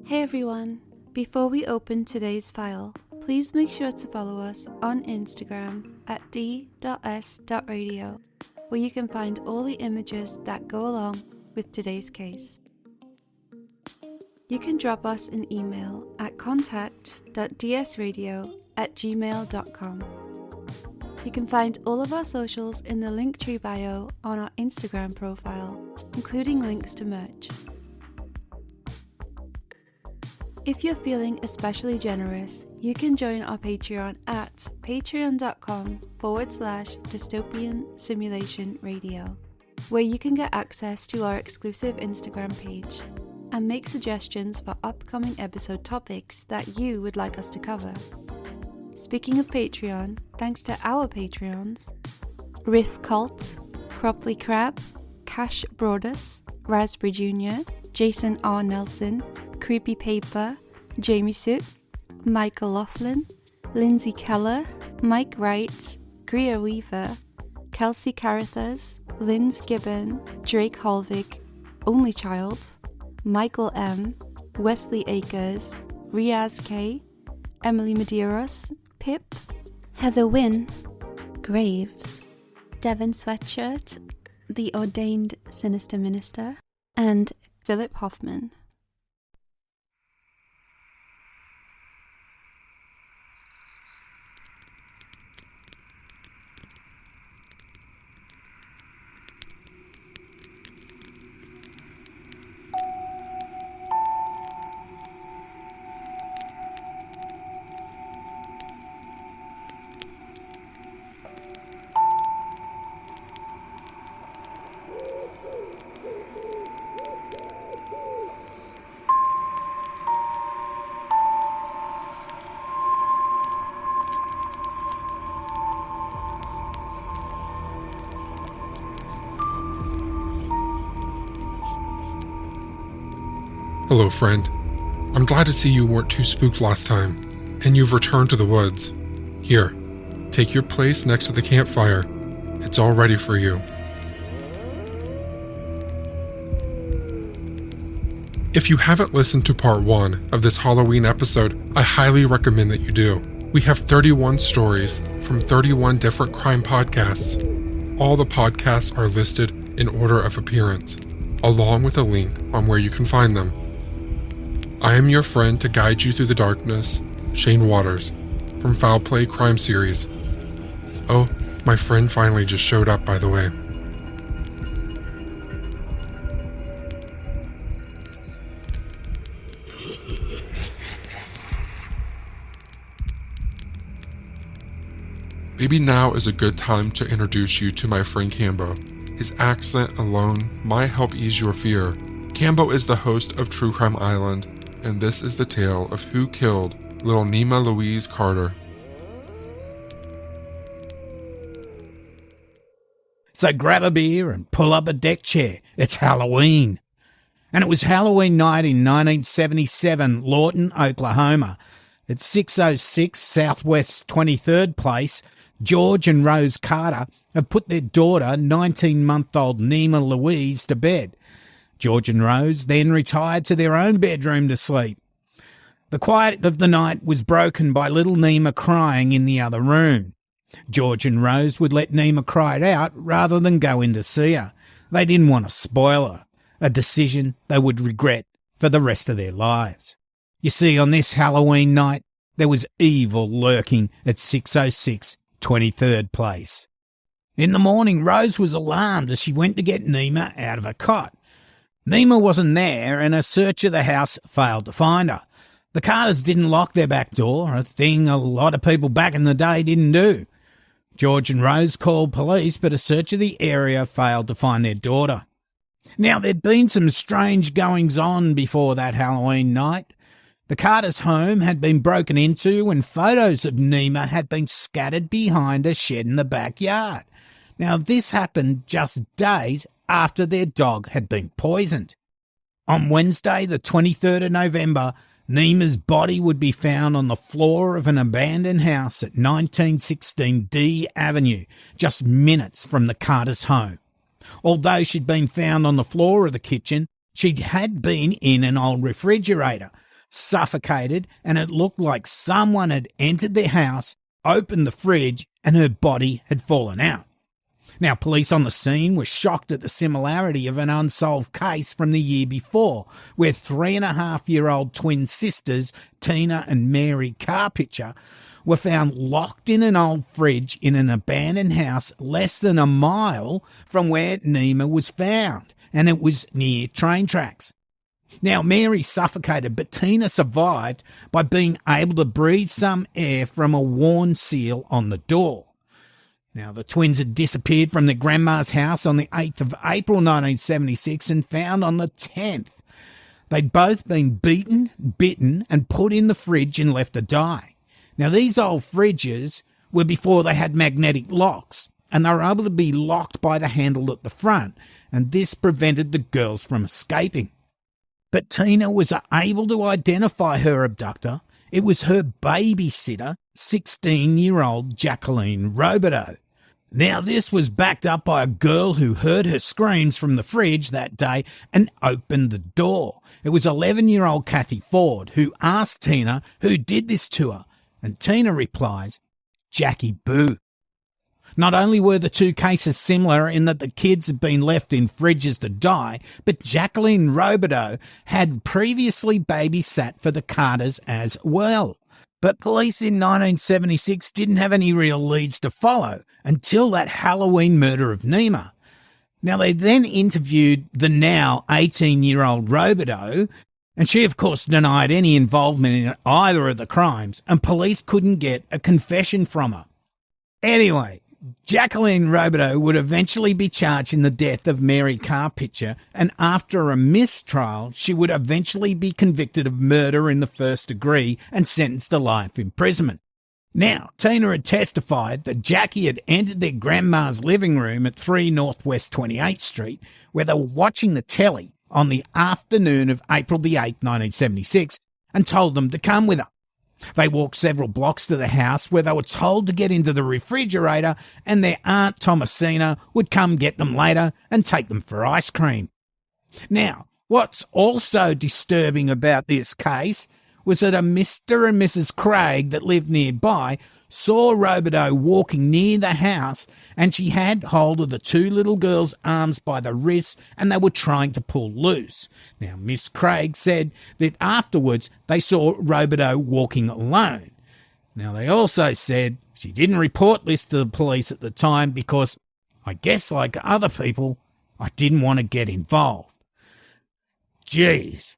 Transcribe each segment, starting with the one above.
Hey everyone! Before we open today's file, please make sure to follow us on Instagram at d.s.radio, where you can find all the images that go along with today's case. You can drop us an email at contact.dsradio@gmail.com. You can find all of our socials in the Linktree bio on our Instagram profile, including links to merch. If you're feeling especially generous, you can join our Patreon at patreon.com/Dystopian Simulation Radio, where you can get access to our exclusive Instagram page and make suggestions for upcoming episode topics that you would like us to cover. Speaking of Patreon, thanks to our Patreons, Riff Cult, Cropley Crab, Cash Broadus, Raspberry Jr., Jason R. Nelson, Creepy Paper, Jamie Sook, Michael Laughlin, Lindsay Keller, Mike Wright, Greer Weaver, Kelsey Carithas, Linz Gibbon, Drake Holvig, Only Child, Michael M, Wesley Akers, Riaz K, Emily Medeiros, Pip, Heather Wynn, Graves, Devon Sweatshirt, The Ordained Sinister Minister, and Philip Hoffman. Hello, friend. I'm glad to see you weren't too spooked last time, and you've returned to the woods. Here, take your place next to the campfire. It's all ready for you. If you haven't listened to part 1 of this Halloween episode, I highly recommend that you do. We have 31 stories from 31 different crime podcasts. All the podcasts are listed in order of appearance, along with a link on where you can find them. I am your friend to guide you through the darkness, Shane Waters, from Foul Play Crime Series. Oh, my friend finally just showed up, by the way. Maybe now is a good time to introduce you to my friend Cambo. His accent alone might help ease your fear. Cambo is the host of True Crime Island, and this is the tale of who killed little Nima Louise Carter. So grab a beer and pull up a deck chair. It's Halloween. And it was Halloween night in 1977, Lawton, Oklahoma. At 606 Southwest 23rd Place, George and Rose Carter have put their daughter, 19-month-old Nima Louise, to bed. George and Rose then retired to their own bedroom to sleep. The quiet of the night was broken by little Nima crying in the other room. George and Rose would let Nima cry it out rather than go in to see her. They didn't want to spoil her, a decision they would regret for the rest of their lives. You see, on this Halloween night, there was evil lurking at 606 23rd Place. In the morning, Rose was alarmed as she went to get Nima out of her cot. Nima wasn't there, and a search of the house failed to find her. The Carters didn't lock their back door, a thing a lot of people back in the day didn't do. George and Rose called police, but a search of the area failed to find their daughter. Now, there'd been some strange goings-on before that Halloween night. The Carters' home had been broken into, and photos of Nima had been scattered behind a shed in the backyard. Now, this happened just days after their dog had been poisoned. On Wednesday, the 23rd of November, Nima's body would be found on the floor of an abandoned house at 1916 D Avenue, just minutes from the Carters' home. Although she'd been found on the floor of the kitchen, she had been in an old refrigerator. suffocated, and it looked like someone had entered their house, opened the fridge, and her body had fallen out. Now, police on the scene were shocked at the similarity of an unsolved case from the year before, where 3.5-year-old twin sisters, Tina and Mary Carpitcher, were found locked in an old fridge in an abandoned house less than a mile from where Nima was found, and it was near train tracks. Now, Mary suffocated, but Tina survived by being able to breathe some air from a worn seal on the door. Now, the twins had disappeared from their grandma's house on the 8th of April 1976 and found on the 10th. They'd both been beaten, bitten, and put in the fridge and left to die. Now, these old fridges were before they had magnetic locks, and they were able to be locked by the handle at the front, and this prevented the girls from escaping. But Tina was able to identify her abductor. It was her babysitter, 16-year-old Jacqueline Robideau. Now, this was backed up by a girl who heard her screams from the fridge that day and opened the door. It was 11-year-old Kathy Ford who asked Tina who did this to her, and Tina replies, Jackie Boo. Not only were the two cases similar in that the kids had been left in fridges to die, but Jacqueline Robideau had previously babysat for the Carters as well. But police in 1976 didn't have any real leads to follow until that Halloween murder of Nima. Now, they then interviewed the now 18-year-old Robideau, and she, of course, denied any involvement in either of the crimes, and police couldn't get a confession from her. Anyway, Jacqueline Robideau would eventually be charged in the death of Mary Carpitcher, and after a mistrial, she would eventually be convicted of murder in the first degree and sentenced to life imprisonment. Now, Tina had testified that Jackie had entered their grandma's living room at 3 Northwest 28th Street, where they were watching the telly on the afternoon of April the 8th, 1976, and told them to come with her. They walked several blocks to the house where they were told to get into the refrigerator, and their Aunt Thomasina would come get them later and take them for ice cream. Now, what's also disturbing about this case was that a Mr. and Mrs. Craig that lived nearby saw Robideau walking near the house, and she had hold of the two little girls' arms by the wrists, and they were trying to pull loose. Now, Miss Craig said that afterwards they saw Robideau walking alone. Now, they also said she didn't report this to the police at the time because, I guess like other people, I didn't want to get involved. Jeez.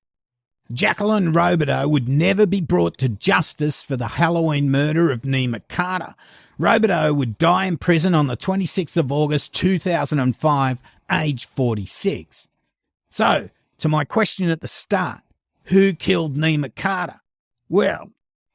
Jacqueline Robideau would never be brought to justice for the Halloween murder of Nima Carter. Robideau would die in prison on the 26th of August 2005, aged 46. So, to my question at the start, who killed Nima Carter? Well,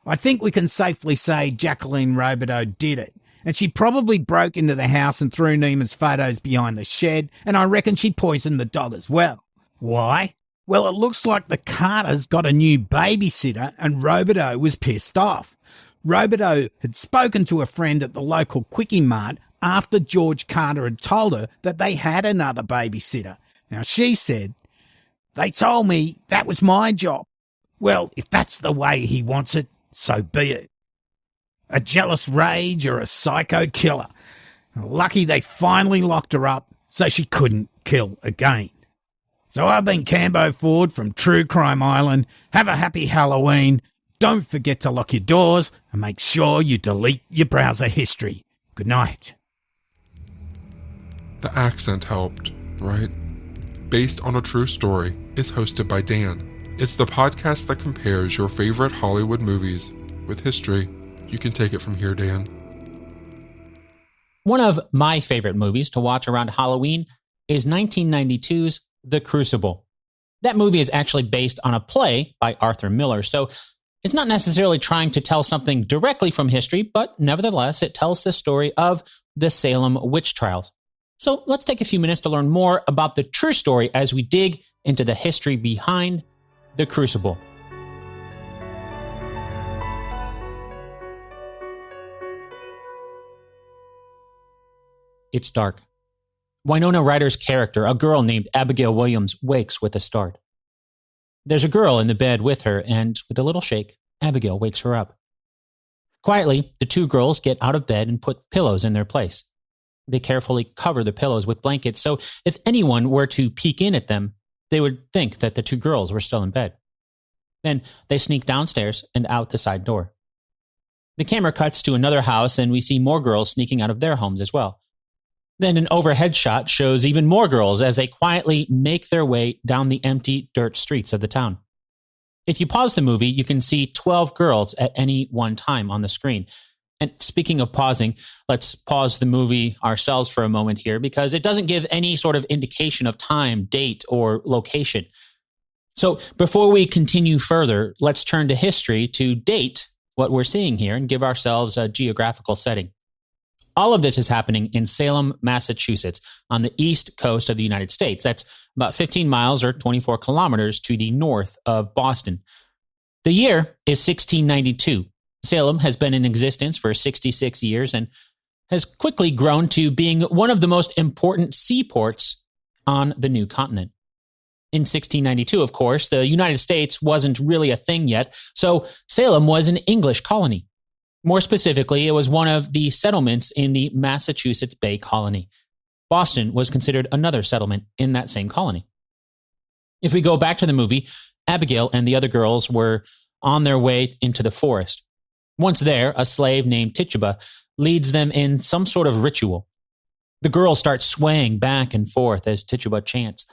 I think we can safely say Jacqueline Robideau did it. And she probably broke into the house and threw Nima's photos behind the shed, and I reckon she poisoned the dog as well. Why? Well, it looks like the Carters got a new babysitter and Robideau was pissed off. Robideau had spoken to a friend at the local Quickie Mart after George Carter had told her that they had another babysitter. Now, she said, "They told me that was my job." Well, if that's the way he wants it, so be it. A jealous rage or a psycho killer. Lucky they finally locked her up so she couldn't kill again. So I've been Cambo Ford from True Crime Island. Have a happy Halloween. Don't forget to lock your doors and make sure you delete your browser history. Good night. The accent helped, right? Based on a True Story is hosted by Dan. It's the podcast that compares your favorite Hollywood movies with history. You can take it from here, Dan. One of my favorite movies to watch around Halloween is 1992's The Crucible. That movie is actually based on a play by Arthur Miller, so it's not necessarily trying to tell something directly from history, but nevertheless, it tells the story of the Salem witch trials. So let's take a few minutes to learn more about the true story as we dig into the history behind The Crucible. It's dark. Winona Ryder's character, a girl named Abigail Williams, wakes with a start. There's a girl in the bed with her, and with a little shake, Abigail wakes her up. Quietly, the two girls get out of bed and put pillows in their place. They carefully cover the pillows with blankets, so if anyone were to peek in at them, they would think that the two girls were still in bed. Then they sneak downstairs and out the side door. The camera cuts to another house, and we see more girls sneaking out of their homes as well. Then an overhead shot shows even more girls as they quietly make their way down the empty dirt streets of the town. If you pause the movie, you can see 12 girls at any one time on the screen. And speaking of pausing, let's pause the movie ourselves for a moment here because it doesn't give any sort of indication of time, date, or location. So before we continue further, let's turn to history to date what we're seeing here and give ourselves a geographical setting. All of this is happening in Salem, Massachusetts, on the east coast of the United States. That's about 15 miles or 24 kilometers to the north of Boston. The year is 1692. Salem has been in existence for 66 years and has quickly grown to being one of the most important seaports on the new continent. In 1692, of course, the United States wasn't really a thing yet, so Salem was an English colony. More specifically, it was one of the settlements in the Massachusetts Bay Colony. Boston was considered another settlement in that same colony. If we go back to the movie, Abigail and the other girls were on their way into the forest. Once there, a slave named Tituba leads them in some sort of ritual. The girls start swaying back and forth as Tituba chants.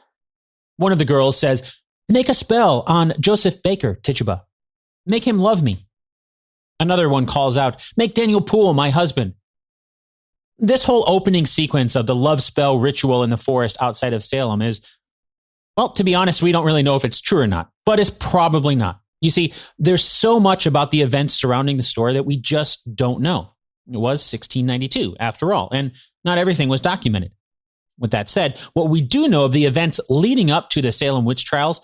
One of the girls says, "Make a spell on Joseph Baker, Tituba. Make him love me." Another one calls out, "Make Daniel Poole my husband." This whole opening sequence of the love spell ritual in the forest outside of Salem is, well, to be honest, we don't really know if it's true or not, but it's probably not. You see, there's so much about the events surrounding the story that we just don't know. It was 1692, after all, and not everything was documented. With that said, what we do know of the events leading up to the Salem witch trials,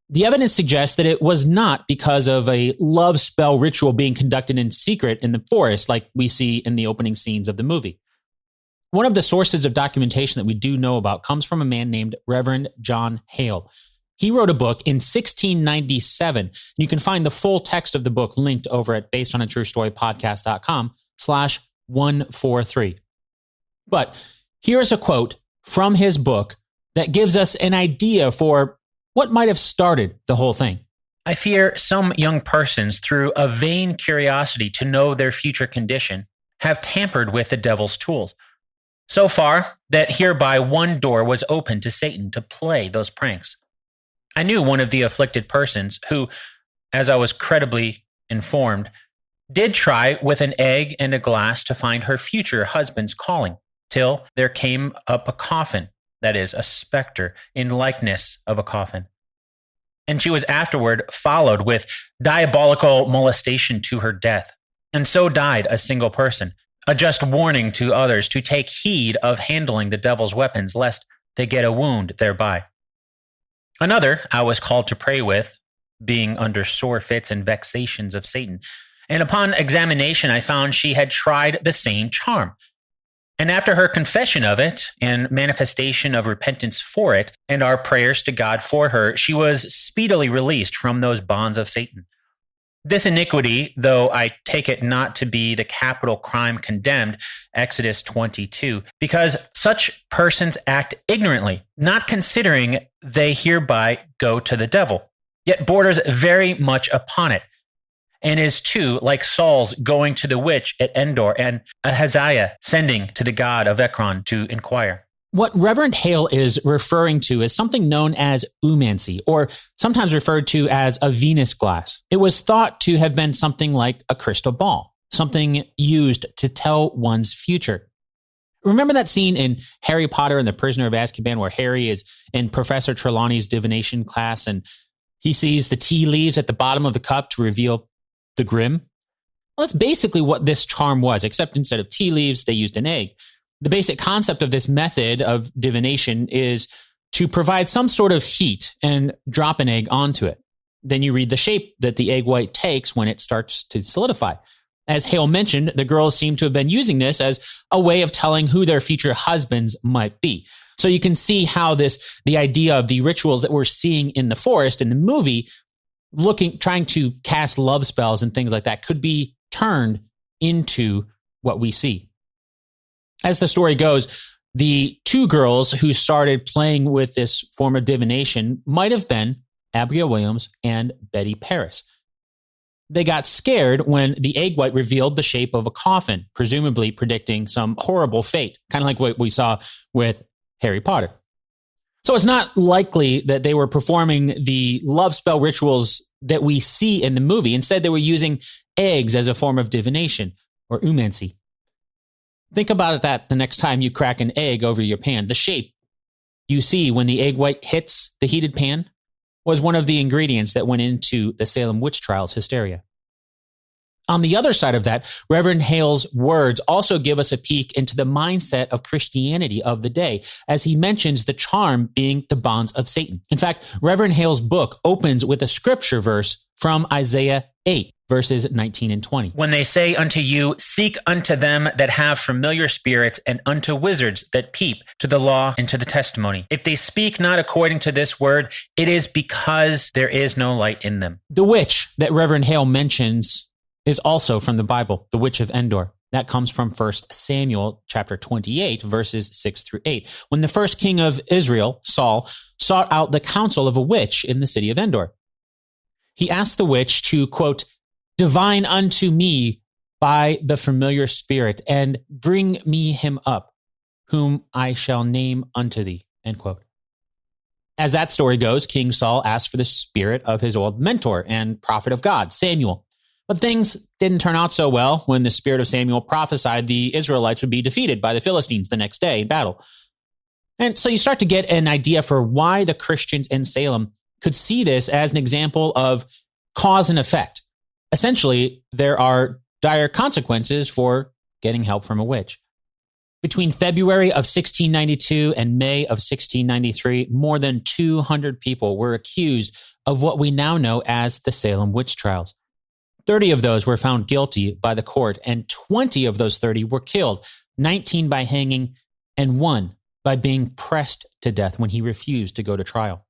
the evidence suggests that it was not because of a love spell ritual being conducted in secret in the forest like we see in the opening scenes of the movie. One of the sources of documentation that we do know about comes from a man named Reverend John Hale. He wrote a book in 1697. You can find the full text of the book linked over at basedonatruestorypodcast.com/143. But here's a quote from his book that gives us an idea for what might have started the whole thing. "I fear some young persons, through a vain curiosity to know their future condition, have tampered with the devil's tools, so far that hereby one door was opened to Satan to play those pranks. I knew one of the afflicted persons who, as I was credibly informed, did try with an egg and a glass to find her future husband's calling, till there came up a coffin, that is, a specter, in likeness of a coffin. And she was afterward followed with diabolical molestation to her death, and so died a single person, a just warning to others to take heed of handling the devil's weapons, lest they get a wound thereby. Another I was called to pray with, being under sore fits and vexations of Satan, and upon examination I found she had tried the same charm. And after her confession of it, and manifestation of repentance for it, and our prayers to God for her, she was speedily released from those bonds of Satan. This iniquity, though I take it not to be the capital crime condemned, Exodus 22, because such persons act ignorantly, not considering they hereby go to the devil, yet borders very much upon it, and is too like Saul's going to the witch at Endor, and Ahaziah sending to the god of Ekron to inquire. What Reverend Hale is referring to is something known as umancy, or sometimes referred to as a Venus glass. It was thought to have been something like a crystal ball, something used to tell one's future. Remember that scene in Harry Potter and the Prisoner of Azkaban where Harry is in Professor Trelawney's divination class and he sees the tea leaves at the bottom of the cup to reveal the Grim? Well, that's basically what this charm was, except instead of tea leaves, they used an egg. The basic concept of this method of divination is to provide some sort of heat and drop an egg onto it. Then you read the shape that the egg white takes when it starts to solidify. As Hale mentioned, the girls seem to have been using this as a way of telling who their future husbands might be. So you can see how the idea of the rituals that we're seeing in the forest in the movie, trying to cast love spells and things like that, could be turned into what we see. As the story goes, the two girls who started playing with this form of divination might have been Abigail Williams and Betty Paris. They got scared when the egg white revealed the shape of a coffin, presumably predicting some horrible fate, kind of like what we saw with Harry Potter. So it's not likely that they were performing the love spell rituals that we see in the movie. Instead, they were using eggs as a form of divination or umancy. Think about that the next time you crack an egg over your pan. The shape you see when the egg white hits the heated pan was one of the ingredients that went into the Salem witch trials hysteria. On the other side of that, Reverend Hale's words also give us a peek into the mindset of Christianity of the day, as he mentions the charm being the bonds of Satan. In fact, Reverend Hale's book opens with a scripture verse from Isaiah 8, verses 19 and 20. When they say unto you, seek unto them that have familiar spirits, and unto wizards that peep to the law and to the testimony. If they speak not according to this word, it is because there is no light in them. The witch that Reverend Hale mentions is also from the Bible, the witch of Endor. That comes from 1 Samuel chapter 28, verses 6 through 8. When the first king of Israel, Saul, sought out the counsel of a witch in the city of Endor. He asked the witch to, quote, divine unto me by the familiar spirit, and bring me him up, whom I shall name unto thee, end quote. As that story goes, King Saul asked for the spirit of his old mentor and prophet of God, Samuel. But things didn't turn out so well when the spirit of Samuel prophesied the Israelites would be defeated by the Philistines the next day in battle. And so you start to get an idea for why the Christians in Salem could see this as an example of cause and effect. Essentially, there are dire consequences for getting help from a witch. Between February of 1692 and May of 1693, more than 200 people were accused of what we now know as the Salem witch trials. 30 of those were found guilty by the court, and 20 of those 30 were killed, 19 by hanging, and 1 by being pressed to death when he refused to go to trial.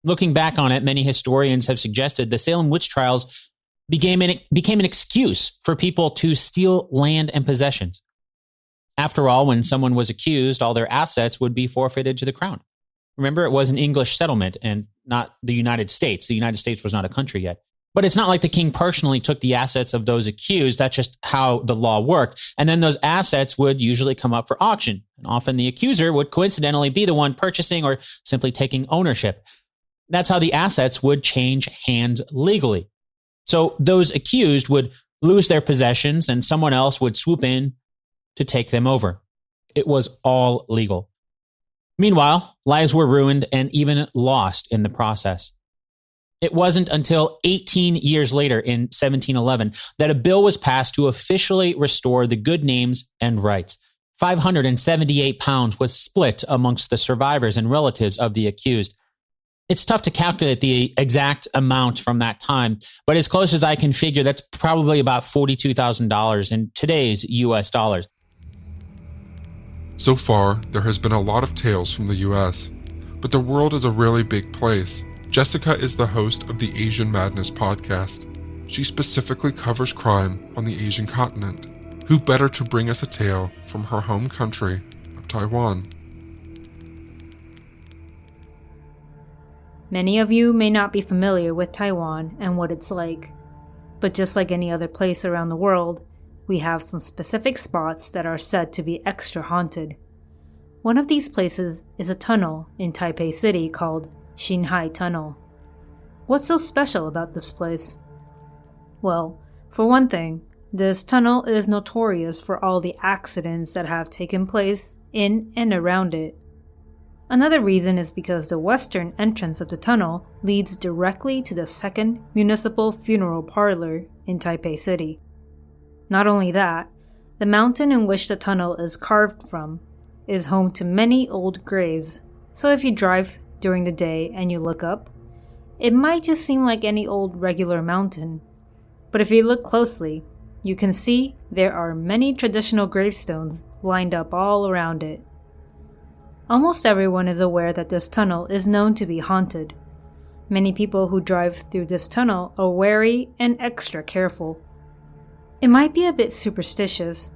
Looking back on it, many historians have suggested the Salem witch trials became an excuse for people to steal land and possessions. After all, when someone was accused, all their assets would be forfeited to the crown. Remember, it was an English settlement and not the United States. The United States was not a country yet. But it's not like the king personally took the assets of those accused. That's just how the law worked. And then those assets would usually come up for auction. And often the accuser would coincidentally be the one purchasing or simply taking ownership. That's how the assets would change hands legally. So those accused would lose their possessions and someone else would swoop in to take them over. It was all legal. Meanwhile, lives were ruined and even lost in the process. It wasn't until 18 years later in 1711 that a bill was passed to officially restore the good names and rights. 578 pounds was split amongst the survivors and relatives of the accused. It's tough to calculate the exact amount from that time, but as close as I can figure, that's probably about $42,000 in today's US dollars. So far, there has been a lot of tales from the US, but the world is a really big place. Jessica is the host of the Asian Madness podcast. She specifically covers crime on the Asian continent. Who better to bring us a tale from her home country of Taiwan? Many of you may not be familiar with Taiwan and what it's like, but just like any other place around the world, we have some specific spots that are said to be extra haunted. One of these places is a tunnel in Taipei City called Xinhai Tunnel. What's so special about this place? Well, for one thing, this tunnel is notorious for all the accidents that have taken place in and around it. Another reason is because the western entrance of the tunnel leads directly to the second municipal funeral parlor in Taipei City. Not only that, the mountain in which the tunnel is carved from is home to many old graves, so if you drive during the day and you look up, it might just seem like any old regular mountain. But if you look closely, You can see there are many traditional gravestones lined up all around it. Almost everyone is aware that this tunnel is known to be haunted. Many people who drive through this tunnel are wary and extra careful. It might be a bit superstitious,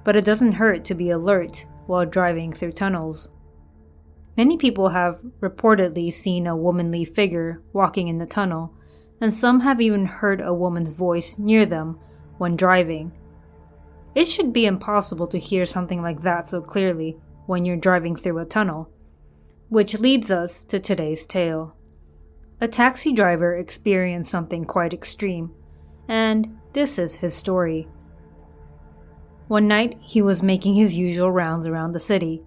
but it doesn't hurt to be alert while driving through tunnels. Many people have reportedly seen a womanly figure walking in the tunnel, and some have even heard a woman's voice near them when driving. It should be impossible to hear something like that so clearly when you're driving through a tunnel. Which leads us to today's tale. A taxi driver experienced something quite extreme, and this is his story. One night, he was making his usual rounds around the city,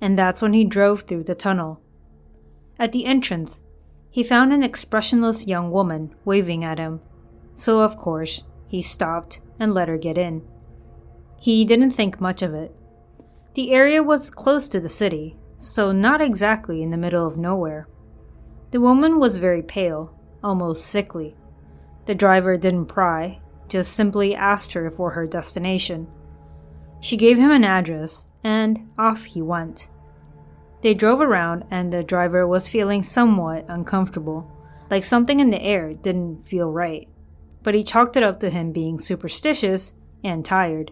and that's when he drove through the tunnel. At the entrance, he found an expressionless young woman waving at him, so of course, he stopped and let her get in. He didn't think much of it. The area was close to the city, so not exactly in the middle of nowhere. The woman was very pale, almost sickly. The driver didn't pry, just simply asked her for her destination. She gave him an address, and off he went. They drove around, and the driver was feeling somewhat uncomfortable, like something in the air didn't feel right, but he chalked it up to him being superstitious and tired.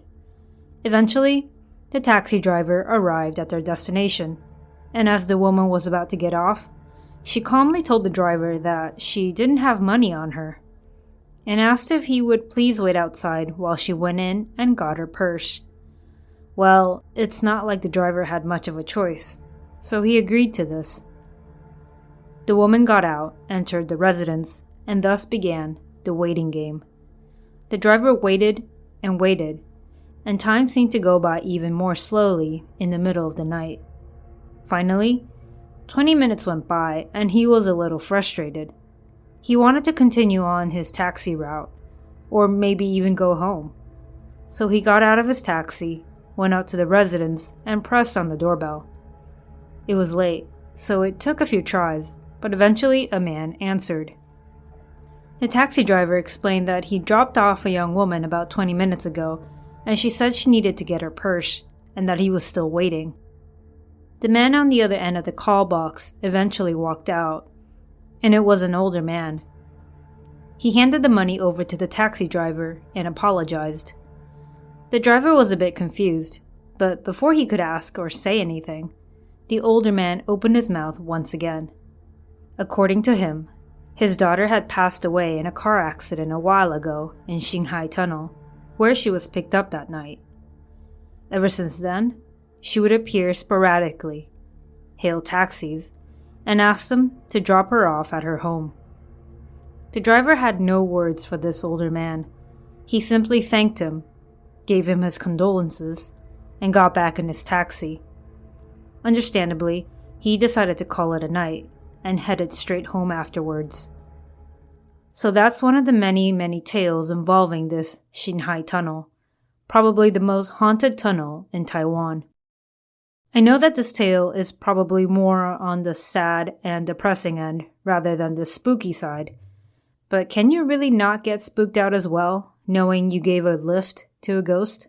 Eventually, the taxi driver arrived at their destination, and as the woman was about to get off, she calmly told the driver that she didn't have money on her, and asked if he would please wait outside while she went in and got her purse. Well, it's not like the driver had much of a choice, so he agreed to this. The woman got out, entered the residence, and thus began the waiting game. The driver waited, and time seemed to go by even more slowly in the middle of the night. Finally, 20 minutes went by, and he was a little frustrated. He wanted to continue on his taxi route, or maybe even go home. So he got out of his taxi, went out to the residence, and pressed on the doorbell. It was late, so it took a few tries, but eventually a man answered. The taxi driver explained that he dropped off a young woman about 20 minutes ago, and she said she needed to get her purse, and that he was still waiting. The man on the other end of the call box eventually walked out, and it was an older man. He handed the money over to the taxi driver and apologized. The driver was a bit confused, but before he could ask or say anything, the older man opened his mouth once again. According to him, his daughter had passed away in a car accident a while ago in Shanghai Tunnel, where she was picked up that night. Ever since then, she would appear sporadically, hail taxis, and ask them to drop her off at her home. The driver had no words for this older man. He simply thanked him, gave him his condolences, and got back in his taxi. Understandably, he decided to call it a night and headed straight home afterwards. So that's one of the many tales involving this Shanghai Tunnel, probably the most haunted tunnel in Taiwan. I know that this tale is probably more on the sad and depressing end rather than the spooky side, but can you really not get spooked out as well, knowing you gave a lift to a ghost?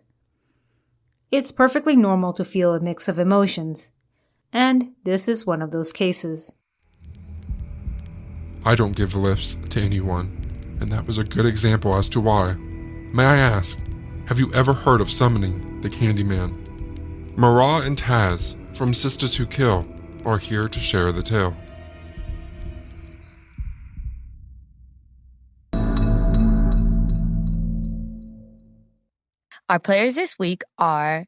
It's perfectly normal to feel a mix of emotions, and this is one of those cases. I don't give lifts to anyone, and that was a good example as to why. May I ask, have you ever heard of summoning the Candyman? Mara and Taz from Sisters Who Kill are here to share the tale. Our players this week are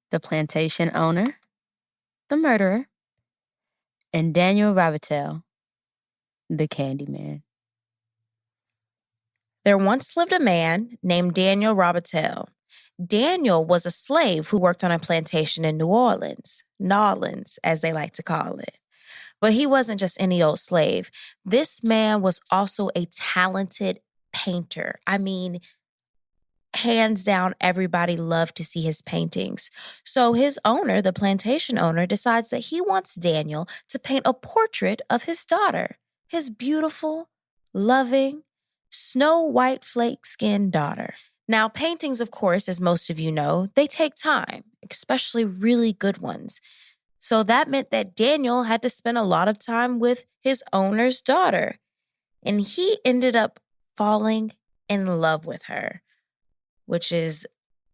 the plantation owner, the murderer, and Daniel Rabatel, the Candyman. There once lived a man named Daniel Rabatel. Daniel was a slave who worked on a plantation in New Orleans, Nawlins, as they like to call it. But he wasn't just any old slave. This man was also a talented painter. I mean, hands down, everybody loved to see his paintings. So his owner, the plantation owner, decides that he wants Daniel to paint a portrait of his daughter, his beautiful, loving, snow white flake-skinned daughter. Now, paintings, of course, as most of you know, they take time, especially really good ones. So that meant that Daniel had to spend a lot of time with his owner's daughter. And he ended up falling in love with her, which is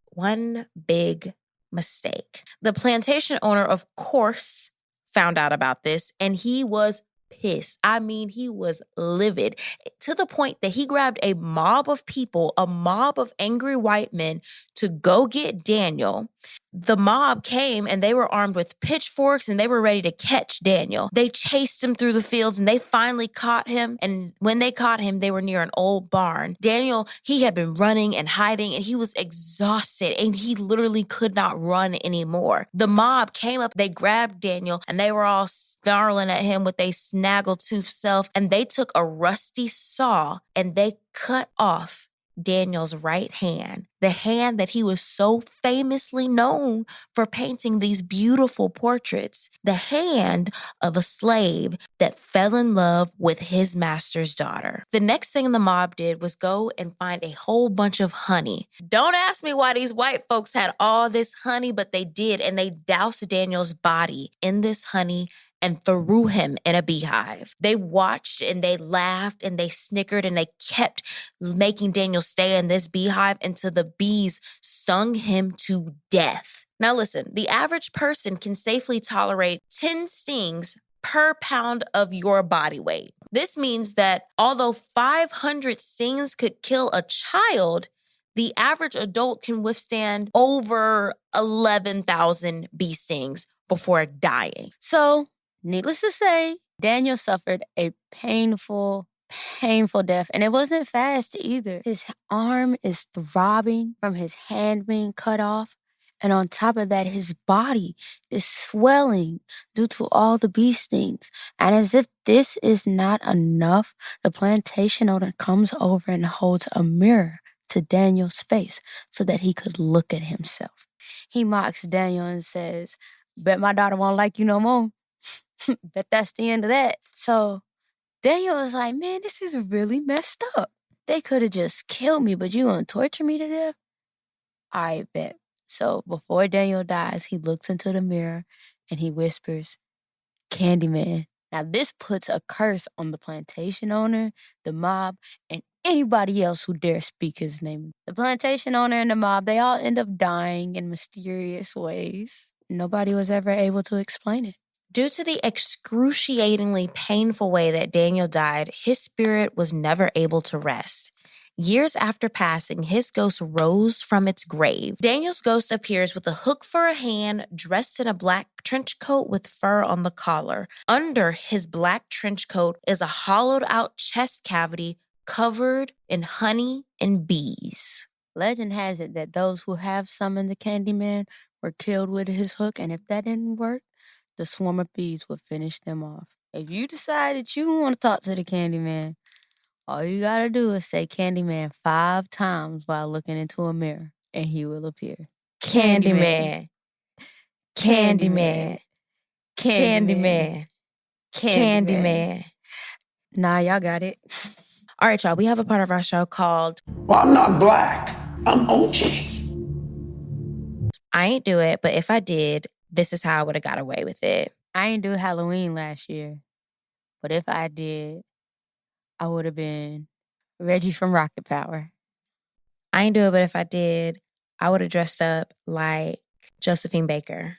one big mistake. The plantation owner, of course, found out about this, and he was pissed. I mean, he was livid to the point that he grabbed a mob of people, a mob of angry white men to go get Daniel. The mob came and they were armed with pitchforks and they were ready to catch Daniel. They chased him through the fields and they finally caught him. And when they caught him, they were near an old barn. Daniel, he had been running and hiding and he was exhausted and he literally could not run anymore. The mob came up, they grabbed Daniel and they were all snarling at him with a snaggletooth self. And they took a rusty saw and they cut off Daniel's right hand, the hand that he was so famously known for painting these beautiful portraits, the hand of a slave that fell in love with his master's daughter. The next thing the mob did was go and find a whole bunch of honey. Don't ask me why these white folks had all this honey, but they did, and they doused Daniel's body in this honey and threw him in a beehive. They watched and they laughed and they snickered and they kept making Daniel stay in this beehive until the bees stung him to death. Now listen, the average person can safely tolerate 10 stings per pound of your body weight. This means that although 500 stings could kill a child, the average adult can withstand over 11,000 bee stings before dying. So, needless to say, Daniel suffered a painful death. And it wasn't fast either. His arm is throbbing from his hand being cut off. And on top of that, his body is swelling due to all the bee stings. And as if this is not enough, the plantation owner comes over and holds a mirror to Daniel's face so that he could look at himself. He mocks Daniel and says, "Bet my daughter won't like you no more." Bet that's the end of that. So Daniel was like, man, this is really messed up. They could have just killed me, but you gonna torture me to death? I bet. So before Daniel dies, he looks into the mirror and he whispers, "Candyman." Now this puts a curse on the plantation owner, the mob, and anybody else who dare speak his name. The plantation owner and the mob, they all end up dying in mysterious ways. Nobody was ever able to explain it. Due to the excruciatingly painful way that Daniel died, his spirit was never able to rest. Years after passing, his ghost rose from its grave. Daniel's ghost appears with a hook for a hand, dressed in a black trench coat with fur on the collar. Under his black trench coat is a hollowed-out chest cavity covered in honey and bees. Legend has it that those who have summoned the Candyman were killed with his hook, and if that didn't work, the swarm of bees would finish them off. If you decide that you want to talk to the Candyman, all you gotta do is say Candyman 5 times while looking into a mirror, and he will appear. Candyman. Candyman. Candyman. Candyman. Nah, y'all got it. All right, y'all, we have a part of our show called Well, I'm not black. I'm OJ. I Ain't Do It, but if I did, this is how I would have got away with it. I ain't do Halloween last year, but if I did, I would have been Reggie from Rocket Power. I ain't do it, but if I did, I would have dressed up like Josephine Baker.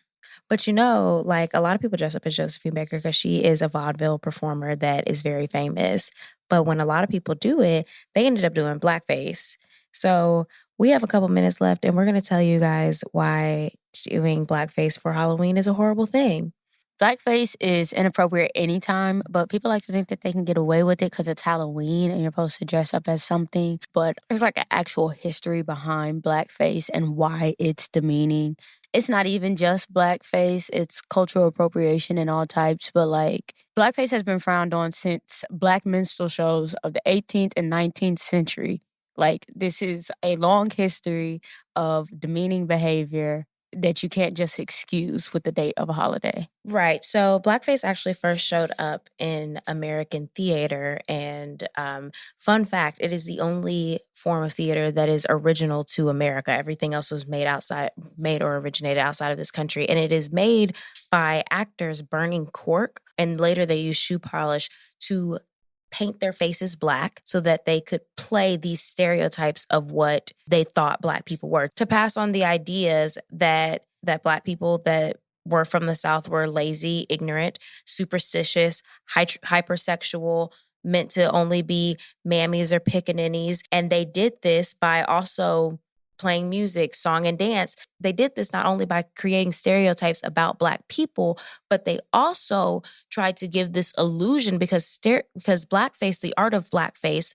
But you know, like a lot of people dress up as Josephine Baker because she is a vaudeville performer that is very famous. But when a lot of people do it, they ended up doing blackface. So we have a couple minutes left and we're going to tell you guys why doing blackface for Halloween is a horrible thing. Blackface is inappropriate anytime, but people like to think that they can get away with it because it's Halloween and you're supposed to dress up as something. But there's like an actual history behind blackface and why it's demeaning. It's not even just blackface, it's cultural appropriation in all types. But like blackface has been frowned on since black minstrel shows of the 18th and 19th century. Like this is a long history of demeaning behavior that you can't just excuse with the date of a holiday. Right. So blackface actually first showed up in American theater. And fun fact, it is the only form of theater that is original to America. Everything else was made or originated outside of this country. And it is made by actors burning cork. And later they used shoe polish to paint their faces black so that they could play these stereotypes of what they thought Black people were, to pass on the ideas that Black people that were from the South were lazy, ignorant, superstitious, hypersexual, meant to only be mammies or pickaninnies. And they did this by also playing music, song, and dance. They did this not only by creating stereotypes about Black people, but they also tried to give this illusion because blackface, the art of blackface,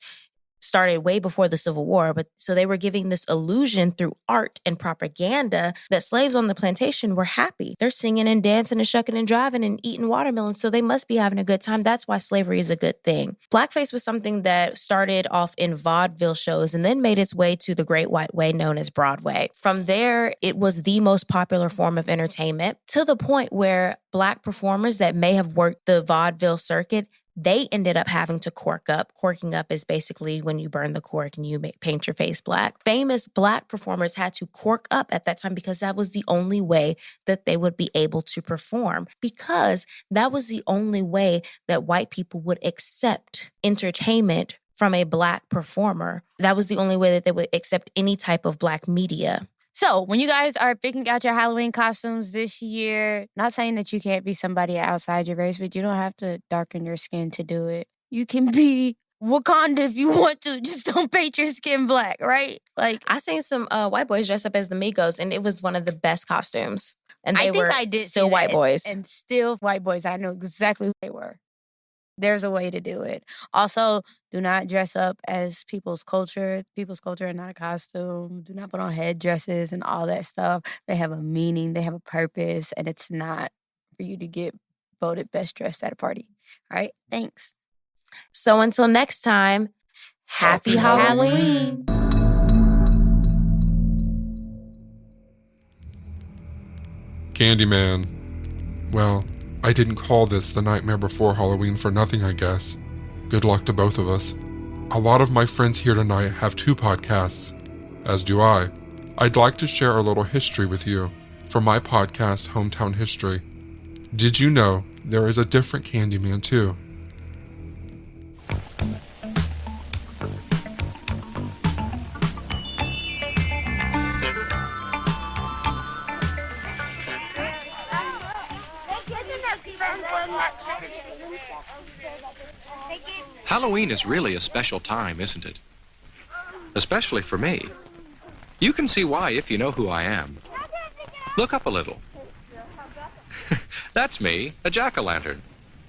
started way before the Civil War. But so they were giving this illusion through art and propaganda that slaves on the plantation were happy. They're singing and dancing and shucking and driving and eating watermelons, so they must be having a good time. That's why slavery is a good thing. Blackface was something that started off in vaudeville shows and then made its way to the Great White Way, known as Broadway. From there, it was the most popular form of entertainment, to the point where Black performers that may have worked the vaudeville circuit, they ended up having to cork up. Corking up is basically when you burn the cork and you paint your face black. Famous Black performers had to cork up at that time because that was the only way that they would be able to perform, because that was the only way that white people would accept entertainment from a Black performer. That was the only way that they would accept any type of Black media. So when you guys are picking out your Halloween costumes this year, not saying that you can't be somebody outside your race, but you don't have to darken your skin to do it. You can be Wakanda if you want to. Just don't paint your skin black, right? Like, I seen some white boys dress up as the Migos, and it was one of the best costumes. And I think I did still white boys. And still white boys. I know exactly who they were. There's a way to do it. Also, do not dress up as people's culture. People's culture are not a costume. Do not put on headdresses and all that stuff. They have a meaning. They have a purpose. And it's not for you to get voted best dressed at a party. All right? Thanks. So until next time, happy Halloween. Candyman. Well, I didn't call this The Nightmare Before Halloween for nothing, I guess. Good luck to both of us. A lot of my friends here tonight have 2 podcasts, as do I. I'd like to share a little history with you from my podcast, Hometown History. Did you know there is a different Candyman too? Halloween is really a special time, isn't it? Especially for me. You can see why if you know who I am. Look up a little. That's me, a jack-o'-lantern.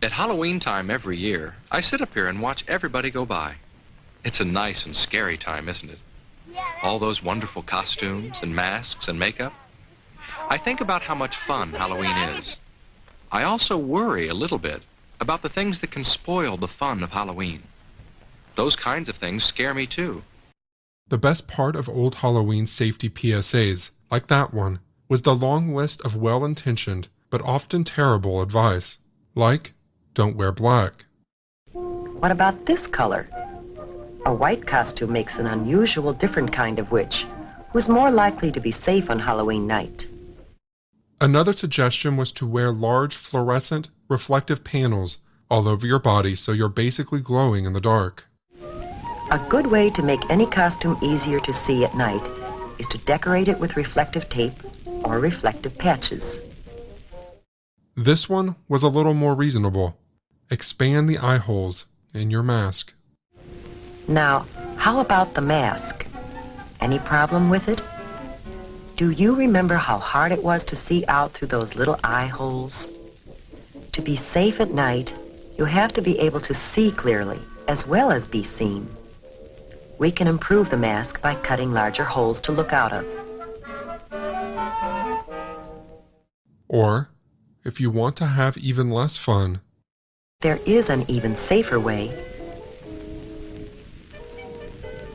At Halloween time every year, I sit up here and watch everybody go by. It's a nice and scary time, isn't it? All those wonderful costumes and masks and makeup. I think about how much fun Halloween is. I also worry a little bit about the things that can spoil the fun of Halloween. Those kinds of things scare me too. The best part of old Halloween safety PSAs, like that one, was the long list of well-intentioned but often terrible advice, like, don't wear black. What about this color? A white costume makes an unusual, different kind of witch, who's more likely to be safe on Halloween night. Another suggestion was to wear large fluorescent, reflective panels all over your body so you're basically glowing in the dark. A good way to make any costume easier to see at night is to decorate it with reflective tape or reflective patches. This one was a little more reasonable. Expand the eye holes in your mask. Now, how about the mask? Any problem with it? Do you remember how hard it was to see out through those little eye holes? To be safe at night, you have to be able to see clearly as well as be seen. We can improve the mask by cutting larger holes to look out of. Or, if you want to have even less fun, there is an even safer way.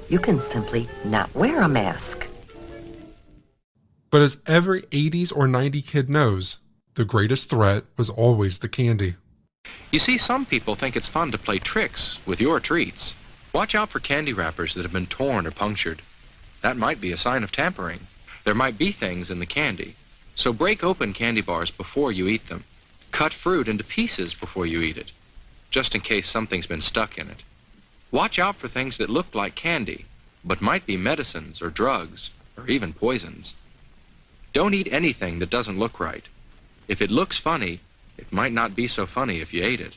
You can simply not wear a mask. But as every 80s or 90 kid knows, the greatest threat was always the candy. You see, some people think it's fun to play tricks with your treats. Watch out for candy wrappers that have been torn or punctured. That might be a sign of tampering. There might be things in the candy. So break open candy bars before you eat them. Cut fruit into pieces before you eat it, just in case something's been stuck in it. Watch out for things that look like candy, but might be medicines or drugs or even poisons. Don't eat anything that doesn't look right. If it looks funny, it might not be so funny if you ate it.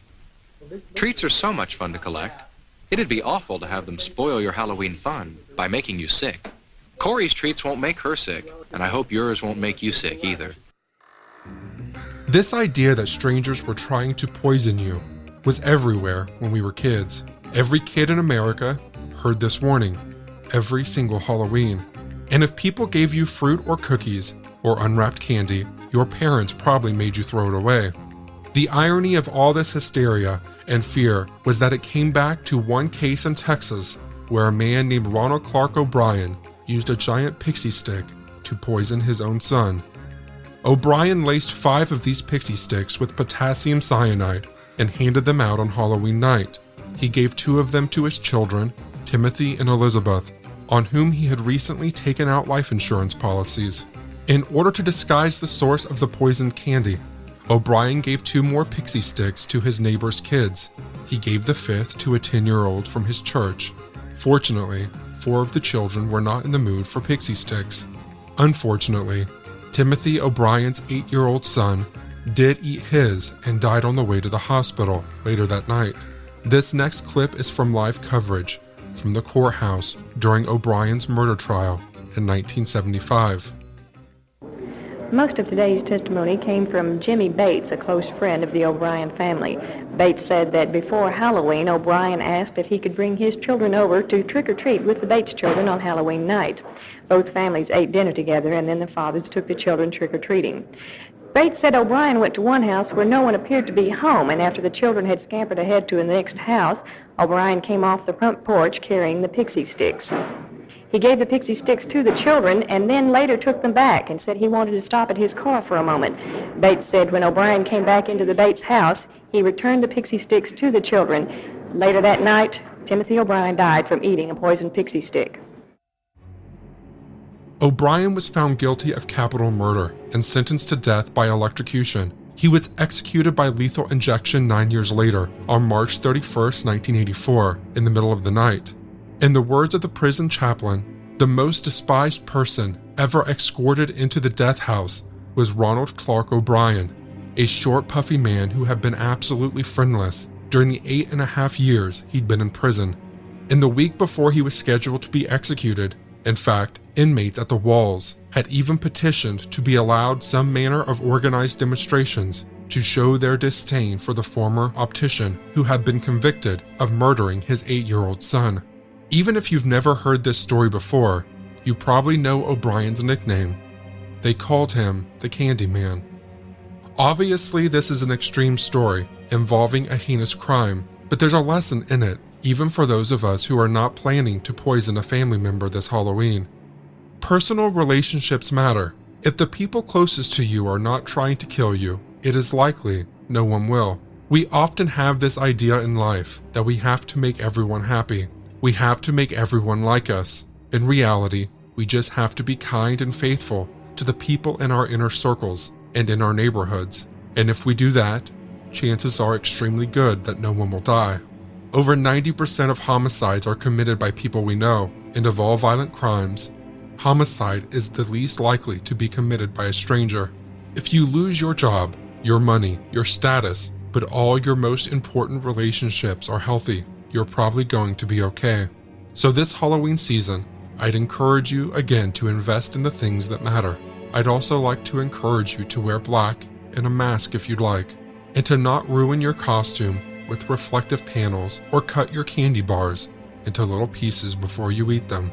Treats are so much fun to collect. It'd be awful to have them spoil your Halloween fun by making you sick. Corey's treats won't make her sick, and I hope yours won't make you sick either. This idea that strangers were trying to poison you was everywhere when we were kids. Every kid in America heard this warning every single Halloween. And if people gave you fruit or cookies or unwrapped candy, your parents probably made you throw it away. The irony of all this hysteria and fear was that it came back to one case in Texas where a man named Ronald Clark O'Brien used a giant pixie stick to poison his own son. O'Brien laced 5 of these pixie sticks with potassium cyanide and handed them out on Halloween night. He gave 2 of them to his children, Timothy and Elizabeth, on whom he had recently taken out life insurance policies. In order to disguise the source of the poisoned candy, O'Brien gave 2 more pixie sticks to his neighbor's kids. He gave the 5th to a 10-year-old from his church. Fortunately, 4 of the children were not in the mood for pixie sticks. Unfortunately, Timothy O'Brien's 8-year-old son did eat his and died on the way to the hospital later that night. This next clip is from live coverage from the courthouse during O'Brien's murder trial in 1975. Most of today's testimony came from Jimmy Bates, a close friend of the O'Brien family. Bates said that before Halloween, O'Brien asked if he could bring his children over to trick-or-treat with the Bates children on Halloween night. Both families ate dinner together, and then the fathers took the children trick-or-treating. Bates said O'Brien went to one house where no one appeared to be home, and after the children had scampered ahead to the next house, O'Brien came off the front porch carrying the pixie sticks. He gave the pixie sticks to the children and then later took them back and said he wanted to stop at his car for a moment. Bates said when O'Brien came back into the Bates house, he returned the pixie sticks to the children. Later that night, Timothy O'Brien died from eating a poisoned pixie stick. O'Brien was found guilty of capital murder and sentenced to death by electrocution. He was executed by lethal injection 9 years later, on March 31st, 1984, in the middle of the night. In the words of the prison chaplain, the most despised person ever escorted into the death house was Ronald Clark O'Brien, a short, puffy man who had been absolutely friendless during the 8.5 years he'd been in prison. In the week before he was scheduled to be executed, in fact, inmates at the walls had even petitioned to be allowed some manner of organized demonstrations to show their disdain for the former optician who had been convicted of murdering his 8-year-old son. Even if you've never heard this story before, you probably know O'Brien's nickname. They called him the Candyman. Obviously, this is an extreme story involving a heinous crime, but there's a lesson in it, even for those of us who are not planning to poison a family member this Halloween. Personal relationships matter. If the people closest to you are not trying to kill you, it is likely no one will. We often have this idea in life that we have to make everyone happy. We have to make everyone like us. In reality, we just have to be kind and faithful to the people in our inner circles and in our neighborhoods. And if we do that, chances are extremely good that no one will die. Over 90% of homicides are committed by people we know, and of all violent crimes, homicide is the least likely to be committed by a stranger. If you lose your job, your money, your status, but all your most important relationships are healthy, you're probably going to be okay. So this Halloween season, I'd encourage you again to invest in the things that matter. I'd also like to encourage you to wear black and a mask if you'd like, and to not ruin your costume with reflective panels or cut your candy bars into little pieces before you eat them.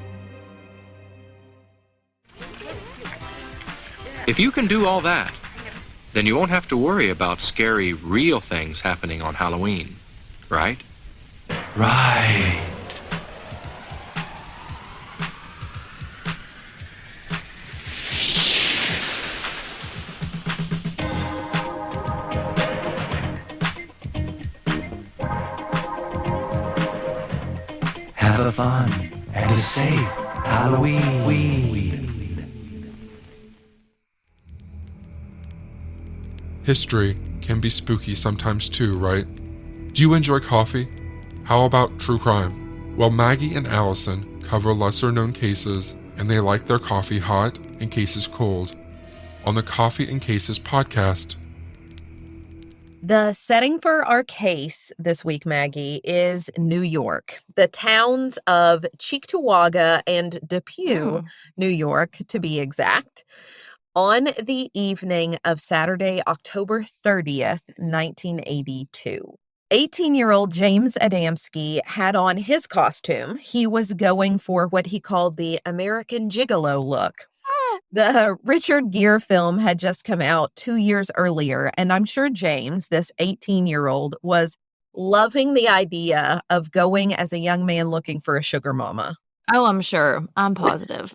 If you can do all that, then you won't have to worry about scary, real things happening on Halloween, right? Right. have a fun and a safe Halloween. History can be spooky sometimes too, right? Do you enjoy coffee? How about true crime? Well, Maggie and Allison cover lesser-known cases, and they like their coffee hot and cases cold. On the Coffee and Cases podcast. The setting for our case this week, Maggie, is New York. The towns of Cheektowaga and Depew, New York, to be exact. On the evening of Saturday, October 30th, 1982. 18-year-old James Adamski had on his costume. He was going for what he called the American Gigolo look. The Richard Gere film had just come out 2 years earlier, and I'm sure James, this 18-year-old, was loving the idea of going as a young man looking for a sugar mama. Oh, I'm sure. I'm positive.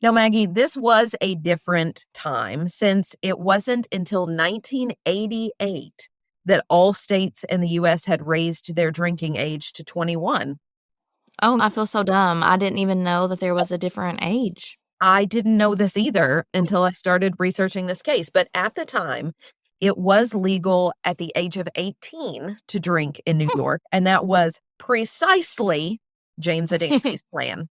Now, Maggie, this was a different time since it wasn't until 1988 that all states in the U.S. had raised their drinking age to 21. Oh, I feel so dumb. I didn't even know that there was a different age. I didn't know this either until I started researching this case. But at the time, it was legal at the age of 18 to drink in New York. And that was precisely James Adamski's plan.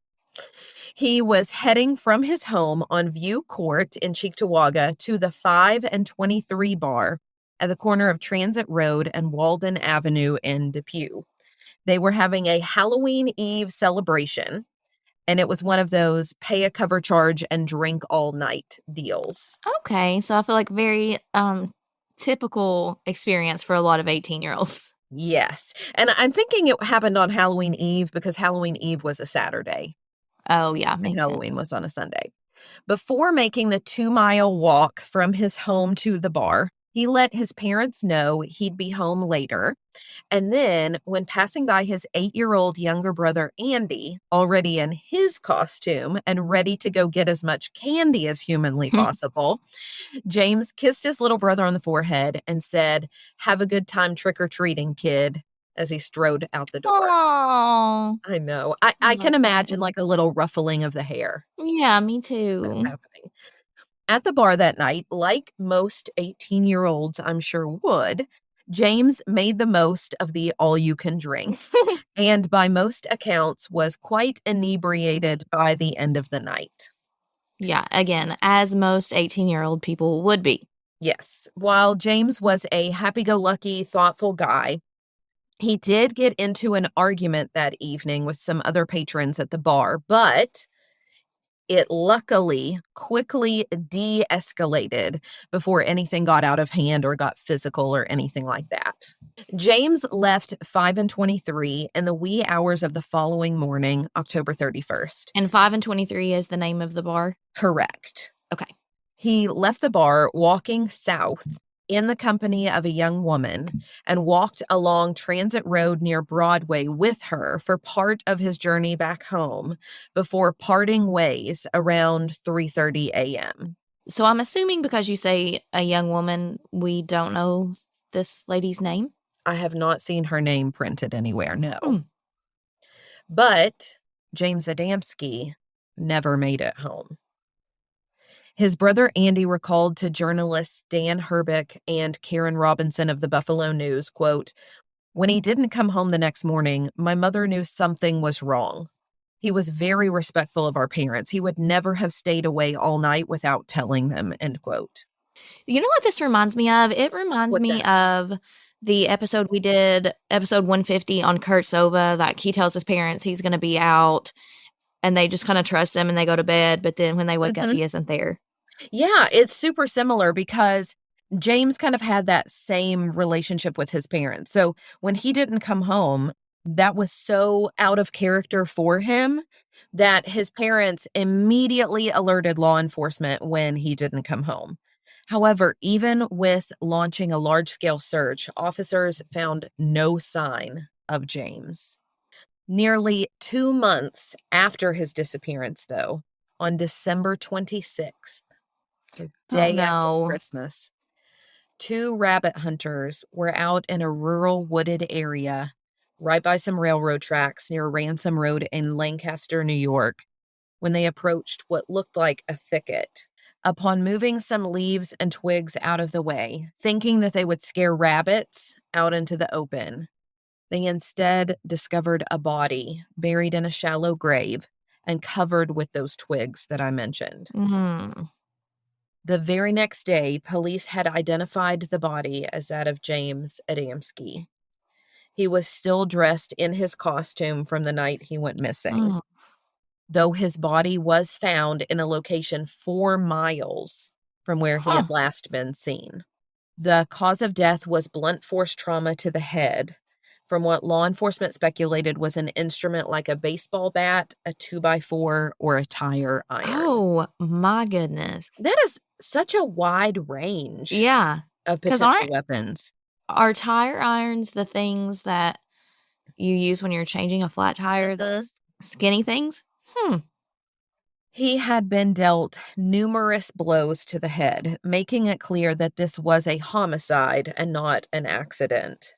He was heading from his home on View Court in Cheektowaga to the 5 and 23 bar at the corner of Transit Road and Walden Avenue in Depew. They were having a Halloween Eve celebration, and it was one of those pay a cover charge and drink all night deals. Okay, so I feel like very typical experience for a lot of 18-year-olds. Yes. And I'm thinking it happened on Halloween Eve because Halloween Eve was a Saturday. Oh, yeah. And Halloween was on a Sunday. Before making the 2-mile walk from his home to the bar, he let his parents know he'd be home later. And then, when passing by his 8-year-old younger brother, Andy, already in his costume and ready to go get as much candy as humanly possible, James kissed his little brother on the forehead and said, "Have a good time trick-or-treating, kid," as he strode out the door. Aww. I know. I can imagine like a little ruffling of the hair. Yeah, me too. Happening. At the bar that night, like most 18-year-olds I'm sure would, James made the most of the all-you-can-drink, and by most accounts was quite inebriated by the end of the night. Yeah, again, as most 18-year-old people would be. Yes. While James was a happy-go-lucky, thoughtful guy, he did get into an argument that evening with some other patrons at the bar, but it luckily quickly de-escalated before anything got out of hand or got physical or anything like that. James left 5 and 23 in the wee hours of the following morning, October 31st. And 5 and 23 is the name of the bar? Correct. Okay. He left the bar walking south in the company of a young woman and walked along Transit Road near Broadway with her for part of his journey back home before parting ways around 3:30 a.m. So I'm assuming because you say a young woman, we don't know this lady's name? I have not seen her name printed anywhere, no. But James Adamski never made it home. His brother Andy recalled to journalists Dan Herbeck and Karen Robinson of the Buffalo News, quote, "When he didn't come home the next morning, my mother knew something was wrong. He was very respectful of our parents. He would never have stayed away all night without telling them," end quote. You know what this reminds me of? It reminds me of the episode we did, episode 150 on Kurt Sova, like he tells his parents he's going to be out and they just kind of trust him and they go to bed. But then when they wake up, he isn't there. Yeah, it's super similar because James kind of had that same relationship with his parents. So when he didn't come home, that was so out of character for him that his parents immediately alerted law enforcement when he didn't come home. However, even with launching a large-scale search, officers found no sign of James. Nearly 2 months after his disappearance, though, on December 26th, the day after Christmas, 2 rabbit hunters were out in a rural wooded area right by some railroad tracks near Ransom Road in Lancaster, New York, when they approached what looked like a thicket. Upon moving some leaves and twigs out of the way, thinking that they would scare rabbits out into the open, they instead discovered a body buried in a shallow grave and covered with those twigs that I mentioned. Mm-hmm. The very next day, police had identified the body as that of James Adamski. He was still dressed in his costume from the night he went missing, though his body was found in a location 4 miles from where he had last been seen. The cause of death was blunt force trauma to the head, from what law enforcement speculated was an instrument like a baseball bat, a 2x4, or a tire iron. Oh, my goodness. That is such a wide range Yeah. of potential weapons. Are tire irons the things that you use when you're changing a flat tire, those skinny things? He had been dealt numerous blows to the head, making it clear that this was a homicide and not an accident.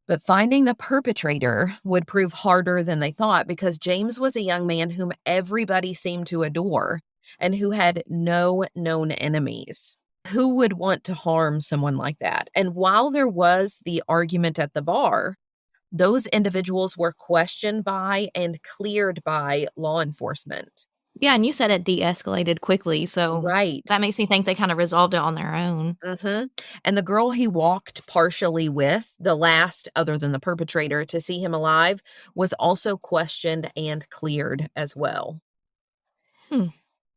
But finding the perpetrator would prove harder than they thought, because James was a young man whom everybody seemed to adore and who had no known enemies. Who would want to harm someone like that? And while there was the argument at the bar, those individuals were questioned by and cleared by law enforcement. Yeah, and you said it de-escalated quickly, so that makes me think they kind of resolved it on their own. And the girl he walked partially with, the last other than the perpetrator to see him alive, was also questioned and cleared as well.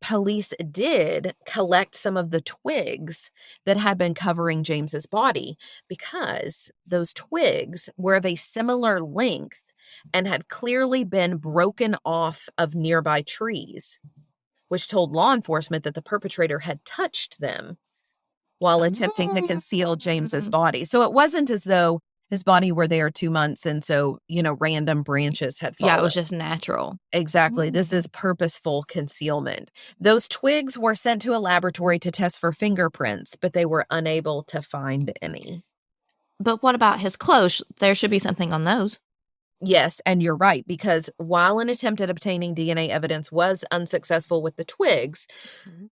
Police did collect some of the twigs that had been covering James's body, because those twigs were of a similar length and had clearly been broken off of nearby trees, which told law enforcement that the perpetrator had touched them while attempting to conceal James's body. So it wasn't as though his body were there 2 months and so, random branches had fallen. Yeah, it was just natural. Exactly. This is purposeful concealment. Those twigs were sent to a laboratory to test for fingerprints, but they were unable to find any. But what about his clothes? There should be something on those. Yes, and you're right, because while an attempt at obtaining DNA evidence was unsuccessful with the twigs,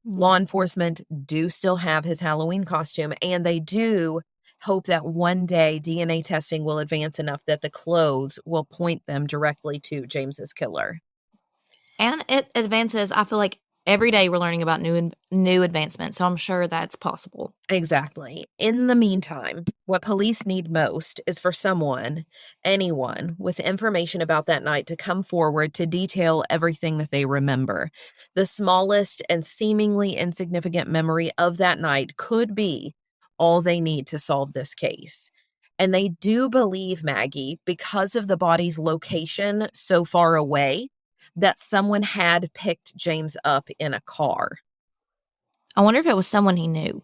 law enforcement do still have his Halloween costume, and they do hope that one day DNA testing will advance enough that the clothes will point them directly to James's killer. And it advances, I feel like every day we're learning about new advancements, so I'm sure that's possible. Exactly. In the meantime, what police need most is for anyone with information about that night to come forward to detail everything that they remember. The smallest and seemingly insignificant memory of that night could be all they need to solve this case. And they do believe, Maggie, because of the body's location so far away, that someone had picked James up in a car. I wonder if it was someone he knew.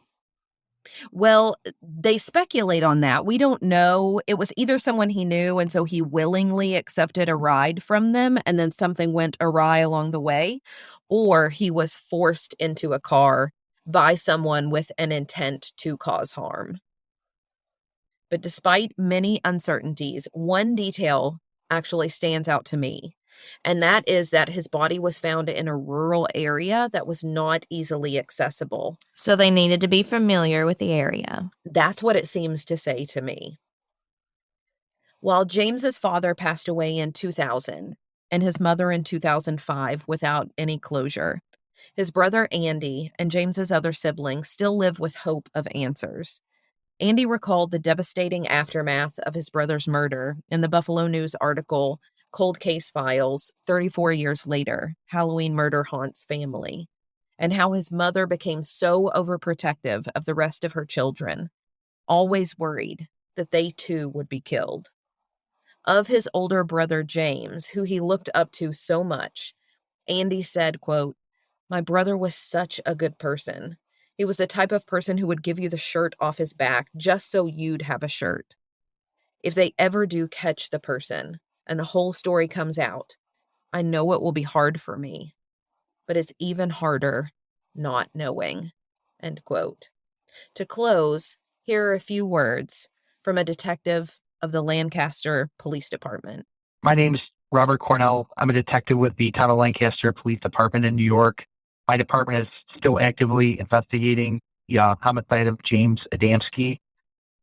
Well, they speculate on that. We don't know. It was either someone he knew, and so he willingly accepted a ride from them, and then something went awry along the way, or he was forced into a car by someone with an intent to cause harm. But despite many uncertainties, one detail actually stands out to me. And that is that his body was found in a rural area that was not easily accessible. So they needed to be familiar with the area. That's what it seems to say to me. While James's father passed away in 2000 and his mother in 2005 without any closure, his brother Andy and James's other siblings still live with hope of answers. Andy recalled the devastating aftermath of his brother's murder in the Buffalo News article, Cold Case Files, 34 years later, Halloween Murder Haunts Family, and how his mother became so overprotective of the rest of her children, always worried that they too would be killed. Of his older brother James, who he looked up to so much, Andy said, quote, "My brother was such a good person. He was the type of person who would give you the shirt off his back just so you'd have a shirt. If they ever do catch the person, and the whole story comes out, I know it will be hard for me, but it's even harder not knowing." End quote. To close, here are a few words from a detective of the Lancaster Police Department. My name's Robert Cornell. I'm a detective with the Town of Lancaster Police Department in New York. My department is still actively investigating the homicide of James Adamski.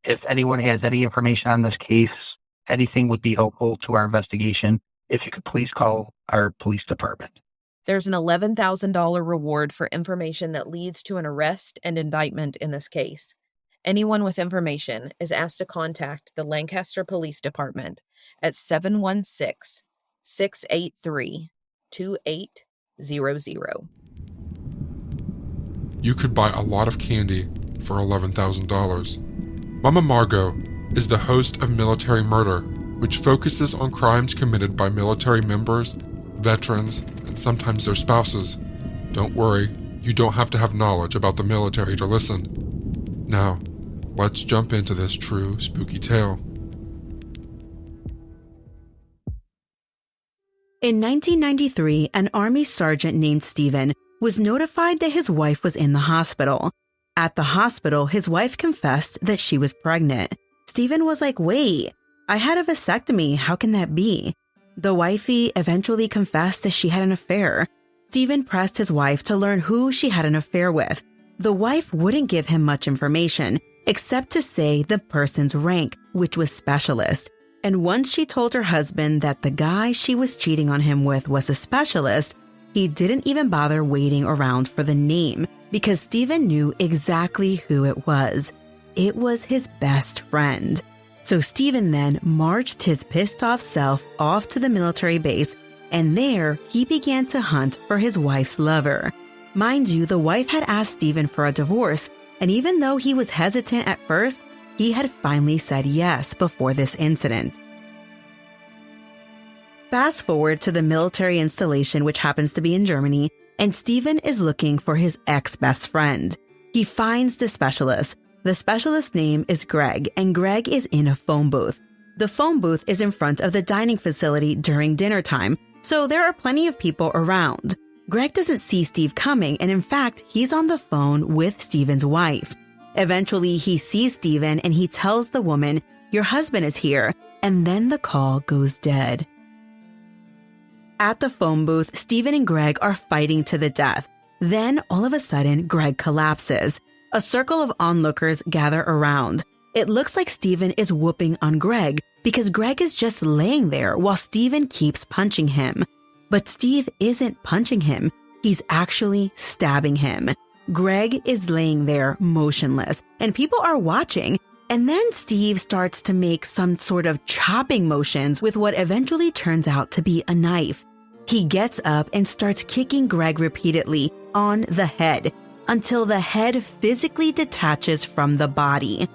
If anyone has any information on this case, anything would be helpful to our investigation. If you could please call our police department. There's an $11,000 reward for information that leads to an arrest and indictment in this case. Anyone with information is asked to contact the Lancaster Police Department at 716-683-2800. You could buy a lot of candy for $11,000. Mama Margot is the host of Military Murder, which focuses on crimes committed by military members, veterans, and sometimes their spouses. Don't worry, you don't have to have knowledge about the military to listen. Now, let's jump into this true spooky tale. In 1993, an Army sergeant named Stephen was notified that his wife was in the hospital. At the hospital, his wife confessed that she was pregnant. Stephen was like, wait, I had a vasectomy, how can that be? The wifey eventually confessed that she had an affair. Stephen pressed his wife to learn who she had an affair with. The wife wouldn't give him much information, except to say the person's rank, which was specialist. And once she told her husband that the guy she was cheating on him with was a specialist, he didn't even bother waiting around for the name because Stephen knew exactly who it was. It was his best friend. So Stephen then marched his pissed off self off to the military base, and there he began to hunt for his wife's lover. Mind you, the wife had asked Stephen for a divorce, and even though he was hesitant at first, he had finally said yes before this incident. Fast forward to the military installation, which happens to be in Germany, and Stephen is looking for his ex-best friend. He finds the specialist. The specialist's name is Greg, and Greg is in a phone booth. The phone booth is in front of the dining facility during dinner time, so there are plenty of people around. Greg doesn't see Steve coming, and in fact, he's on the phone with Stephen's wife. Eventually, he sees Stephen and he tells the woman, "Your husband is here," and then the call goes dead. At the phone booth, Stephen and Greg are fighting to the death. Then, all of a sudden, Greg collapses. A circle of onlookers gather around. It looks like Stephen is whooping on Greg because Greg is just laying there while Stephen keeps punching him. But Steve isn't punching him. He's actually stabbing him. Greg is laying there motionless, and people are watching. And then Steve starts to make some sort of chopping motions with what eventually turns out to be a knife. He gets up and starts kicking Greg repeatedly on the head until the head physically detaches from the body.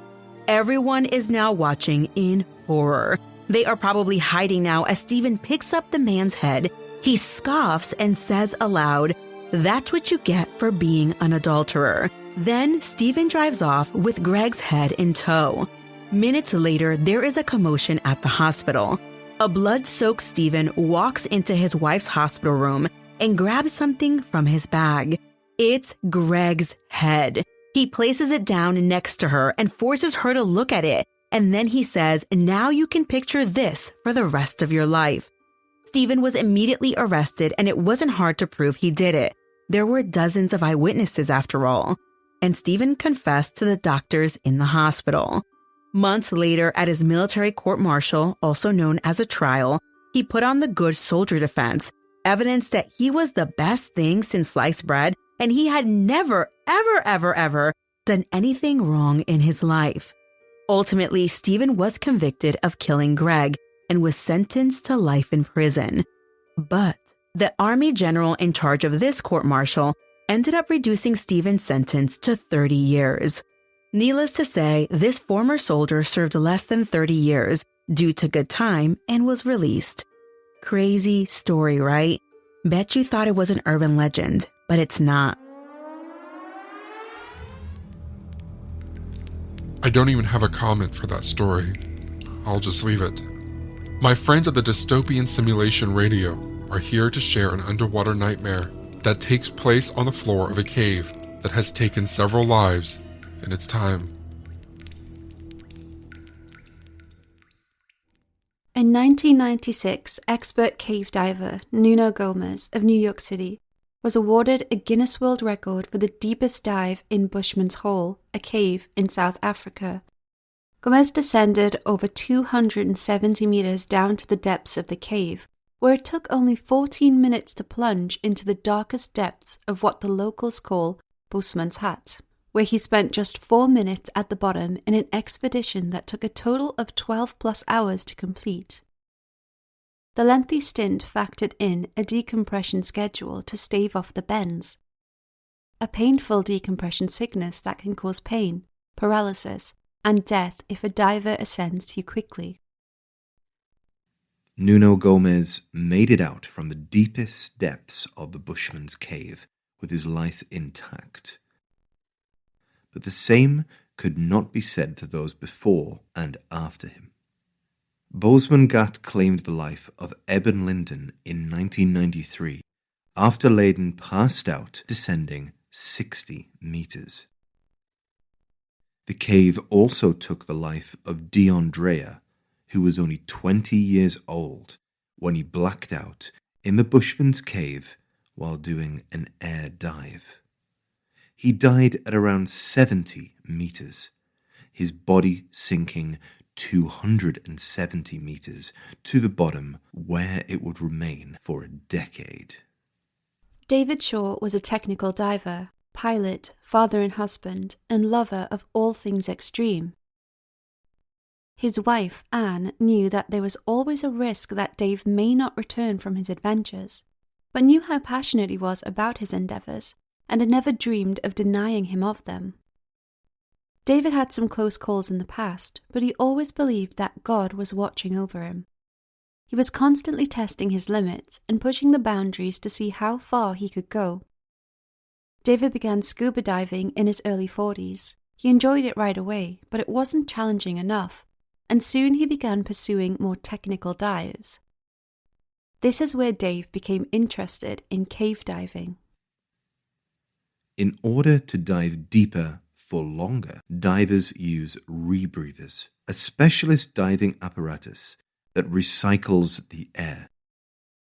Everyone is now watching in horror. They are probably hiding now as Stephen picks up the man's head. He scoffs and says aloud, "That's what you get for being an adulterer." Then Stephen drives off with Greg's head in tow. Minutes later, there is a commotion at the hospital. A blood-soaked Stephen walks into his wife's hospital room and grabs something from his bag. It's Greg's head. He places it down next to her and forces her to look at it. And then he says, "Now you can picture this for the rest of your life." Stephen was immediately arrested, and it wasn't hard to prove he did it. There were dozens of eyewitnesses after all. And Stephen confessed to the doctors in the hospital. Months later, at his military court-martial, also known as a trial, he put on the good soldier defense, evidence that he was the best thing since sliced bread, and he had never, ever done anything wrong in his life. Ultimately, Stephen was convicted of killing Greg and was sentenced to life in prison. But the Army general in charge of this court-martial ended up reducing Stephen's sentence to 30 years. Needless to say, this former soldier served less than 30 years due to good time and was released. Crazy story, right? Bet you thought it was an urban legend, but it's not. I don't even have a comment for that story. I'll just leave it. My friends at the Dystopian Simulation Radio are here to share an underwater nightmare that takes place on the floor of a cave that has taken several lives in its time. In 1996, expert cave diver Nuno Gomes of New York City was awarded a Guinness World Record for the deepest dive in Bushman's Hole, a cave in South Africa. Gomes descended over 270 meters down to the depths of the cave, where it took only 14 minutes to plunge into the darkest depths of what the locals call Bushman's Hut, where he spent just 4 minutes at the bottom in an expedition that took a total of 12 plus hours to complete. The lengthy stint factored in a decompression schedule to stave off the bends, a painful decompression sickness that can cause pain, paralysis, and death if a diver ascends too quickly. Nuno Gomes made it out from the deepest depths of the Bushman's cave with his life intact. But the same could not be said to those before and after him. Bozeman Ghat claimed the life of Eben Linden in 1993 after Leyden passed out descending 60 meters. The cave also took the life of Dion Dreyer, who was only 20 years old when he blacked out in the Bushman's cave while doing an air dive. He died at around 70 meters, his body sinking 270 meters to the bottom, where it would remain for a decade. David Shaw was a technical diver, pilot, father and husband, and lover of all things extreme. His wife, Anne, knew that there was always a risk that Dave may not return from his adventures, but knew how passionate he was about his endeavours, and had never dreamed of denying him of them. David had some close calls in the past, but he always believed that God was watching over him. He was constantly testing his limits and pushing the boundaries to see how far he could go. David began scuba diving in his early 40s. He enjoyed it right away, but it wasn't challenging enough, and soon he began pursuing more technical dives. This is where Dave became interested in cave diving. In order to dive deeper for longer, divers use rebreathers, a specialist diving apparatus that recycles the air.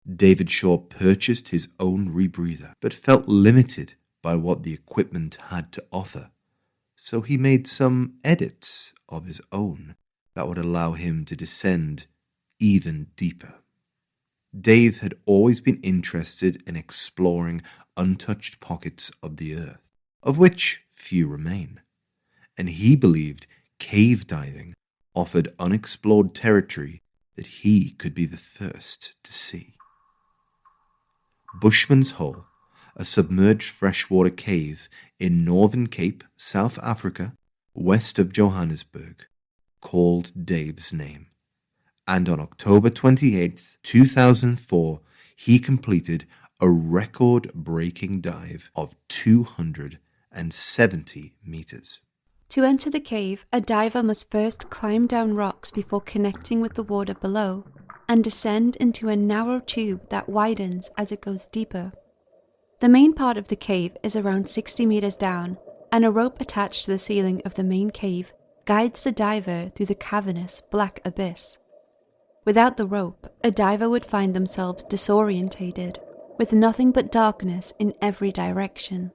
David Shaw purchased his own rebreather, but felt limited by what the equipment had to offer, so he made some edits of his own that would allow him to descend even deeper. Dave had always been interested in exploring untouched pockets of the earth, of which few remain, and he believed cave diving offered unexplored territory that he could be the first to see. Bushman's Hole, a submerged freshwater cave in Northern Cape, South Africa, west of Johannesburg, called Dave's name. And on October 28, 2004, he completed a record-breaking dive of 270 meters. To enter the cave, a diver must first climb down rocks before connecting with the water below and descend into a narrow tube that widens as it goes deeper. The main part of the cave is around 60 meters down, and a rope attached to the ceiling of the main cave guides the diver through the cavernous black abyss. Without the rope, a diver would find themselves disorientated, with nothing but darkness in every direction.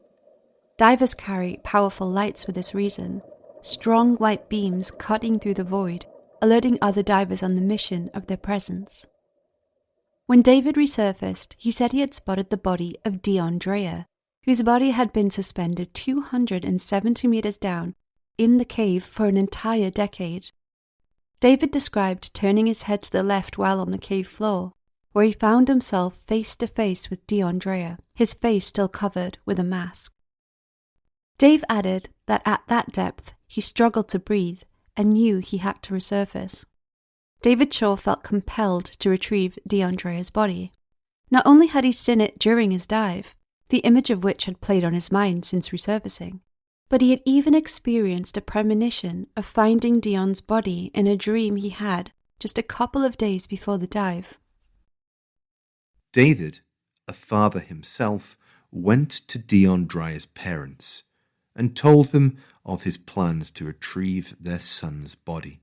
Divers carry powerful lights for this reason, strong white beams cutting through the void, alerting other divers on the mission of their presence. When David resurfaced, he said he had spotted the body of Dion Dreyer, whose body had been suspended 270 meters down in the cave for an entire decade. David described turning his head to the left while on the cave floor, where he found himself face to face with Dion Dreyer, his face still covered with a mask. Dave added that at that depth he struggled to breathe and knew he had to resurface. David Shaw felt compelled to retrieve Dion Dreyer's body. Not only had he seen it during his dive, the image of which had played on his mind since resurfacing, but he had even experienced a premonition of finding Dion's body in a dream he had just a couple of days before the dive. David, a father himself, went to Dion Dreyer's parents and told them of his plans to retrieve their son's body.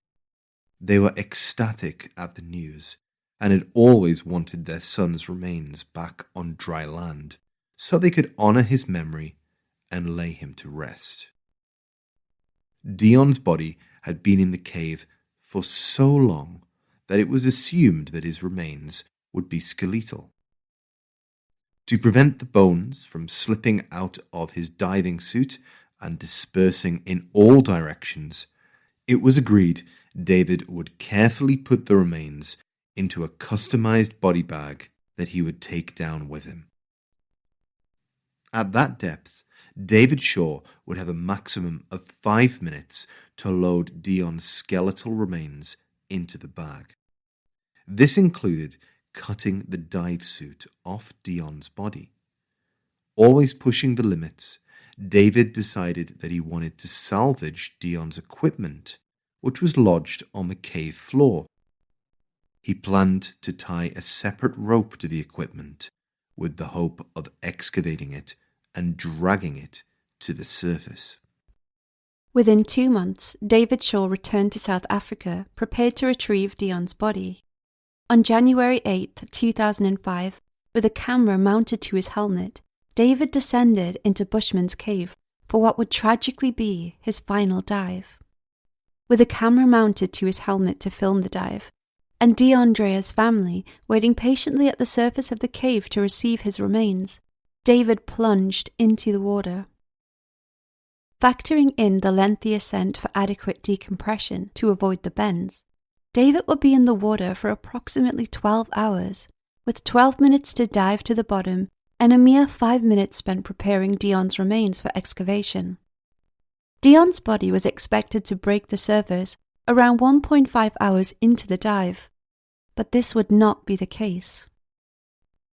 They were ecstatic at the news and had always wanted their son's remains back on dry land so they could honor his memory and lay him to rest. Dion's body had been in the cave for so long that it was assumed that his remains would be skeletal. To prevent the bones from slipping out of his diving suit and dispersing in all directions, it was agreed David would carefully put the remains into a customized body bag that he would take down with him. At that depth, David Shaw would have a maximum of 5 minutes to load Dion's skeletal remains into the bag. This included cutting the dive suit off Dion's body. Always pushing the limits, David decided that he wanted to salvage Dion's equipment, which was lodged on the cave floor. He planned to tie a separate rope to the equipment with the hope of excavating it and dragging it to the surface. Within 2 months, David Shaw returned to South Africa, prepared to retrieve Dion's body. On January 8, 2005, with a camera mounted to his helmet, David descended into Bushman's Cave for what would tragically be his final dive. With a camera mounted to his helmet to film the dive, and DeAndrea's family waiting patiently at the surface of the cave to receive his remains, David plunged into the water. Factoring in the lengthy ascent for adequate decompression to avoid the bends, David would be in the water for approximately 12 hours, with 12 minutes to dive to the bottom and a mere 5 minutes spent preparing Dion's remains for excavation. Dion's body was expected to break the surface around 1.5 hours into the dive, but this would not be the case.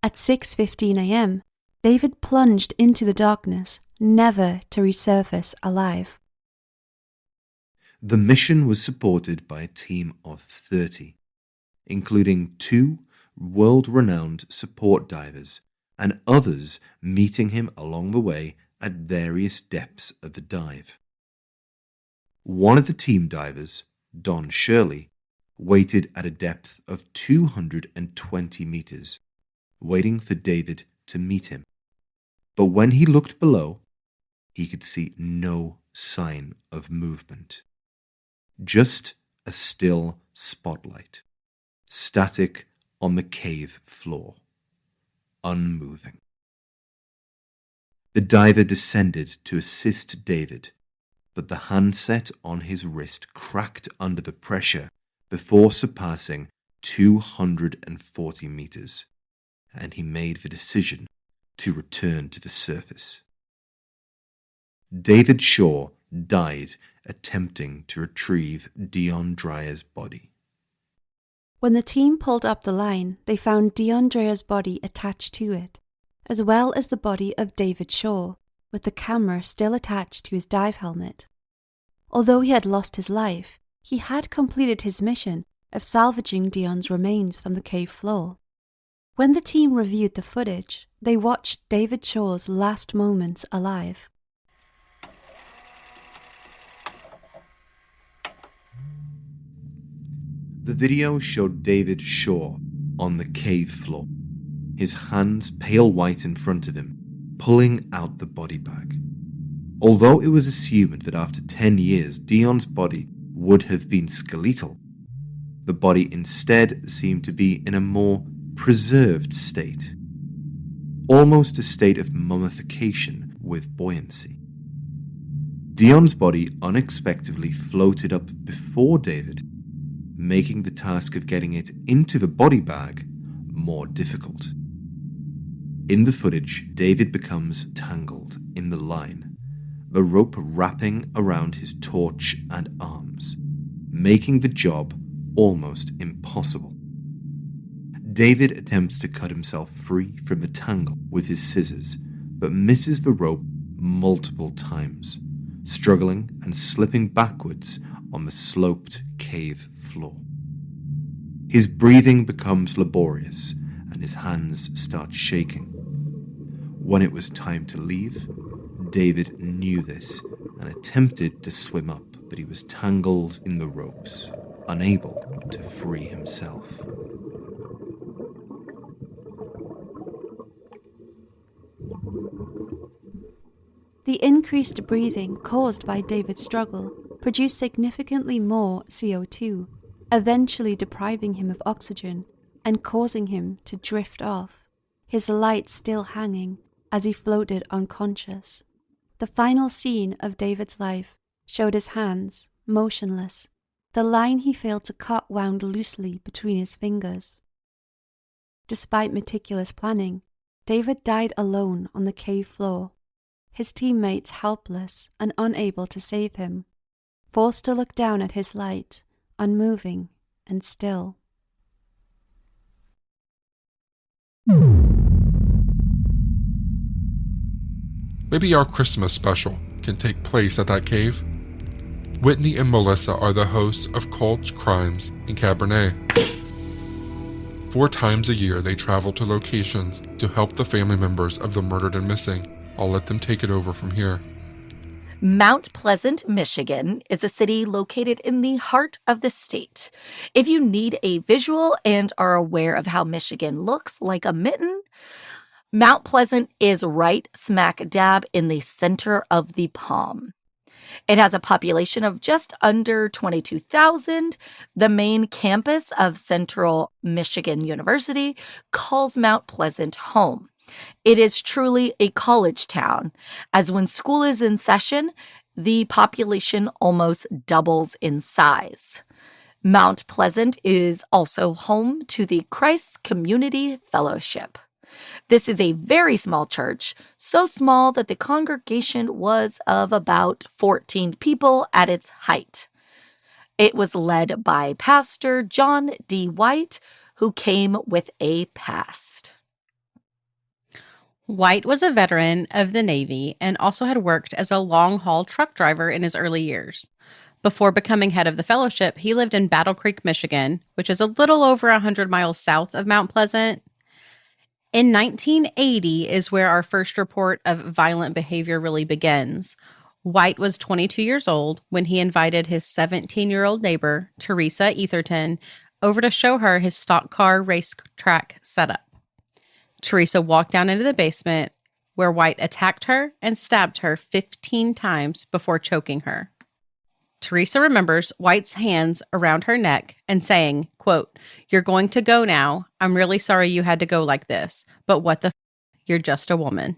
At 6:15 a.m., David plunged into the darkness, never to resurface alive. The mission was supported by a team of 30, including 2 world-renowned support divers and others meeting him along the way at various depths of the dive. One of the team divers, Don Shirley, waited at a depth of 220 meters, waiting for David to meet him. But when he looked below, he could see no sign of movement. Just a still spotlight, static on the cave floor, unmoving. The diver descended to assist David, but the handset on his wrist cracked under the pressure before surpassing 240 meters, and he made the decision to return to the surface. David Shaw died attempting to retrieve DeAndrea's body. When the team pulled up the line, they found DeAndrea's body attached to it, as well as the body of David Shaw, with the camera still attached to his dive helmet. Although he had lost his life, he had completed his mission of salvaging Dion's remains from the cave floor. When the team reviewed the footage, they watched David Shaw's last moments alive. The video showed David Shaw on the cave floor, his hands pale white in front of him, pulling out the body bag. Although it was assumed that after 10 years Dion's body would have been skeletal, the body instead seemed to be in a more preserved state, almost a state of mummification with buoyancy. Dion's body unexpectedly floated up before David, making the task of getting it into the body bag more difficult. In the footage, David becomes tangled in the line, the rope wrapping around his torch and arms, making the job almost impossible. David attempts to cut himself free from the tangle with his scissors, but misses the rope multiple times, struggling and slipping backwards on the sloped cave floor. His breathing becomes laborious and his hands start shaking. When it was time to leave, David knew this and attempted to swim up, but he was tangled in the ropes. unable to free himself. The increased breathing caused by David's struggle produced significantly more CO2, eventually depriving him of oxygen and causing him to drift off, his light still hanging as he floated unconscious. The final scene of David's life showed his hands, motionless, the line he failed to cut wound loosely between his fingers. Despite meticulous planning, David died alone on the cave floor, his teammates helpless and unable to save him, forced to look down at his light, unmoving and still. Maybe our Christmas special can take place at that cave. Whitney and Melissa are the hosts of Cult Crimes in Cabernet. 4 times a year they travel to locations to help the family members of the murdered and missing. I'll let them take it over from here. Mount Pleasant, Michigan is a city located in the heart of the state. If you need a visual and are aware of how Michigan looks like a mitten, Mount Pleasant is right smack dab in the center of the palm. It has a population of just under 22,000. The main campus of Central Michigan University calls Mount Pleasant home. It is truly a college town, as when school is in session, the population almost doubles in size. Mount Pleasant is also home to the Christ Community Fellowship. This is a very small church, so small that the congregation was of about 14 people at its height. It was led by Pastor John D. White, who came with a past. White was a veteran of the Navy and also had worked as a long-haul truck driver in his early years. Before becoming head of the fellowship, he lived in Battle Creek, Michigan, which is a little over 100 miles south of Mount Pleasant. In 1980 is where our first report of violent behavior really begins. White was 22 years old when he invited his 17-year-old neighbor, Teresa Etherton, over to show her his stock car racetrack setup. Teresa walked down into the basement where White attacked her and stabbed her 15 times before choking her. Teresa remembers White's hands around her neck and saying, quote, "You're going to go now. I'm really sorry you had to go like this, but what the f***? You're just a woman."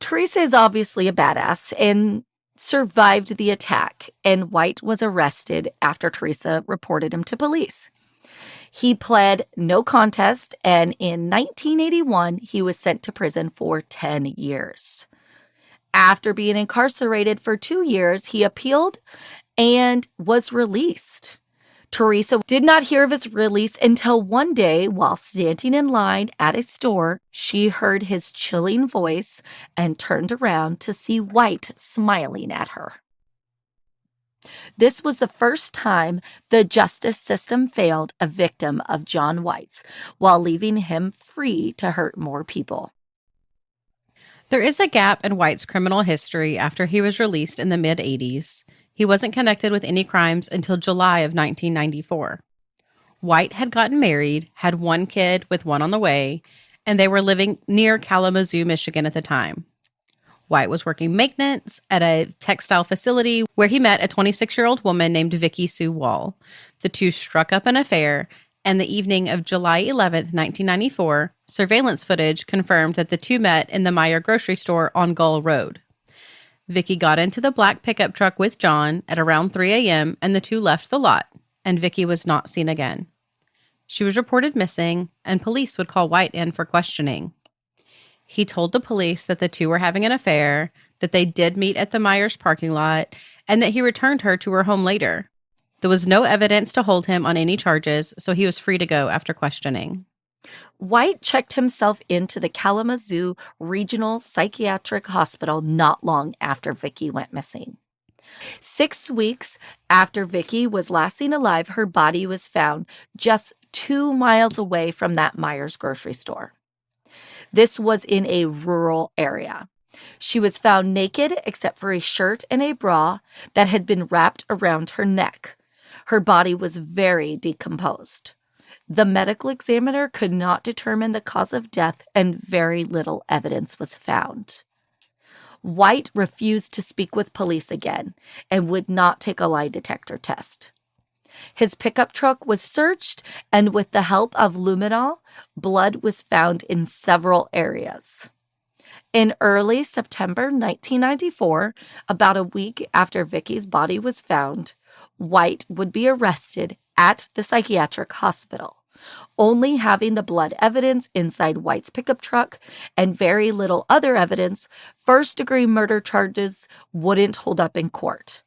Teresa is obviously a badass and survived the attack, and White was arrested after Teresa reported him to police. He pled no contest, and in 1981, he was sent to prison for 10 years. After being incarcerated for 2 years, he appealed and was released. Teresa did not hear of his release until one day, while standing in line at a store, she heard his chilling voice and turned around to see White smiling at her. This was the first time the justice system failed a victim of John White's, while leaving him free to hurt more people. There is a gap in White's criminal history after he was released in the mid-'80s. He wasn't connected with any crimes until July of 1994. White had gotten married, had 1 kid with 1 on the way, and they were living near Kalamazoo, Michigan at the time. White was working maintenance at a textile facility where he met a 26-year-old woman named Vicky Sue Wall. The two struck up an affair, and the evening of July 11, 1994, surveillance footage confirmed that the two met in the Meijer grocery store on Gull Road. Vicky got into the black pickup truck with John at around 3 a.m., and the two left the lot, and Vicky was not seen again. She was reported missing, and police would call White in for questioning. He told the police that the two were having an affair, that they did meet at the Meijers parking lot, and that he returned her to her home later. There was no evidence to hold him on any charges, so he was free to go after questioning. White checked himself into the Kalamazoo Regional Psychiatric Hospital not long after Vicky went missing. 6 weeks after Vicky was last seen alive, her body was found just 2 miles away from that Meijers grocery store. This was in a rural area. She was found naked except for a shirt and a bra that had been wrapped around her neck. Her body was very decomposed. The medical examiner could not determine the cause of death, and very little evidence was found. White refused to speak with police again and would not take a lie detector test. His pickup truck was searched, and with the help of luminol, blood was found in several areas. In early September 1994, about a week after Vicky's body was found, White would be arrested at the psychiatric hospital, only having the blood evidence inside White's pickup truck and very little other evidence. First-degree murder charges wouldn't hold up in court.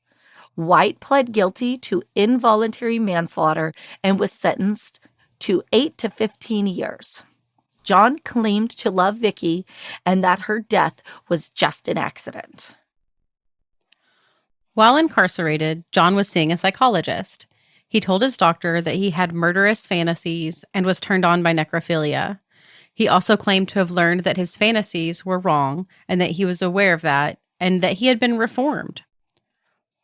White pled guilty to involuntary manslaughter and was sentenced to 8 to 15 years. John claimed to love Vicky and that her death was just an accident. While incarcerated, John was seeing a psychologist. He told his doctor that he had murderous fantasies and was turned on by necrophilia. He also claimed to have learned that his fantasies were wrong and that he was aware of that and that he had been reformed.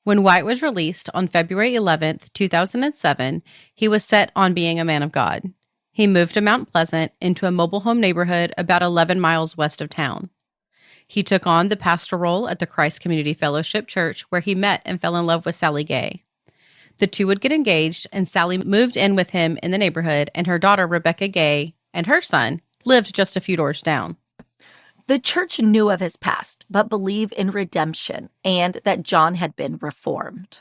When White was released on February 11th, 2007, he was set on being a man of God. He moved to Mount Pleasant into a mobile home neighborhood about 11 miles west of town. He took on the pastor role at the Christ Community Fellowship Church, where he met and fell in love with Sally Gay. The two would get engaged, and Sally moved in with him in the neighborhood, and her daughter, Rebecca Gay, and her son lived just a few doors down. The church knew of his past, but believed in redemption and that John had been reformed.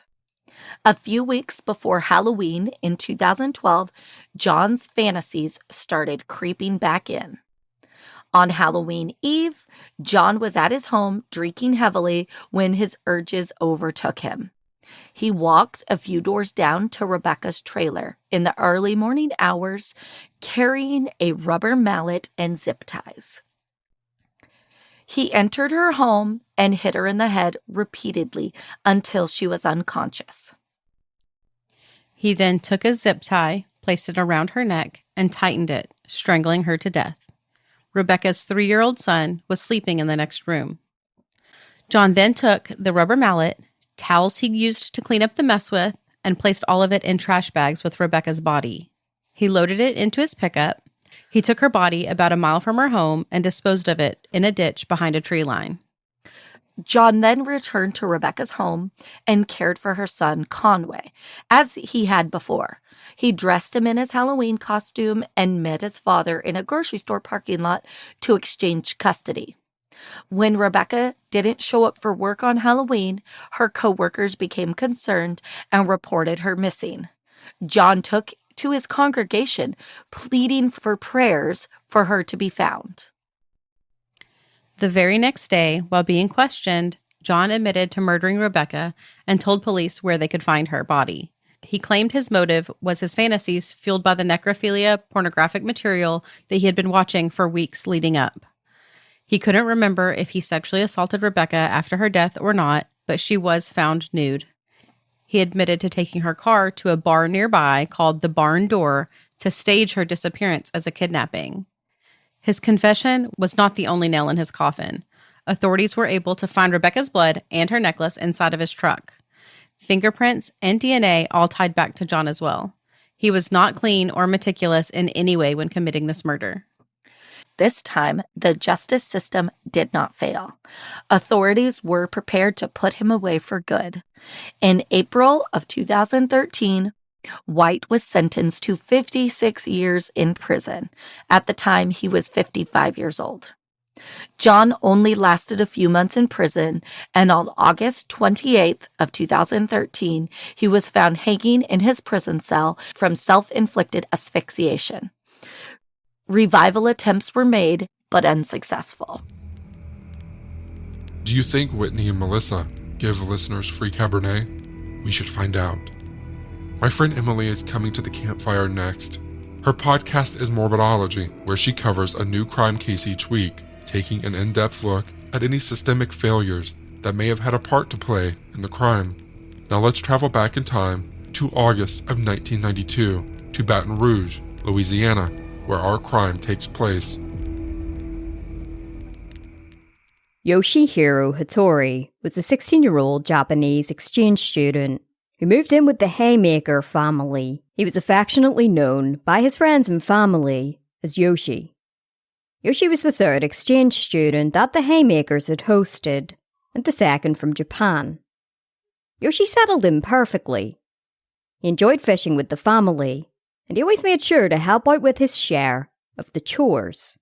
A few weeks before Halloween in 2012, John's fantasies started creeping back in. On Halloween Eve, John was at his home drinking heavily when his urges overtook him. He walked a few doors down to Rebecca's trailer in the early morning hours, carrying a rubber mallet and zip ties. He entered her home and hit her in the head repeatedly until she was unconscious. He then took a zip tie, placed it around her neck, and tightened it, strangling her to death. Rebecca's 3-year-old son was sleeping in the next room. John then took the rubber mallet, towels he used to clean up the mess with, and placed all of it in trash bags with Rebecca's body. He loaded it into his pickup. He took her body about a mile from her home and disposed of it in a ditch behind a tree line. John then returned to Rebecca's home and cared for her son, Conway, as he had before. He dressed him in his Halloween costume and met his father in a grocery store parking lot to exchange custody. When Rebecca didn't show up for work on Halloween, her co-workers became concerned and reported her missing. John took to his congregation, pleading for prayers for her to be found. The very next day, while being questioned, John admitted to murdering Rebecca and told police where they could find her body. He claimed his motive was his fantasies fueled by the necrophilia pornographic material that he had been watching for weeks leading up. He couldn't remember if he sexually assaulted Rebecca after her death or not, but she was found nude. He admitted to taking her car to a bar nearby called the Barn Door to stage her disappearance as a kidnapping. His confession was not the only nail in his coffin. Authorities were able to find Rebecca's blood and her necklace inside of his truck. Fingerprints and DNA all tied back to John as well. He was not clean or meticulous in any way when committing this murder. This time, the justice system did not fail. Authorities were prepared to put him away for good. In April of 2013, White was sentenced to 56 years in prison. At the time, he was 55 years old. John only lasted a few months in prison, and on August 28th of 2013, he was found hanging in his prison cell from self-inflicted asphyxiation. Revival attempts were made, but unsuccessful. Do you think Whitney and Melissa give listeners free Cabernet? We should find out. My friend Emily is coming to the campfire next. Her podcast is Morbidology, where she covers a new crime case each week, taking an in-depth look at any systemic failures that may have had a part to play in the crime. Now let's travel back in time to August of 1992 to Baton Rouge, Louisiana, where our crime takes place. Yoshihiro Hattori was a 16-year-old Japanese exchange student who moved in with the Haymaker family. He was affectionately known by his friends and family as Yoshi. Yoshi was the third exchange student that the Haymakers had hosted, and the second from Japan. Yoshi settled in perfectly. He enjoyed fishing with the family, and he always made sure to help out with his share of the chores.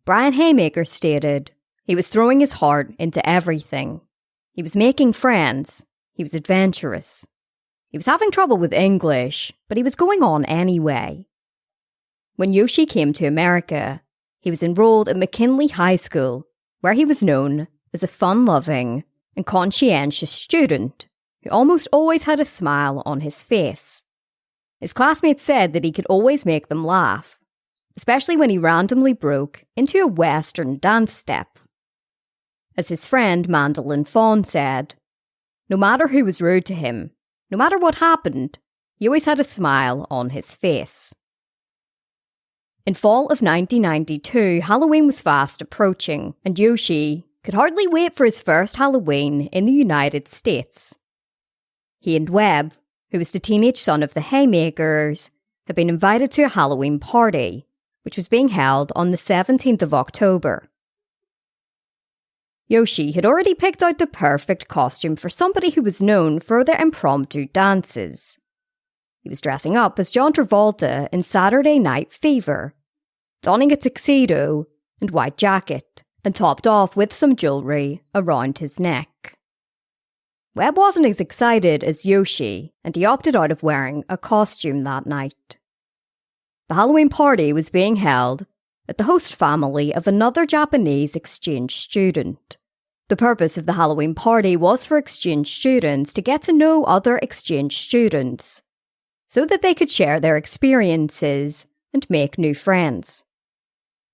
Brian Haymaker stated he was throwing his heart into everything. He was making friends. He was adventurous. He was having trouble with English, but he was going on anyway. When Yoshi came to America, he was enrolled at McKinley High School, where he was known as a fun-loving and conscientious student who almost always had a smile on his face. His classmates said that he could always make them laugh, especially when he randomly broke into a Western dance step. As his friend Mandolin Fawn said, no matter who was rude to him, no matter what happened, he always had a smile on his face. In fall of 1992, Halloween was fast approaching, and Yoshi could hardly wait for his first Halloween in the United States. He and Webb, who was the teenage son of the Haymakers, had been invited to a Halloween party, which was being held on the 17th of October. Yoshi had already picked out the perfect costume for somebody who was known for their impromptu dances. He was dressing up as John Travolta in Saturday Night Fever, donning a tuxedo and white jacket, and topped off with some jewellery around his neck. Webb wasn't as excited as Yoshi, and he opted out of wearing a costume that night. The Halloween party was being held at the host family of another Japanese exchange student. The purpose of the Halloween party was for exchange students to get to know other exchange students, so that they could share their experiences and make new friends.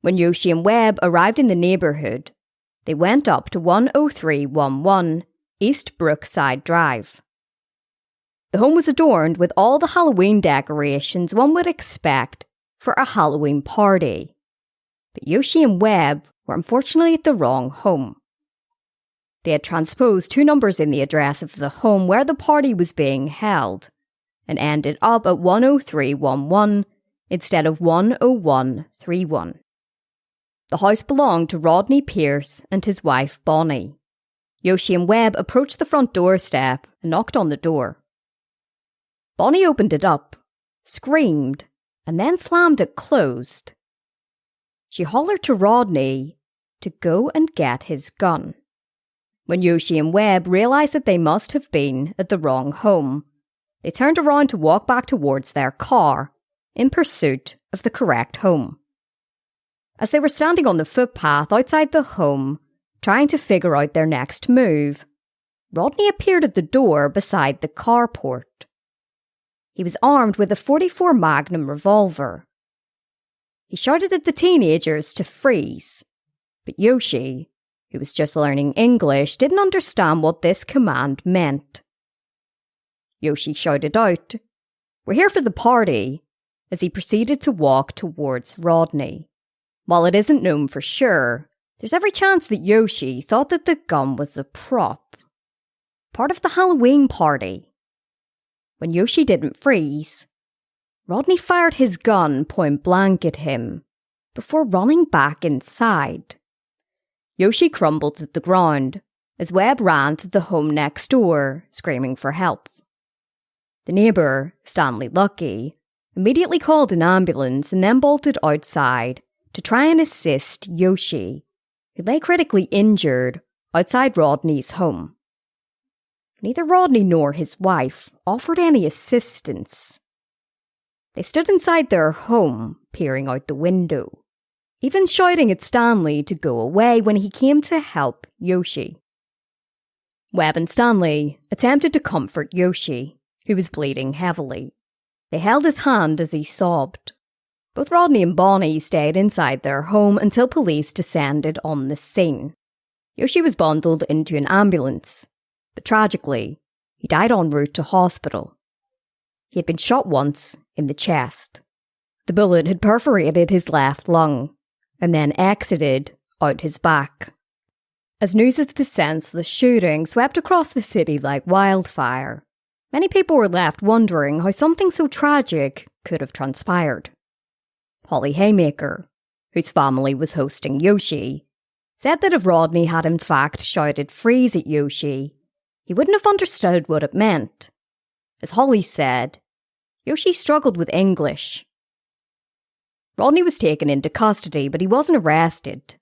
When Yoshi and Webb arrived in the neighbourhood, they went up to 10311 East Brookside Drive. The home was adorned with all the Halloween decorations one would expect for a Halloween party. But Yoshi and Webb were unfortunately at the wrong home. They had transposed 2 numbers in the address of the home where the party was being held, and ended up at 10311 instead of 10131. The house belonged to Rodney Pierce and his wife Bonnie. Yoshi and Webb approached the front doorstep and knocked on the door. Bonnie opened it up, screamed, and then slammed it closed. She hollered to Rodney to go and get his gun. When Yoshi and Webb realised that they must have been at the wrong home, they turned around to walk back towards their car in pursuit of the correct home. As they were standing on the footpath outside the home, trying to figure out their next move, Rodney appeared at the door beside the carport. He was armed with a .44 Magnum revolver. He shouted at the teenagers to freeze, but Yoshi, who was just learning English, didn't understand what this command meant. Yoshi shouted out, "We're here for the party," as he proceeded to walk towards Rodney. While it isn't known for sure, there's every chance that Yoshi thought that the gun was a prop, part of the Halloween party. When Yoshi didn't freeze, Rodney fired his gun point blank at him before running back inside. Yoshi crumbled to the ground as Webb ran to the home next door, screaming for help. The neighbour, Stanley Lucky, immediately called an ambulance and then bolted outside to try and assist Yoshi, who lay critically injured outside Rodney's home. Neither Rodney nor his wife offered any assistance. They stood inside their home, peering out the window, even shouting at Stanley to go away when he came to help Yoshi. Webb and Stanley attempted to comfort Yoshi, who was bleeding heavily. They held his hand as he sobbed. Both Rodney and Bonnie stayed inside their home until police descended on the scene. Yoshi was bundled into an ambulance, but tragically, he died en route to hospital. He had been shot once in the chest. The bullet had perforated his left lung, and then exited out his back. As news of the senseless shooting swept across the city like wildfire, Many people were left wondering how something so tragic could have transpired. Holly Haymaker, whose family was hosting Yoshi, said that if Rodney had in fact shouted "freeze" at Yoshi, he wouldn't have understood what it meant. As Holly said, Yoshi struggled with English. Rodney was taken into custody, but he wasn't arrested.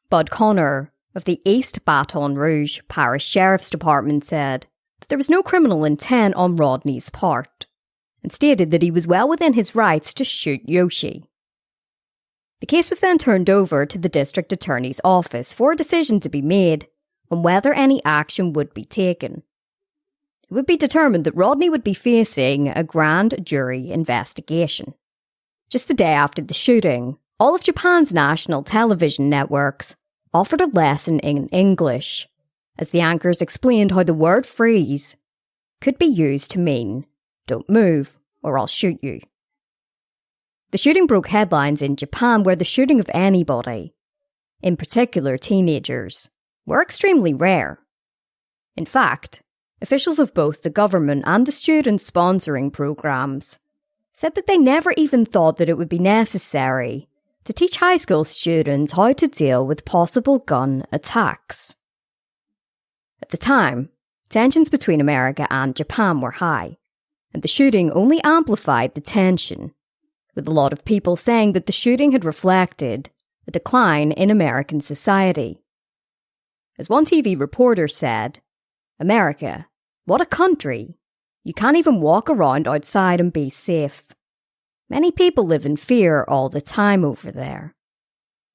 Bud Connor of the East Baton Rouge Parish Sheriff's Department said that there was no criminal intent on Rodney's part, and stated that he was well within his rights to shoot Yoshi. The case was then turned over to the district attorney's office for a decision to be made on whether any action would be taken. It would be determined that Rodney would be facing a grand jury investigation. Just the day after the shooting, all of Japan's national television networks offered a lesson in English, as the anchors explained how the word "freeze" could be used to mean "don't move or I'll shoot you." The shooting broke headlines in Japan, where the shooting of anybody, in particular teenagers, were extremely rare. In fact, officials of both the government and the student sponsoring programs said that they never even thought that it would be necessary to teach high school students how to deal with possible gun attacks. At the time, tensions between America and Japan were high, and the shooting only amplified the tension, with a lot of people saying that the shooting had reflected a decline in American society. As one TV reporter said, "America, what a country! You can't even walk around outside and be safe. Many people live in fear all the time over there."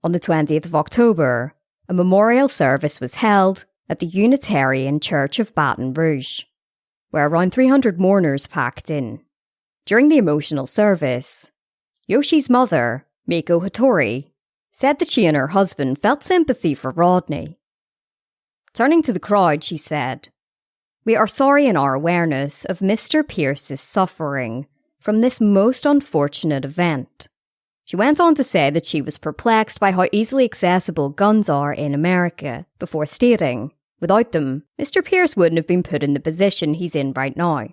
On the 20th of October, a memorial service was held at the Unitarian Church of Baton Rouge, where around 300 mourners packed in. During the emotional service, Yoshi's mother, Miko Hattori, said that she and her husband felt sympathy for Rodney. Turning to the crowd, she said, "We are sorry in our awareness of Mr. Pierce's suffering from this most unfortunate event." She went on to say that she was perplexed by how easily accessible guns are in America, before stating, without them, Mr. Pierce wouldn't have been put in the position he's in right now.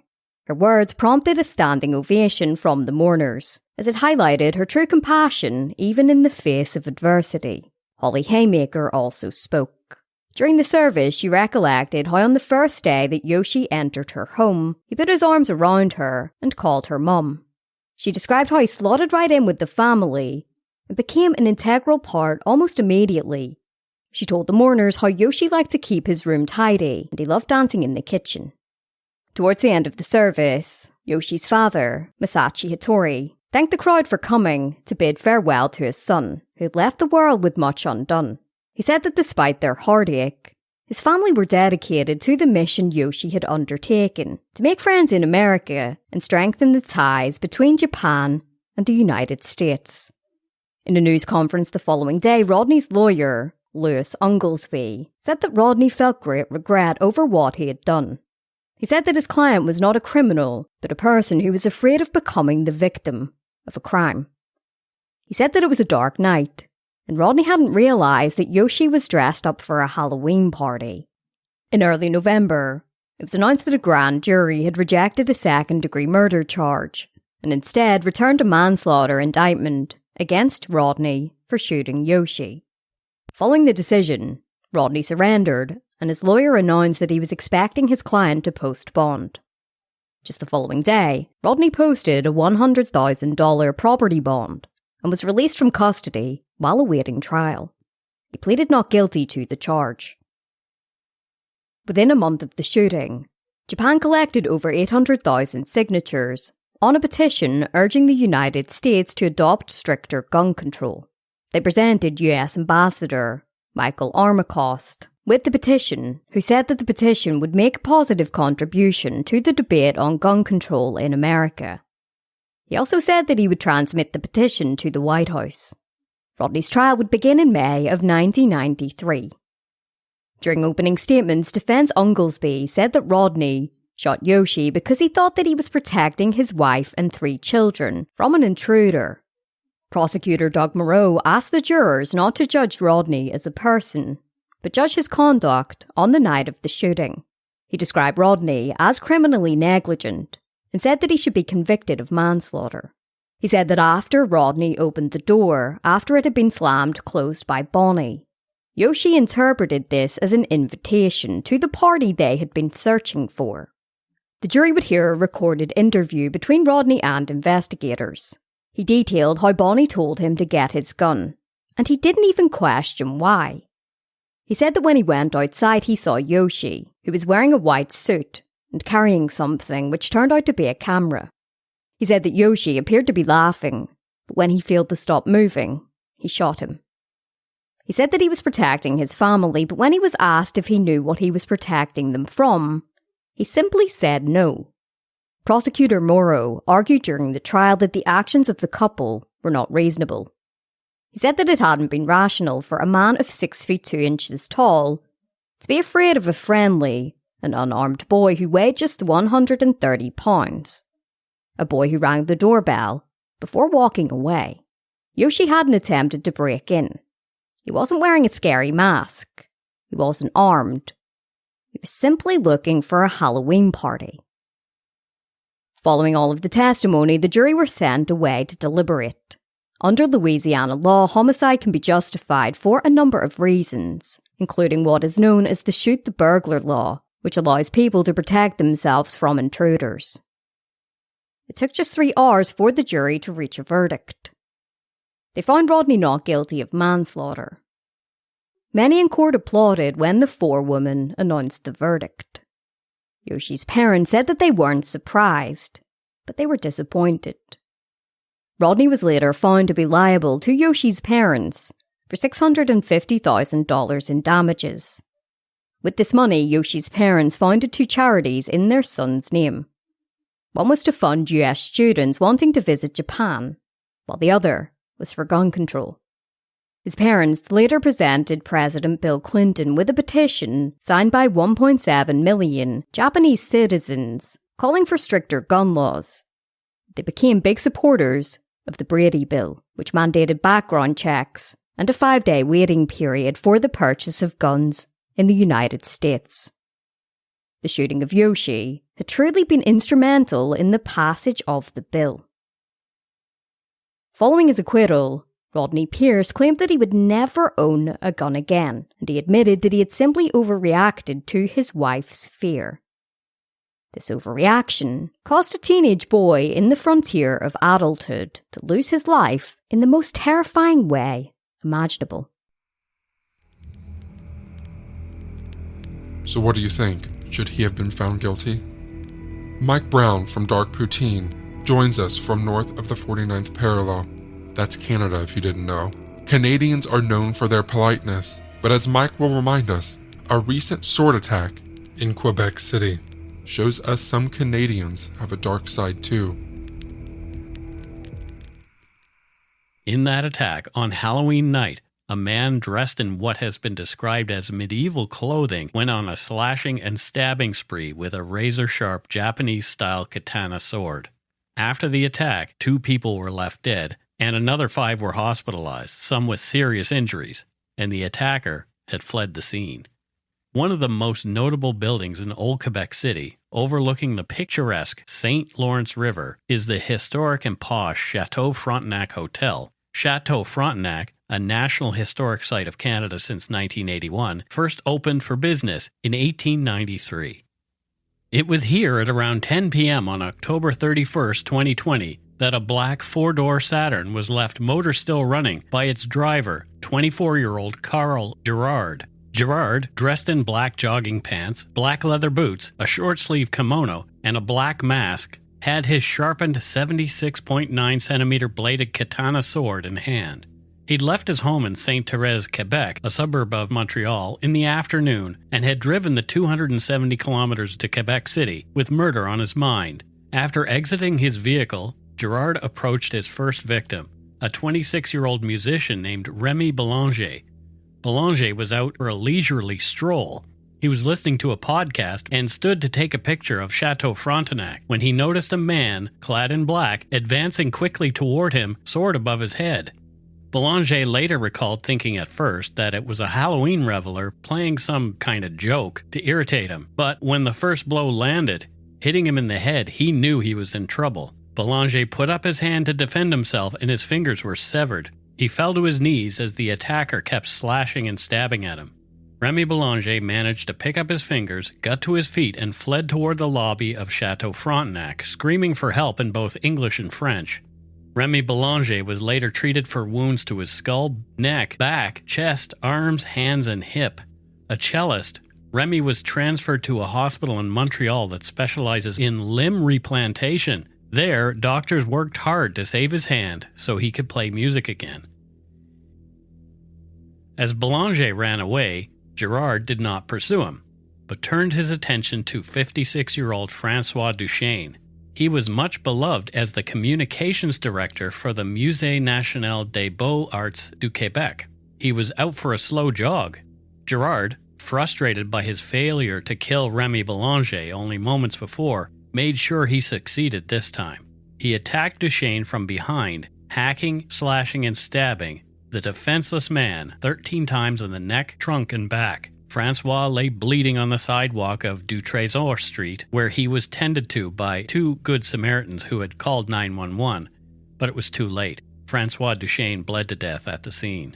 Her words prompted a standing ovation from the mourners, as it highlighted her true compassion even in the face of adversity. Holly Haymaker also spoke. During the service, she recollected how on the first day that Yoshi entered her home, he put his arms around her and called her mum. She described how he slotted right in with the family and became an integral part almost immediately. She told the mourners how Yoshi liked to keep his room tidy and he loved dancing in the kitchen. Towards the end of the service, Yoshi's father, Masashi Hattori, thanked the crowd for coming to bid farewell to his son, who had left the world with much undone. He said that despite their heartache, his family were dedicated to the mission Yoshi had undertaken to make friends in America and strengthen the ties between Japan and the United States. In a news conference the following day, Rodney's lawyer, Louis Unglesby, said that Rodney felt great regret over what he had done. He said that his client was not a criminal, but a person who was afraid of becoming the victim of a crime. He said that it was a dark night, and Rodney hadn't realised that Yoshi was dressed up for a Halloween party. In early November, it was announced that a grand jury had rejected a second-degree murder charge, and instead returned a manslaughter indictment against Rodney for shooting Yoshi. Following the decision, Rodney surrendered, and his lawyer announced that he was expecting his client to post bond. Just the following day, Rodney posted a $100,000 property bond and was released from custody while awaiting trial. He pleaded not guilty to the charge. Within a month of the shooting, Japan collected over 800,000 signatures on a petition urging the United States to adopt stricter gun control. They presented US Ambassador Michael Armacost with the petition, who said that the petition would make a positive contribution to the debate on gun control in America. He also said that he would transmit the petition to the White House. Rodney's trial would begin in May of 1993. During opening statements, defense Unglesby said that Rodney shot Yoshi because he thought that he was protecting his wife and 3 children from an intruder. Prosecutor Doug Moreau asked the jurors not to judge Rodney as a person, but judge his conduct on the night of the shooting. He described Rodney as criminally negligent and said that he should be convicted of manslaughter. He said that after Rodney opened the door, after it had been slammed closed by Bonnie, Yoshi interpreted this as an invitation to the party they had been searching for. The jury would hear a recorded interview between Rodney and investigators. He detailed how Bonnie told him to get his gun, and he didn't even question why. He said that when he went outside he saw Yoshi, who was wearing a white suit and carrying something which turned out to be a camera. He said that Yoshi appeared to be laughing, but when he failed to stop moving, he shot him. He said that he was protecting his family, but when he was asked if he knew what he was protecting them from, he simply said no. Prosecutor Morrow argued during the trial that the actions of the couple were not reasonable. He said that it hadn't been rational for a man of 6 feet 2 inches tall to be afraid of a friendly and unarmed boy who weighed just 130 pounds. A boy who rang the doorbell before walking away. Yoshi hadn't attempted to break in. He wasn't wearing a scary mask. He wasn't armed. He was simply looking for a Halloween party. Following all of the testimony, the jury were sent away to deliberate. Under Louisiana law, homicide can be justified for a number of reasons, including what is known as the shoot the burglar law, which allows people to protect themselves from intruders. It took just 3 hours for the jury to reach a verdict. They found Rodney not guilty of manslaughter. Many in court applauded when the forewoman announced the verdict. Yoshi's parents said that they weren't surprised, but they were disappointed. Rodney was later found to be liable to Yoshi's parents for $650,000 in damages. With this money, Yoshi's parents founded 2 charities in their son's name. One was to fund US students wanting to visit Japan, while the other was for gun control. His parents later presented President Bill Clinton with a petition signed by 1.7 million Japanese citizens calling for stricter gun laws. They became big supporters of the Brady Bill, which mandated background checks and a 5-day waiting period for the purchase of guns in the United States. The shooting of Yoshi had truly been instrumental in the passage of the bill. Following his acquittal, Rodney Pierce claimed that he would never own a gun again, and he admitted that he had simply overreacted to his wife's fear. This overreaction caused a teenage boy in the frontier of adulthood to lose his life in the most terrifying way imaginable. So what do you think? Should he have been found guilty? Mike Brown from Dark Poutine joins us from north of the 49th parallel. That's Canada, if you didn't know. Canadians are known for their politeness, but as Mike will remind us, a recent sword attack in Quebec City shows us some Canadians have a dark side too. In that attack on Halloween night, a man dressed in what has been described as medieval clothing went on a slashing and stabbing spree with a razor-sharp Japanese-style katana sword. After the attack, 2 people were left dead, and another 5 were hospitalized, some with serious injuries, and the attacker had fled the scene. One of the most notable buildings in Old Quebec City, overlooking the picturesque St. Lawrence River, is the historic and posh Chateau Frontenac Hotel. Chateau Frontenac, a National Historic Site of Canada since 1981, first opened for business in 1893. It was here at around 10 p.m. on October 31st, 2020, that a black 4-door Saturn was left motor still running by its driver, 24-year-old Carl Gerard. Gerard, dressed in black jogging pants, black leather boots, a short-sleeve kimono, and a black mask, had his sharpened 76.9-centimeter bladed katana sword in hand. He'd left his home in Sainte-Thérèse, Quebec, a suburb of Montreal, in the afternoon and had driven the 270 kilometers to Quebec City with murder on his mind. After exiting his vehicle, Gerard approached his first victim, a 26-year-old musician named Remy Belanger. Belanger was out for a leisurely stroll. He was listening to a podcast and stood to take a picture of Chateau Frontenac when he noticed a man, clad in black, advancing quickly toward him, sword above his head. Belanger later recalled thinking at first that it was a Halloween reveler playing some kind of joke to irritate him, but when the first blow landed, hitting him in the head, he knew he was in trouble. Belanger put up his hand to defend himself and his fingers were severed. He fell to his knees as the attacker kept slashing and stabbing at him. Remy Belanger managed to pick up his fingers, got to his feet, and fled toward the lobby of Chateau Frontenac, screaming for help in both English and French. Remy Belanger was later treated for wounds to his skull, neck, back, chest, arms, hands, and hip. A cellist, Remy was transferred to a hospital in Montreal that specializes in limb replantation. There, doctors worked hard to save his hand so he could play music again. As Belanger ran away, Girard did not pursue him, but turned his attention to 56-year-old François Duchesne. He was much beloved as the communications director for the Musée National des Beaux-Arts du Québec. He was out for a slow jog. Girard, frustrated by his failure to kill Remy Belanger only moments before, made sure he succeeded this time. He attacked Duchesne from behind, hacking, slashing, and stabbing the defenseless man 13 times in the neck, trunk, and back. Francois lay bleeding on the sidewalk of Du Trésor Street, where he was tended to by 2 Good Samaritans who had called 911, but it was too late. Francois Duchesne bled to death at the scene.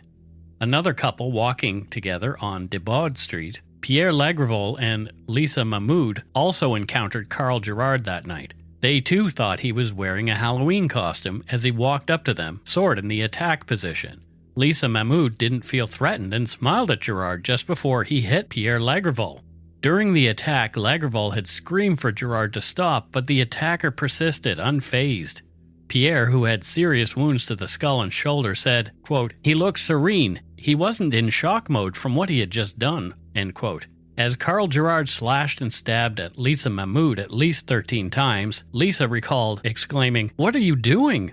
Another couple walking together on Debaud Street, Pierre Lagravol and Lisa Mahmoud, also encountered Carl Girard that night. They too thought he was wearing a Halloween costume as he walked up to them, sword in the attack position. Lisa Mahmoud didn't feel threatened and smiled at Girard just before he hit Pierre Lagravol. During the attack, Lagravol had screamed for Girard to stop, but the attacker persisted, unfazed. Pierre, who had serious wounds to the skull and shoulder, said, quote, "He looked serene. He wasn't in shock mode from what he had just done," end quote. As Carl Girard slashed and stabbed at Lisa Mahmoud at least 13 times, Lisa recalled, exclaiming, "What are you doing?"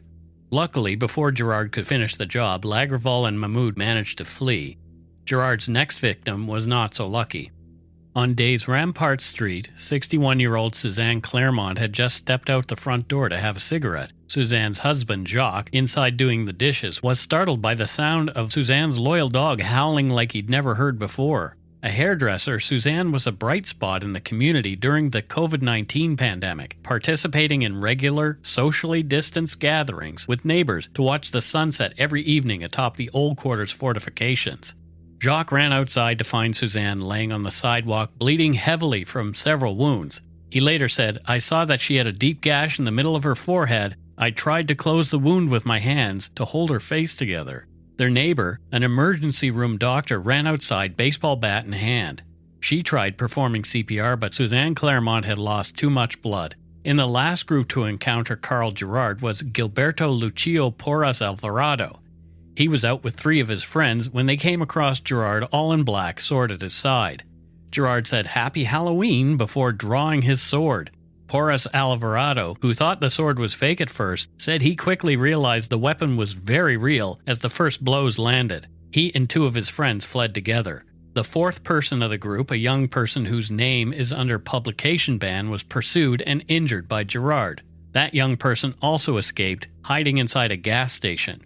Luckily, before Girard could finish the job, Lagravol and Mahmoud managed to flee. Girard's next victim was not so lucky. On Des Ramparts Street, 61-year-old Suzanne Claremont had just stepped out the front door to have a cigarette. Suzanne's husband, Jacques, inside doing the dishes, was startled by the sound of Suzanne's loyal dog howling like he'd never heard before. A hairdresser, Suzanne was a bright spot in the community during the COVID-19 pandemic, participating in regular, socially distanced gatherings with neighbors to watch the sunset every evening atop the Old Quarters fortifications. Jacques ran outside to find Suzanne laying on the sidewalk, bleeding heavily from several wounds. He later said, "I saw that she had a deep gash in the middle of her forehead. I tried to close the wound with my hands to hold her face together." Their neighbor, an emergency room doctor, ran outside, baseball bat in hand. She tried performing CPR, but Suzanne Claremont had lost too much blood. In the last group to encounter Carl Girard was Gilberto Lucio Porras Alvarado. He was out with 3 of his friends when they came across Girard all in black, sword at his side. Girard said, "Happy Halloween," before drawing his sword. Porras Alvarado, who thought the sword was fake at first, said he quickly realized the weapon was very real as the first blows landed. He and 2 of his friends fled together. The 4th person of the group, a young person whose name is under publication ban, was pursued and injured by Girard. That young person also escaped, hiding inside a gas station.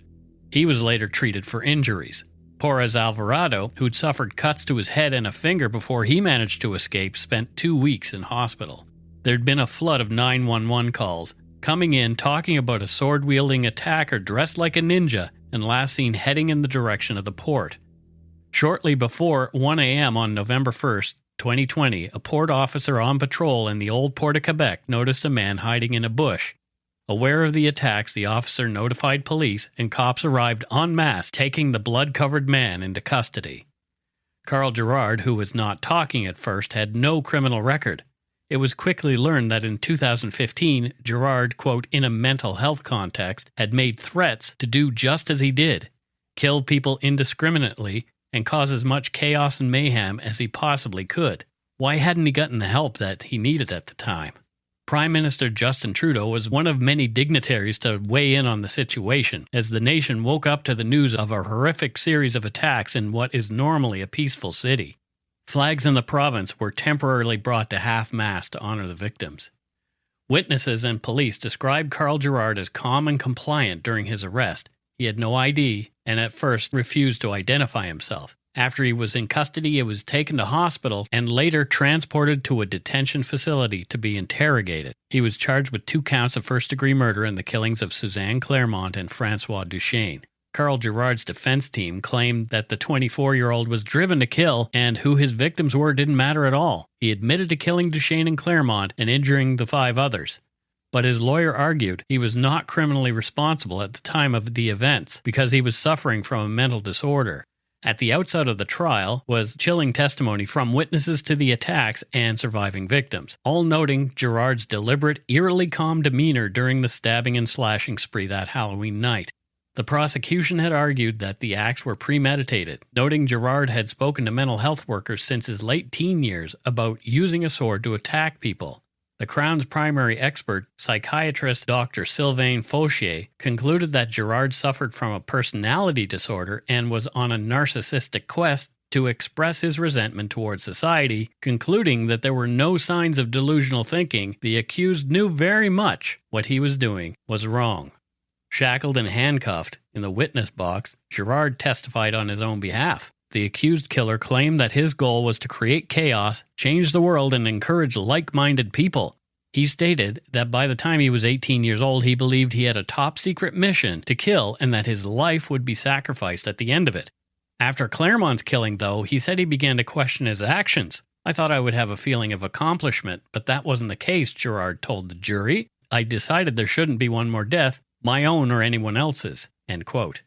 He was later treated for injuries. Porras Alvarado, who'd suffered cuts to his head and a finger before he managed to escape, spent 2 weeks in hospital. There'd been a flood of 911 calls, coming in talking about a sword-wielding attacker dressed like a ninja and last seen heading in the direction of the port. Shortly before 1 a.m. on November 1st, 2020, a port officer on patrol in the old port of Quebec noticed a man hiding in a bush. Aware of the attacks, the officer notified police, and cops arrived en masse, taking the blood-covered man into custody. Carl Girard, who was not talking at first, had no criminal record. It was quickly learned that in 2015, Girard, quote, in a mental health context, had made threats to do just as he did, kill people indiscriminately, and cause as much chaos and mayhem as he possibly could. Why hadn't he gotten the help that he needed at the time? Prime Minister Justin Trudeau was one of many dignitaries to weigh in on the situation, as the nation woke up to the news of a horrific series of attacks in what is normally a peaceful city. Flags in the province were temporarily brought to half-mast to honor the victims. Witnesses and police described Carl Girard as calm and compliant during his arrest. He had no ID and at first refused to identify himself. After he was in custody, he was taken to hospital and later transported to a detention facility to be interrogated. He was charged with 2 counts of first-degree murder in the killings of Suzanne Claremont and Francois Duchesne. Carl Gerard's defense team claimed that the 24-year-old was driven to kill, and who his victims were didn't matter at all. He admitted to killing Duchesne and Claremont and injuring the 5 others. But his lawyer argued he was not criminally responsible at the time of the events because he was suffering from a mental disorder. At the outset of the trial was chilling testimony from witnesses to the attacks and surviving victims, all noting Gerard's deliberate, eerily calm demeanor during the stabbing and slashing spree that Halloween night. The prosecution had argued that the acts were premeditated, noting Gerard had spoken to mental health workers since his late teen years about using a sword to attack people. The Crown's primary expert, psychiatrist Dr. Sylvain Fauchier, concluded that Gerard suffered from a personality disorder and was on a narcissistic quest to express his resentment towards society, concluding that there were no signs of delusional thinking. The accused knew very much what he was doing was wrong. Shackled and handcuffed in the witness box, Gerard testified on his own behalf. The accused killer claimed that his goal was to create chaos, change the world, and encourage like-minded people. He stated that by the time he was 18 years old, he believed he had a top-secret mission to kill and that his life would be sacrificed at the end of it. After Claremont's killing, though, he said he began to question his actions. "I thought I would have a feeling of accomplishment, but that wasn't the case," Gerard told the jury. "I decided there shouldn't be one more death, my own or anyone else's." End quote.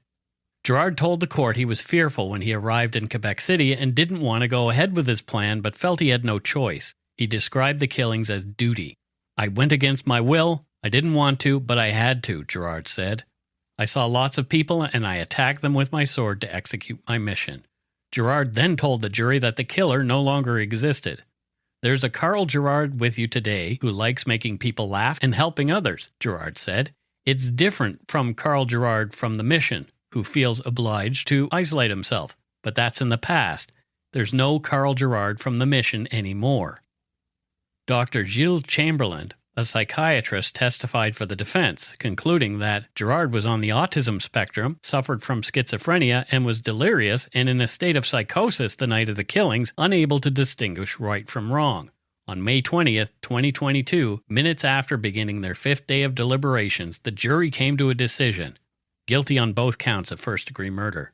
Gerard told the court he was fearful when he arrived in Quebec City and didn't want to go ahead with his plan but felt he had no choice. He described the killings as duty. "I went against my will. I didn't want to, but I had to," Gerard said. "I saw lots of people and I attacked them with my sword to execute my mission." Gerard then told the jury that the killer no longer existed. "There's a Carl Gerard with you today who likes making people laugh and helping others," Gerard said. "It's different from Carl Gerard from the mission, who feels obliged to isolate himself. But that's in the past. There's no Carl Gerard from the mission anymore." Dr. Gilles Chamberlain, a psychiatrist, testified for the defense, concluding that Gerard was on the autism spectrum, suffered from schizophrenia, and was delirious and in a state of psychosis the night of the killings, unable to distinguish right from wrong. On May 20th, 2022, minutes after beginning their 5th day of deliberations, the jury came to a decision: guilty on both counts of first-degree murder.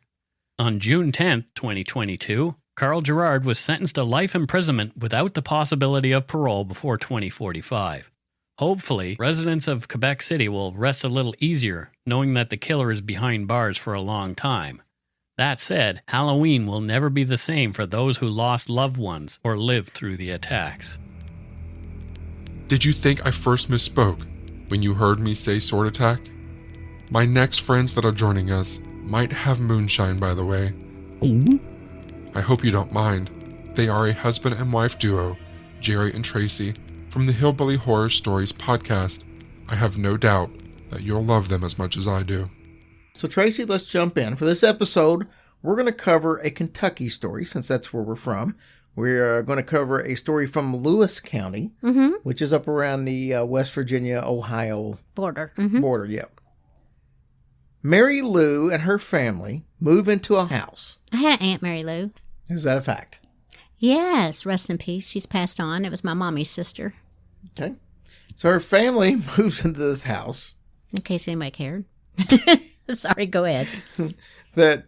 On June 10th, 2022, Carl Gerard was sentenced to life imprisonment without the possibility of parole before 2045. Hopefully, residents of Quebec City will rest a little easier knowing that the killer is behind bars for a long time. That said, Halloween will never be the same for those who lost loved ones or lived through the attacks. Did you think I first misspoke when you heard me say sword attack? My next friends that are joining us might have moonshine, by the way. I hope you don't mind. They are a husband and wife duo, Jerry and Tracy, from the Hillbilly Horror Stories podcast. I have no doubt that you'll love them as much as I do. So Tracy, let's jump in. For this episode, we're going to cover a Kentucky story, since that's where we're from. We're going to cover a story from Lewis County, which is up around the West Virginia-Ohio border. Border, yep. Mary Lou and her family move into a house. I had an Aunt Mary Lou. Is that a fact? Yes, rest in peace. She's passed on. It was my mommy's sister. Okay. So her family moves into this house. In case anybody cared. Sorry, go ahead. That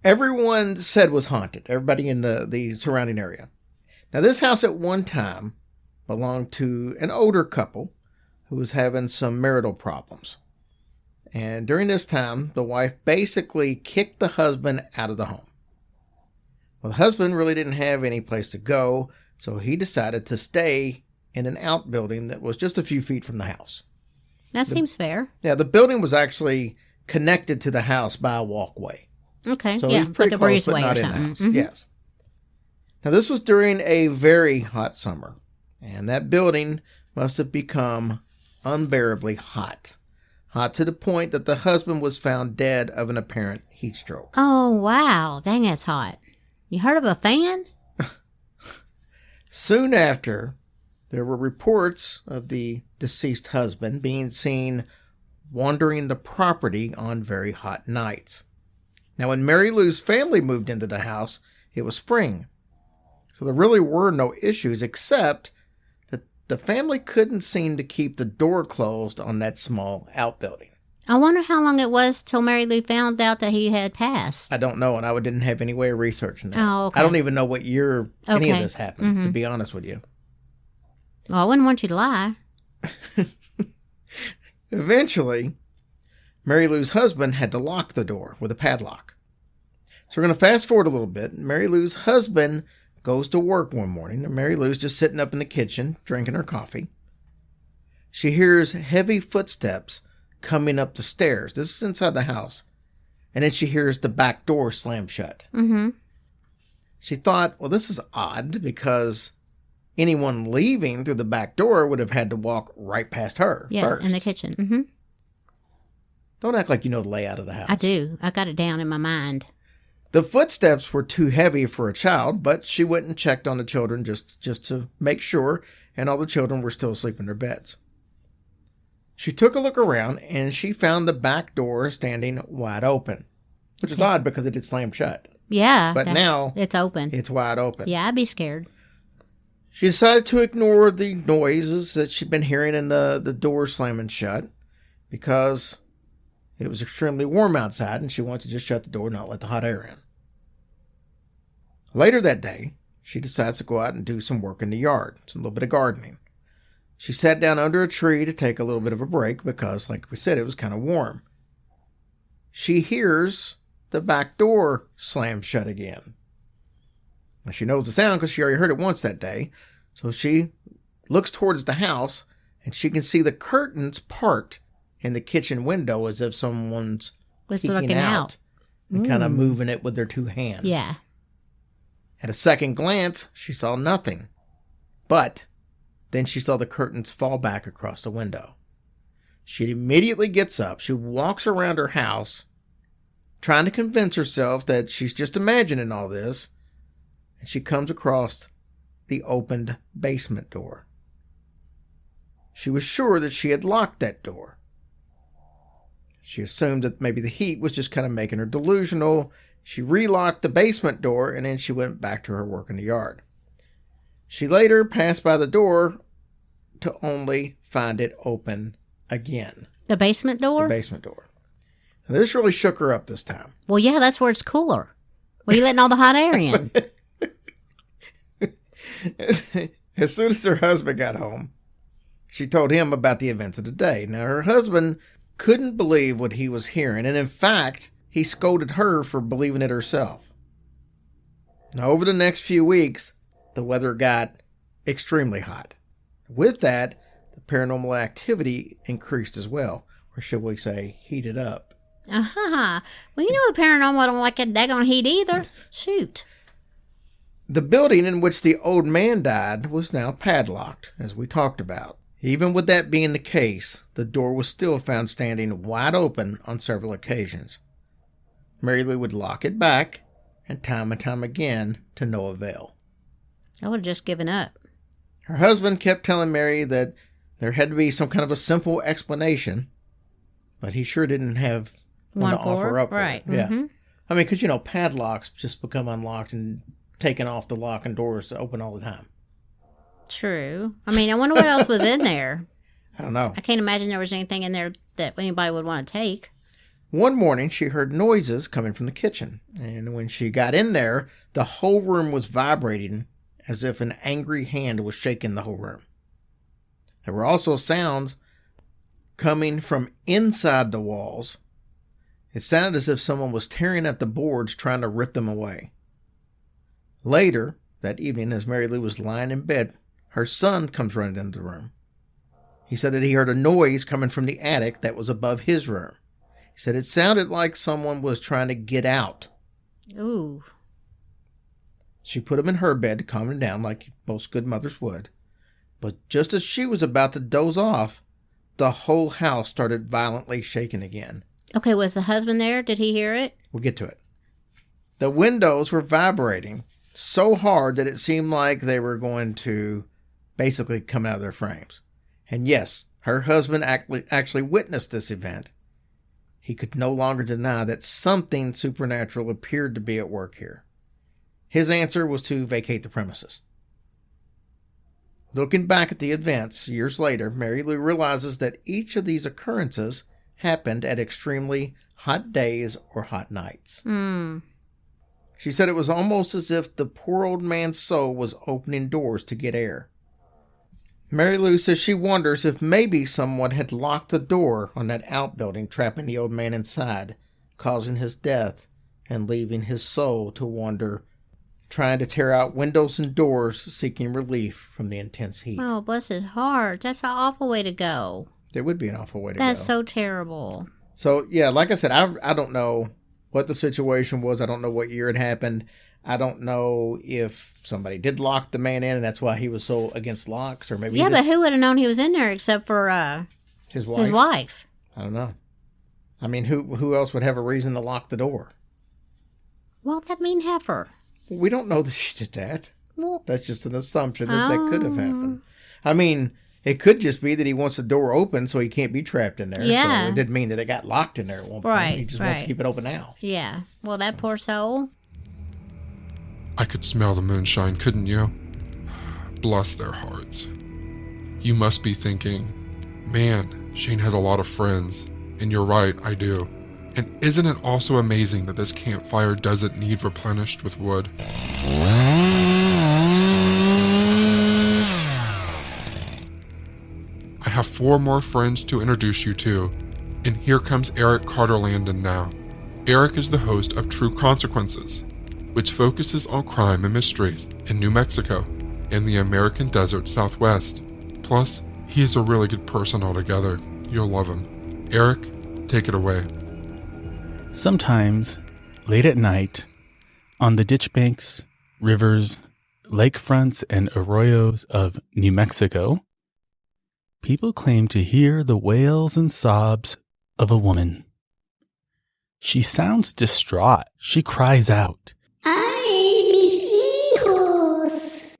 everyone said was haunted. Everybody in the surrounding area. Now, this house at one time belonged to an older couple who was having some marital problems. And during this time, the wife basically kicked the husband out of the home. Well, the husband really didn't have any place to go, so he decided to stay in an outbuilding that was just a few feet from the house. That seems fair. Yeah, the building was actually connected to the house by a walkway. Okay, so yeah, it was pretty like close, a breezeway but not or in the something. house. Yes. Now, this was during a very hot summer, and that building must have become unbearably hot. Hot to the point that the husband was found dead of an apparent heat stroke. Oh, wow. Dang, that's hot. You heard of a fan? Soon after, there were reports of the deceased husband being seen wandering the property on very hot nights. Now, when Mary Lou's family moved into the house, it was spring. So there really were no issues, except that the family couldn't seem to keep the door closed on that small outbuilding. I wonder how long it was till Mary Lou found out that he had passed. I don't know, and I didn't have any way of researching that. Oh, okay. I don't even know what year any of Okay. this happened, to Mhm. be honest with you. Well, I wouldn't want you to lie. Eventually, Mary Lou's husband had to lock the door with a padlock. So we're going to fast forward a little bit. Mary Lou's husband goes to work one morning, and Mary Lou's just sitting up in the kitchen drinking her coffee. She hears heavy footsteps coming up the stairs. This is inside the house. And then she hears the back door slam shut. Mm-hmm. She thought, well, this is odd because anyone leaving through the back door would have had to walk right past her first. In the kitchen. Mm-hmm. Don't act like you know the layout of the house. I do. I got it down in my mind. The footsteps were too heavy for a child, but she went and checked on the children just to make sure, and all the children were still asleep in their beds. She took a look around, and she found the back door standing wide open, which is odd because it had slammed shut. Yeah. But now it's open. It's wide open. Yeah, I'd be scared. She decided to ignore the noises that she'd been hearing in the door slamming shut because it was extremely warm outside and she wanted to just shut the door and not let the hot air in. Later that day, she decides to go out and do some work in the yard, a little bit of gardening. She sat down under a tree to take a little bit of a break because, like we said, it was kind of warm. She hears the back door slam shut again. Now, she knows the sound because she already heard it once that day. So she looks towards the house and she can see the curtains part in the kitchen window as if someone's Was peeking looking out. and kind of moving it with their two hands. Yeah. At a second glance, she saw nothing. But then she saw the curtains fall back across the window. She immediately gets up. She walks around her house, trying to convince herself that she's just imagining all this. And she comes across the opened basement door. She was sure that she had locked that door. She assumed that maybe the heat was just kind of making her delusional. She relocked the basement door and then she went back to her work in the yard. She later passed by the door to only find it open again. The basement door? The basement door. Now, this really shook her up this time. Well, yeah, that's where it's cooler. Well, you letting all the hot air in. As soon as her husband got home, she told him about the events of the day. Now, her husband couldn't believe what he was hearing, and in fact, he scolded her for believing it herself. Now, over the next few weeks, the weather got extremely hot. With that, the paranormal activity increased as well, or should we say, heated up. Uh-huh. Well, you know the paranormal don't like that daggone heat either. Shoot. The building in which the old man died was now padlocked, as we talked about. Even with that being the case, the door was still found standing wide open on several occasions. Mary Lou would lock it back, and time again, to no avail. I would have just given up. Her husband kept telling Mary that there had to be some kind of a simple explanation, but he sure didn't have one to offer up. Right. For it. Yeah. Mm-hmm. I mean, because, padlocks just become unlocked and taken off the lock and doors open all the time. True. I mean, I wonder what else was in there. I don't know. I can't imagine there was anything in there that anybody would want to take. One morning, she heard noises coming from the kitchen, and when she got in there, the whole room was vibrating as if an angry hand was shaking the whole room. There were also sounds coming from inside the walls. It sounded as if someone was tearing at the boards trying to rip them away. Later, that evening, as Mary Lou was lying in bed, her son comes running into the room. He said that he heard a noise coming from the attic that was above his room. He said it sounded like someone was trying to get out. Ooh. She put him in her bed to calm him down like most good mothers would. But just as she was about to doze off, the whole house started violently shaking again. Okay, was the husband there? Did he hear it? We'll get to it. The windows were vibrating so hard that it seemed like they were going to basically come out of their frames. And yes, her husband actually witnessed this event. he could no longer deny that something supernatural appeared to be at work here. His answer was to vacate the premises. Looking back at the events years later, Mary Lou realizes that each of these occurrences happened at extremely hot days or hot nights. She said it was almost as if the poor old man's soul was opening doors to get air. Mary Lou says she wonders if maybe someone had locked the door on that outbuilding, trapping the old man inside, causing his death, and leaving his soul to wander, trying to tear out windows and doors, seeking relief from the intense heat. Oh, bless his heart. That's an awful way to go. It would be an awful way to go. That's so terrible. So, yeah, like I said, I don't know what the situation was. I don't know what year it happened. I don't know if somebody did lock the man in and that's why he was so against locks, or maybe but who would have known he was in there except for his wife? I don't know. I mean, who else would have a reason to lock the door? Well, that mean heifer. We don't know that she did that. Well, that's just an assumption that could have happened. I mean, it could just be that he wants the door open so he can't be trapped in there. Yeah. So it didn't mean that it got locked in there at one point. Right, He just wants to keep it open now. Yeah. Well, that poor soul. I could smell the moonshine, couldn't you? Bless their hearts. You must be thinking, man, Shane has a lot of friends. And you're right, I do. And isn't it also amazing that this campfire doesn't need replenished with wood? I have 4 more friends to introduce you to, and here comes Eric Carter Landon now. Eric is the host of True Consequences, which focuses on crime and mysteries in New Mexico and the American Desert Southwest. Plus, he is a really good person altogether. You'll love him. Eric, take it away. Sometimes, late at night, on the ditch banks, rivers, lakefronts, and arroyos of New Mexico, people claim to hear the wails and sobs of a woman. She sounds distraught. She cries out, ¡Ay, mis hijos!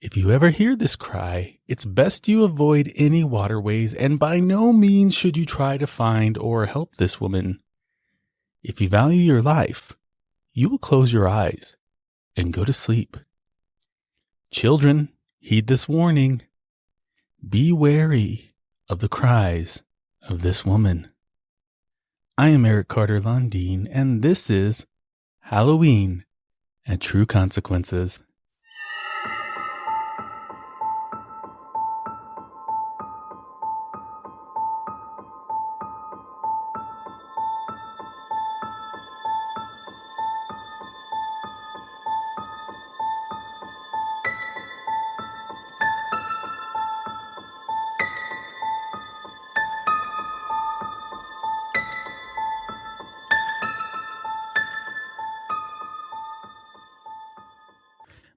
If you ever hear this cry, it's best you avoid any waterways, and by no means should you try to find or help this woman. If you value your life, you will close your eyes and go to sleep. Children, heed this warning. Be wary of the cries of this woman. I am Eric Carter Landine, and this is Halloween and True Consequences.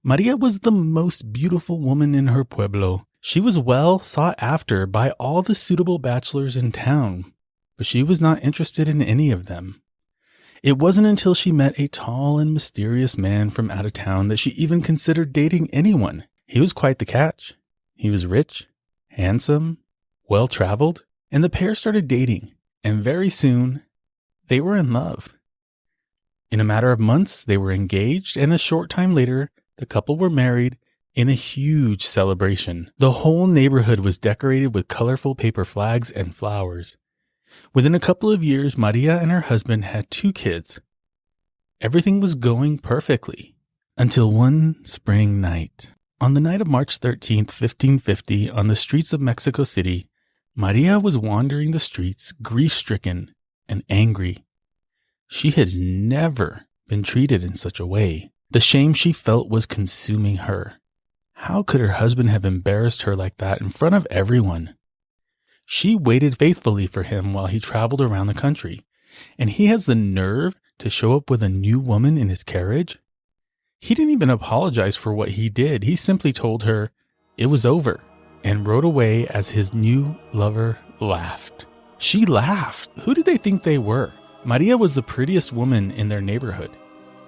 Maria was the most beautiful woman in her pueblo. She was well sought after by all the suitable bachelors in town, but she was not interested in any of them. It wasn't until she met a tall and mysterious man from out of town that she even considered dating anyone. He was quite the catch. He was rich, handsome, well-traveled, and the pair started dating, and very soon, they were in love. In a matter of months, they were engaged, and a short time later, the couple were married in a huge celebration. The whole neighborhood was decorated with colorful paper flags and flowers. Within a couple of years, Maria and her husband had 2 kids. Everything was going perfectly until one spring night. On the night of March 13th, 1550, on the streets of Mexico City, Maria was wandering the streets, grief-stricken and angry. She had never been treated in such a way. The shame she felt was consuming her. How could her husband have embarrassed her like that in front of everyone? She waited faithfully for him while he traveled around the country, and he has the nerve to show up with a new woman in his carriage? He didn't even apologize for what he did. He simply told her it was over and rode away as his new lover laughed. She laughed. Who did they think they were? Maria was the prettiest woman in their neighborhood.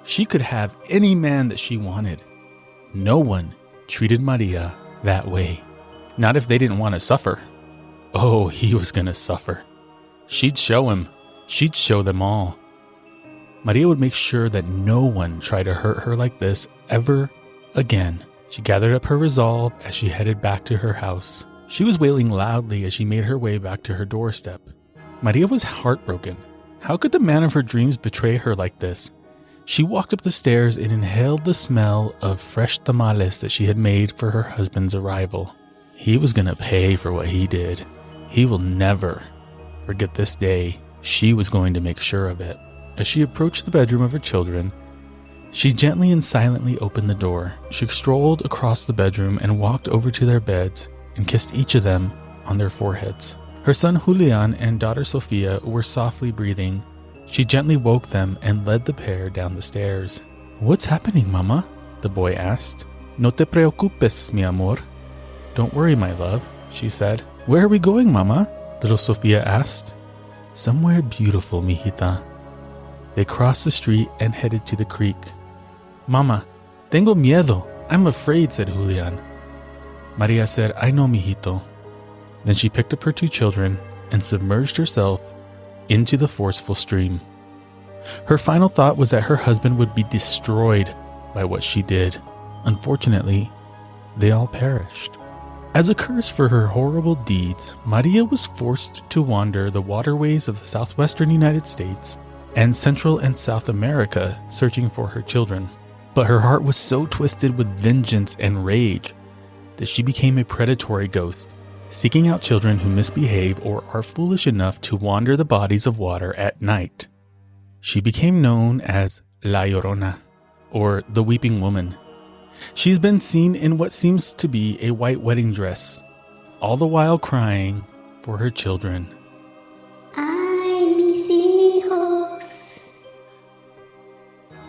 She could have any man that she wanted. No one treated Maria that way. Not if they didn't want to suffer. Oh, he was going to suffer. She'd show him. She'd show them all. Maria would make sure that no one tried to hurt her like this ever again. She gathered up her resolve as she headed back to her house. She was wailing loudly as she made her way back to her doorstep. Maria was heartbroken. How could the man of her dreams betray her like this? She walked up the stairs and inhaled the smell of fresh tamales that she had made for her husband's arrival. He was going to pay for what he did. He will never forget this day. She was going to make sure of it. As she approached the bedroom of her children, she gently and silently opened the door. She strolled across the bedroom and walked over to their beds and kissed each of them on their foreheads. Her son Julian and daughter Sofia were softly breathing. She gently woke them and led the pair down the stairs. "What's happening, Mama?" the boy asked. "No te preocupes, mi amor." "Don't worry, my love," she said. "Where are we going, Mama?" little Sofia asked. "Somewhere beautiful, mijita." They crossed the street and headed to the creek. "Mama, tengo miedo. I'm afraid," said Julian. Maria said, "I know, mijito." Then she picked up her two children and submerged herself into the forceful stream. Her final thought was that her husband would be destroyed by what she did. Unfortunately, they all perished. As a curse for her horrible deeds, Maria was forced to wander the waterways of the southwestern United States and Central and South America searching for her children. But her heart was so twisted with vengeance and rage that she became a predatory ghost, seeking out children who misbehave or are foolish enough to wander the bodies of water at night. She became known as La Llorona, or the Weeping Woman. She's been seen in what seems to be a white wedding dress, all the while crying for her children. Ay, mis hijos.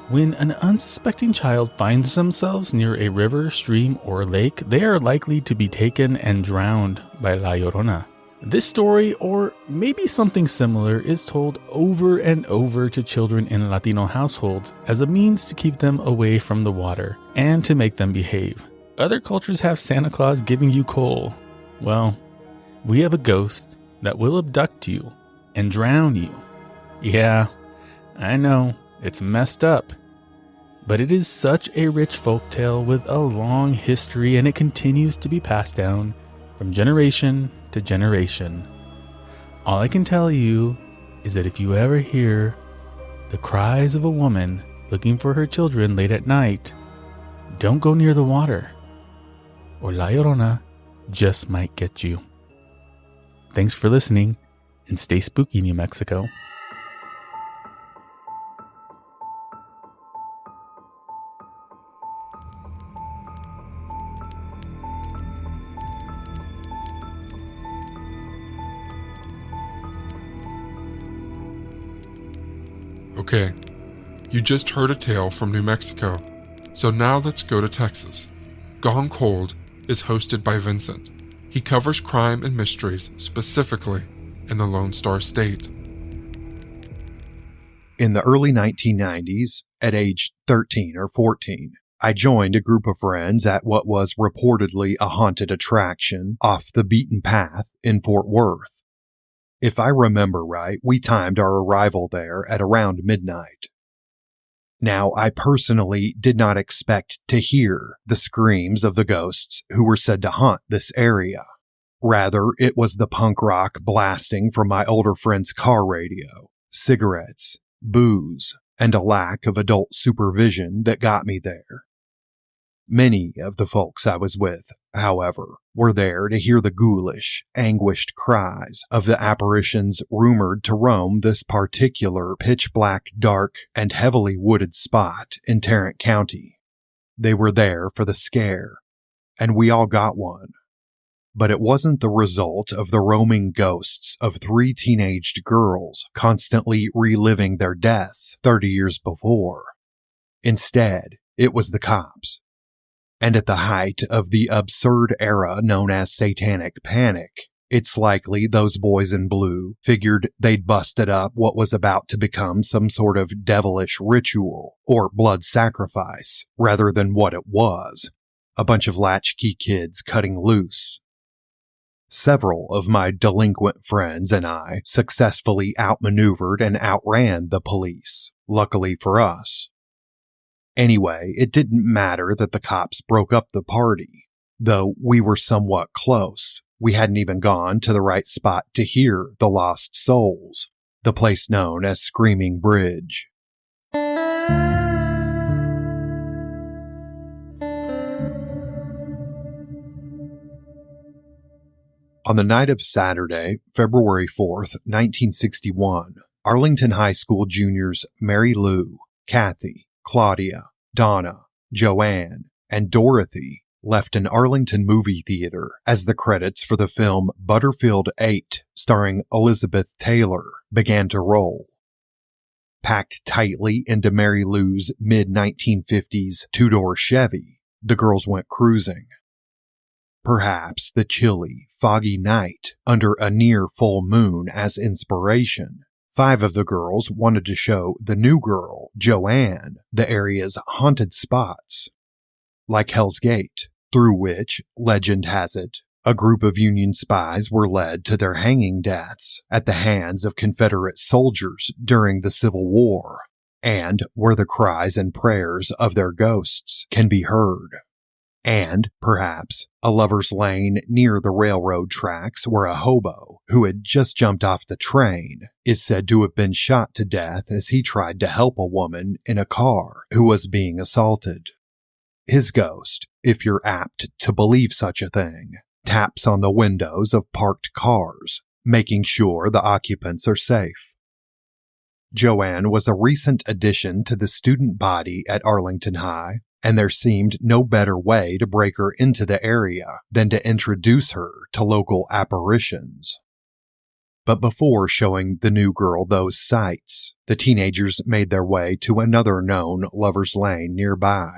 When an unsuspecting child finds themselves near a river, stream, or lake, they are likely to be taken and drowned by La Llorona. This story, or maybe something similar, is told over and over to children in Latino households as a means to keep them away from the water and to make them behave. Other cultures have Santa Claus giving you coal. Well, we have a ghost that will abduct you and drown you. Yeah, I know, it's messed up. But it is such a rich folktale with a long history, and it continues to be passed down from generation to generation. All I can tell you is that if you ever hear the cries of a woman looking for her children late at night, don't go near the water, or La Llorona just might get you. Thanks for listening, and stay spooky, New Mexico. Okay, you just heard a tale from New Mexico, so now let's go to Texas. Gone Cold is hosted by Vincent. He covers crime and mysteries, specifically in the Lone Star State. In the early 1990s, at age 13 or 14, I joined a group of friends at what was reportedly a haunted attraction off the beaten path in Fort Worth. If I remember right, we timed our arrival there at around midnight. Now, I personally did not expect to hear the screams of the ghosts who were said to haunt this area. Rather, it was the punk rock blasting from my older friend's car radio, cigarettes, booze, and a lack of adult supervision that got me there. Many of the folks I was with, however, were there to hear the ghoulish, anguished cries of the apparitions rumored to roam this particular pitch-black, dark, and heavily wooded spot in Tarrant County. They were there for the scare, and we all got one. But it wasn't the result of the roaming ghosts of 3 teenaged girls constantly reliving their deaths 30 years before. Instead, it was the cops. And at the height of the absurd era known as Satanic Panic, it's likely those boys in blue figured they'd busted up what was about to become some sort of devilish ritual or blood sacrifice, rather than what it was, a bunch of latchkey kids cutting loose. Several of my delinquent friends and I successfully outmaneuvered and outran the police, luckily for us. Anyway, it didn't matter that the cops broke up the party. Though we were somewhat close, we hadn't even gone to the right spot to hear the Lost Souls, the place known as Screaming Bridge. On the night of Saturday, February 4th, 1961, Arlington High School juniors Mary Lou, Kathy, Claudia, Donna, Joanne, and Dorothy left an Arlington movie theater as the credits for the film Butterfield 8, starring Elizabeth Taylor, began to roll. Packed tightly into Mary Lou's mid-1950s two-door Chevy, the girls went cruising. Perhaps the chilly, foggy night under a near full moon as inspiration, 5 of the girls wanted to show the new girl, Joanne, the area's haunted spots. Like Hell's Gate, through which, legend has it, a group of Union spies were led to their hanging deaths at the hands of Confederate soldiers during the Civil War, and where the cries and prayers of their ghosts can be heard. And, perhaps, a lover's lane near the railroad tracks where a hobo, who had just jumped off the train, is said to have been shot to death as he tried to help a woman in a car who was being assaulted. His ghost, if you're apt to believe such a thing, taps on the windows of parked cars, making sure the occupants are safe. Joanne was a recent addition to the student body at Arlington High, and there seemed no better way to break her into the area than to introduce her to local apparitions. But before showing the new girl those sights, the teenagers made their way to another known lover's lane nearby.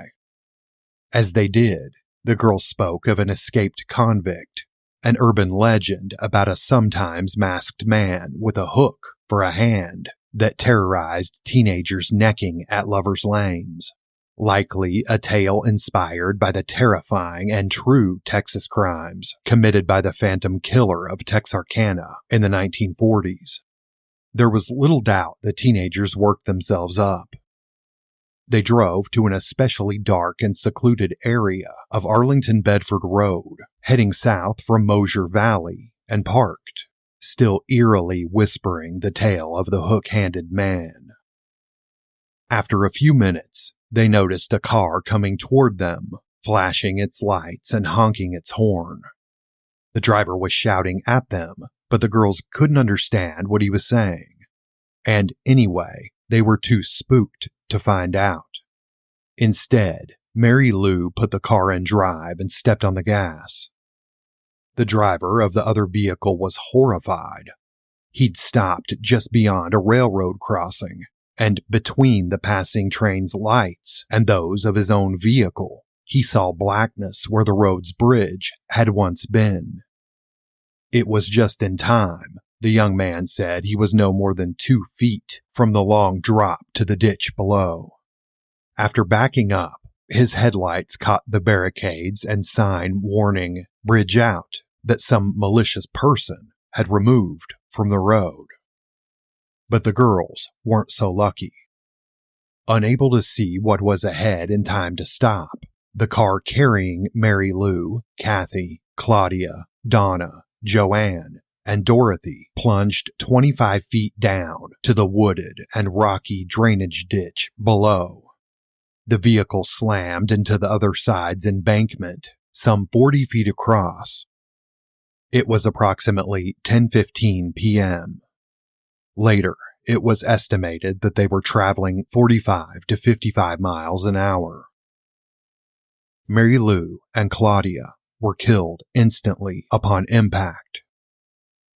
As they did, the girl spoke of an escaped convict, an urban legend about a sometimes masked man with a hook for a hand that terrorized teenagers necking at lovers' lanes. Likely a tale inspired by the terrifying and true Texas crimes committed by the Phantom Killer of Texarkana in the 1940s. There was little doubt the teenagers worked themselves up. They drove to an especially dark and secluded area of Arlington Bedford Road, heading south from Mosier Valley, and parked, still eerily whispering the tale of the hook-handed man. After a few minutes, they noticed a car coming toward them, flashing its lights and honking its horn. The driver was shouting at them, but the girls couldn't understand what he was saying. And anyway, they were too spooked to find out. Instead, Mary Lou put the car in drive and stepped on the gas. The driver of the other vehicle was horrified. He'd stopped just beyond a railroad crossing, and between the passing train's lights and those of his own vehicle, he saw blackness where the road's bridge had once been. It was just in time. The young man said he was no more than 2 feet from the long drop to the ditch below. After backing up, his headlights caught the barricades and sign warning "Bridge out" that some malicious person had removed from the road. But the girls weren't so lucky. Unable to see what was ahead in time to stop, the car carrying Mary Lou, Kathy, Claudia, Donna, Joanne, and Dorothy plunged 25 feet down to the wooded and rocky drainage ditch below. The vehicle slammed into the other side's embankment, some 40 feet across. It was approximately 10:15 p.m. Later, it was estimated that they were traveling 45 to 55 miles an hour. Mary Lou and Claudia were killed instantly upon impact.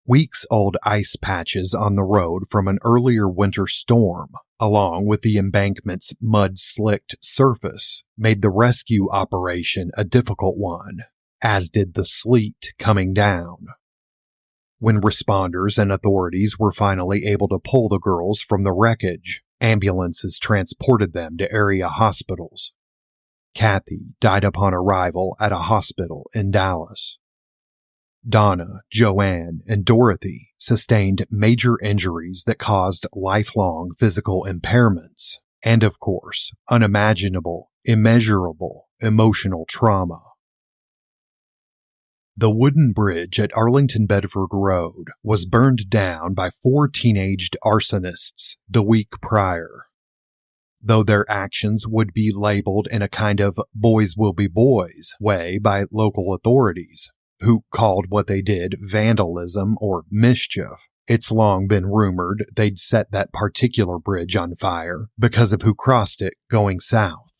Weeks-old ice patches on the road from an earlier winter storm, along with the embankment's mud-slicked surface, made the rescue operation a difficult one, as did the sleet coming down. When responders and authorities were finally able to pull the girls from the wreckage, ambulances transported them to area hospitals. Kathy died upon arrival at a hospital in Dallas. Donna, Joanne, and Dorothy sustained major injuries that caused lifelong physical impairments, and of course, unimaginable, immeasurable emotional trauma. The wooden bridge at Arlington Bedford Road was burned down by 4 teenaged arsonists the week prior. Though their actions would be labeled in a kind of boys will be boys way by local authorities, who called what they did vandalism or mischief, it's long been rumored they'd set that particular bridge on fire because of who crossed it going south.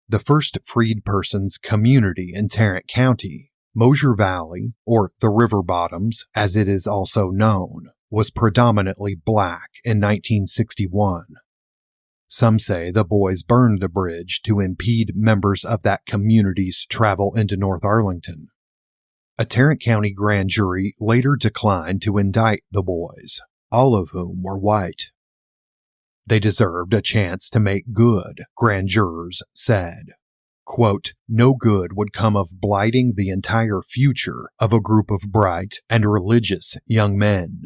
The first freed persons community in Tarrant County, Mosier Valley, or the River Bottoms as it is also known, was predominantly black in 1961. Some say the boys burned the bridge to impede members of that community's travel into North Arlington. A Tarrant County grand jury later declined to indict the boys, all of whom were white. They deserved a chance to make good, grand jurors said. Quote, no good would come of blighting the entire future of a group of bright and religious young men.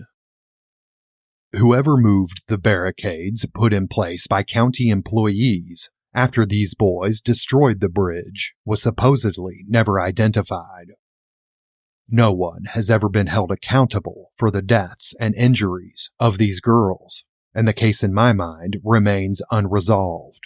Whoever moved the barricades put in place by county employees after these boys destroyed the bridge was supposedly never identified. No one has ever been held accountable for the deaths and injuries of these girls, and the case in my mind remains unresolved.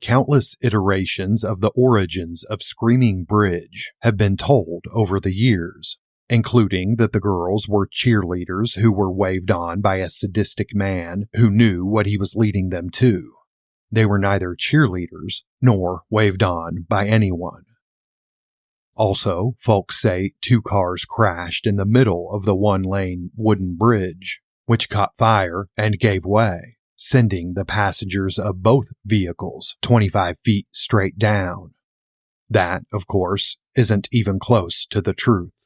Countless iterations of the origins of Screaming Bridge have been told over the years, including that the girls were cheerleaders who were waved on by a sadistic man who knew what he was leading them to. They were neither cheerleaders nor waved on by anyone. Also, folks say 2 cars crashed in the middle of the 1-lane wooden bridge, which caught fire and gave way, sending the passengers of both vehicles 25 feet straight down. That, of course, isn't even close to the truth.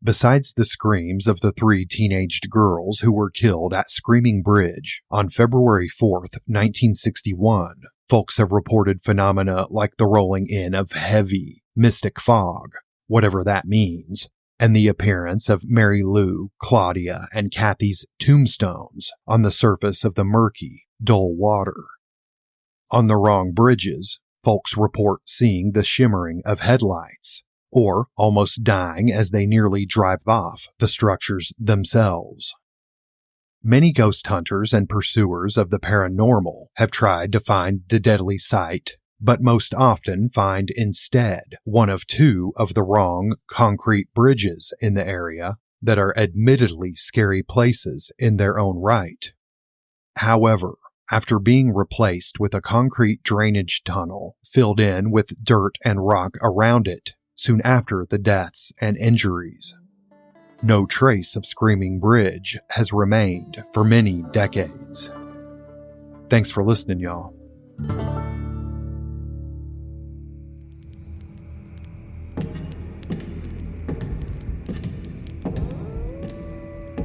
Besides the screams of the 3 teenaged girls who were killed at Screaming Bridge on February 4th, 1961, folks have reported phenomena like the rolling in of heavy, mystic fog, whatever that means, and the appearance of Mary Lou, Claudia, and Kathy's tombstones on the surface of the murky, dull water. On the wrong bridges, folks report seeing the shimmering of headlights, or almost dying as they nearly drive off the structures themselves. Many ghost hunters and pursuers of the paranormal have tried to find the deadly site, but most often find instead one of 2 of the wrong concrete bridges in the area that are admittedly scary places in their own right. However, after being replaced with a concrete drainage tunnel filled in with dirt and rock around it soon after the deaths and injuries, no trace of Screaming Bridge has remained for many decades. Thanks for listening, y'all.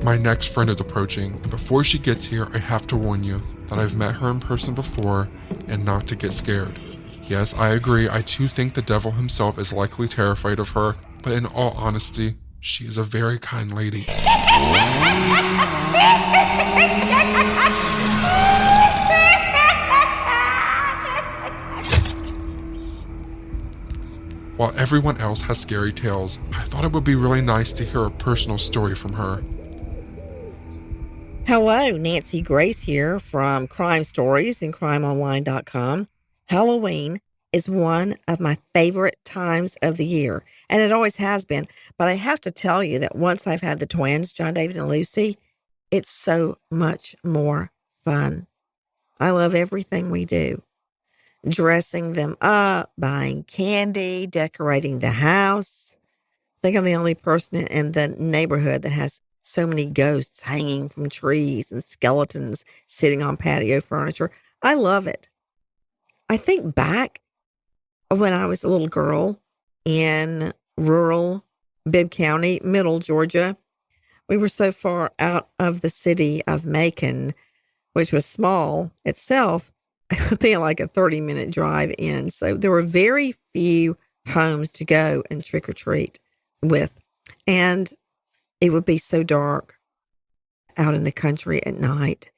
My next friend is approaching, and before she gets here, I have to warn you that I've met her in person before and not to get scared. Yes, I agree, I too think the devil himself is likely terrified of her, but in all honesty, she is a very kind lady. While everyone else has scary tales, I thought it would be really nice to hear a personal story from her. Hello, Nancy Grace here from Crime Stories and CrimeOnline.com. Halloween is one of my favorite times of the year, and it always has been. But I have to tell you that once I've had the twins, John David and Lucy, it's so much more fun. I love everything we do. Dressing them up, buying candy, decorating the house. I think I'm the only person in the neighborhood that has so many ghosts hanging from trees and skeletons sitting on patio furniture. I love it. I think back when I was a little girl in rural Bibb County, middle Georgia. We were so far out of the city of Macon, which was small itself, being like a 30-minute drive in. So there were very few homes to go and trick or treat with. And it would be so dark out in the country at night.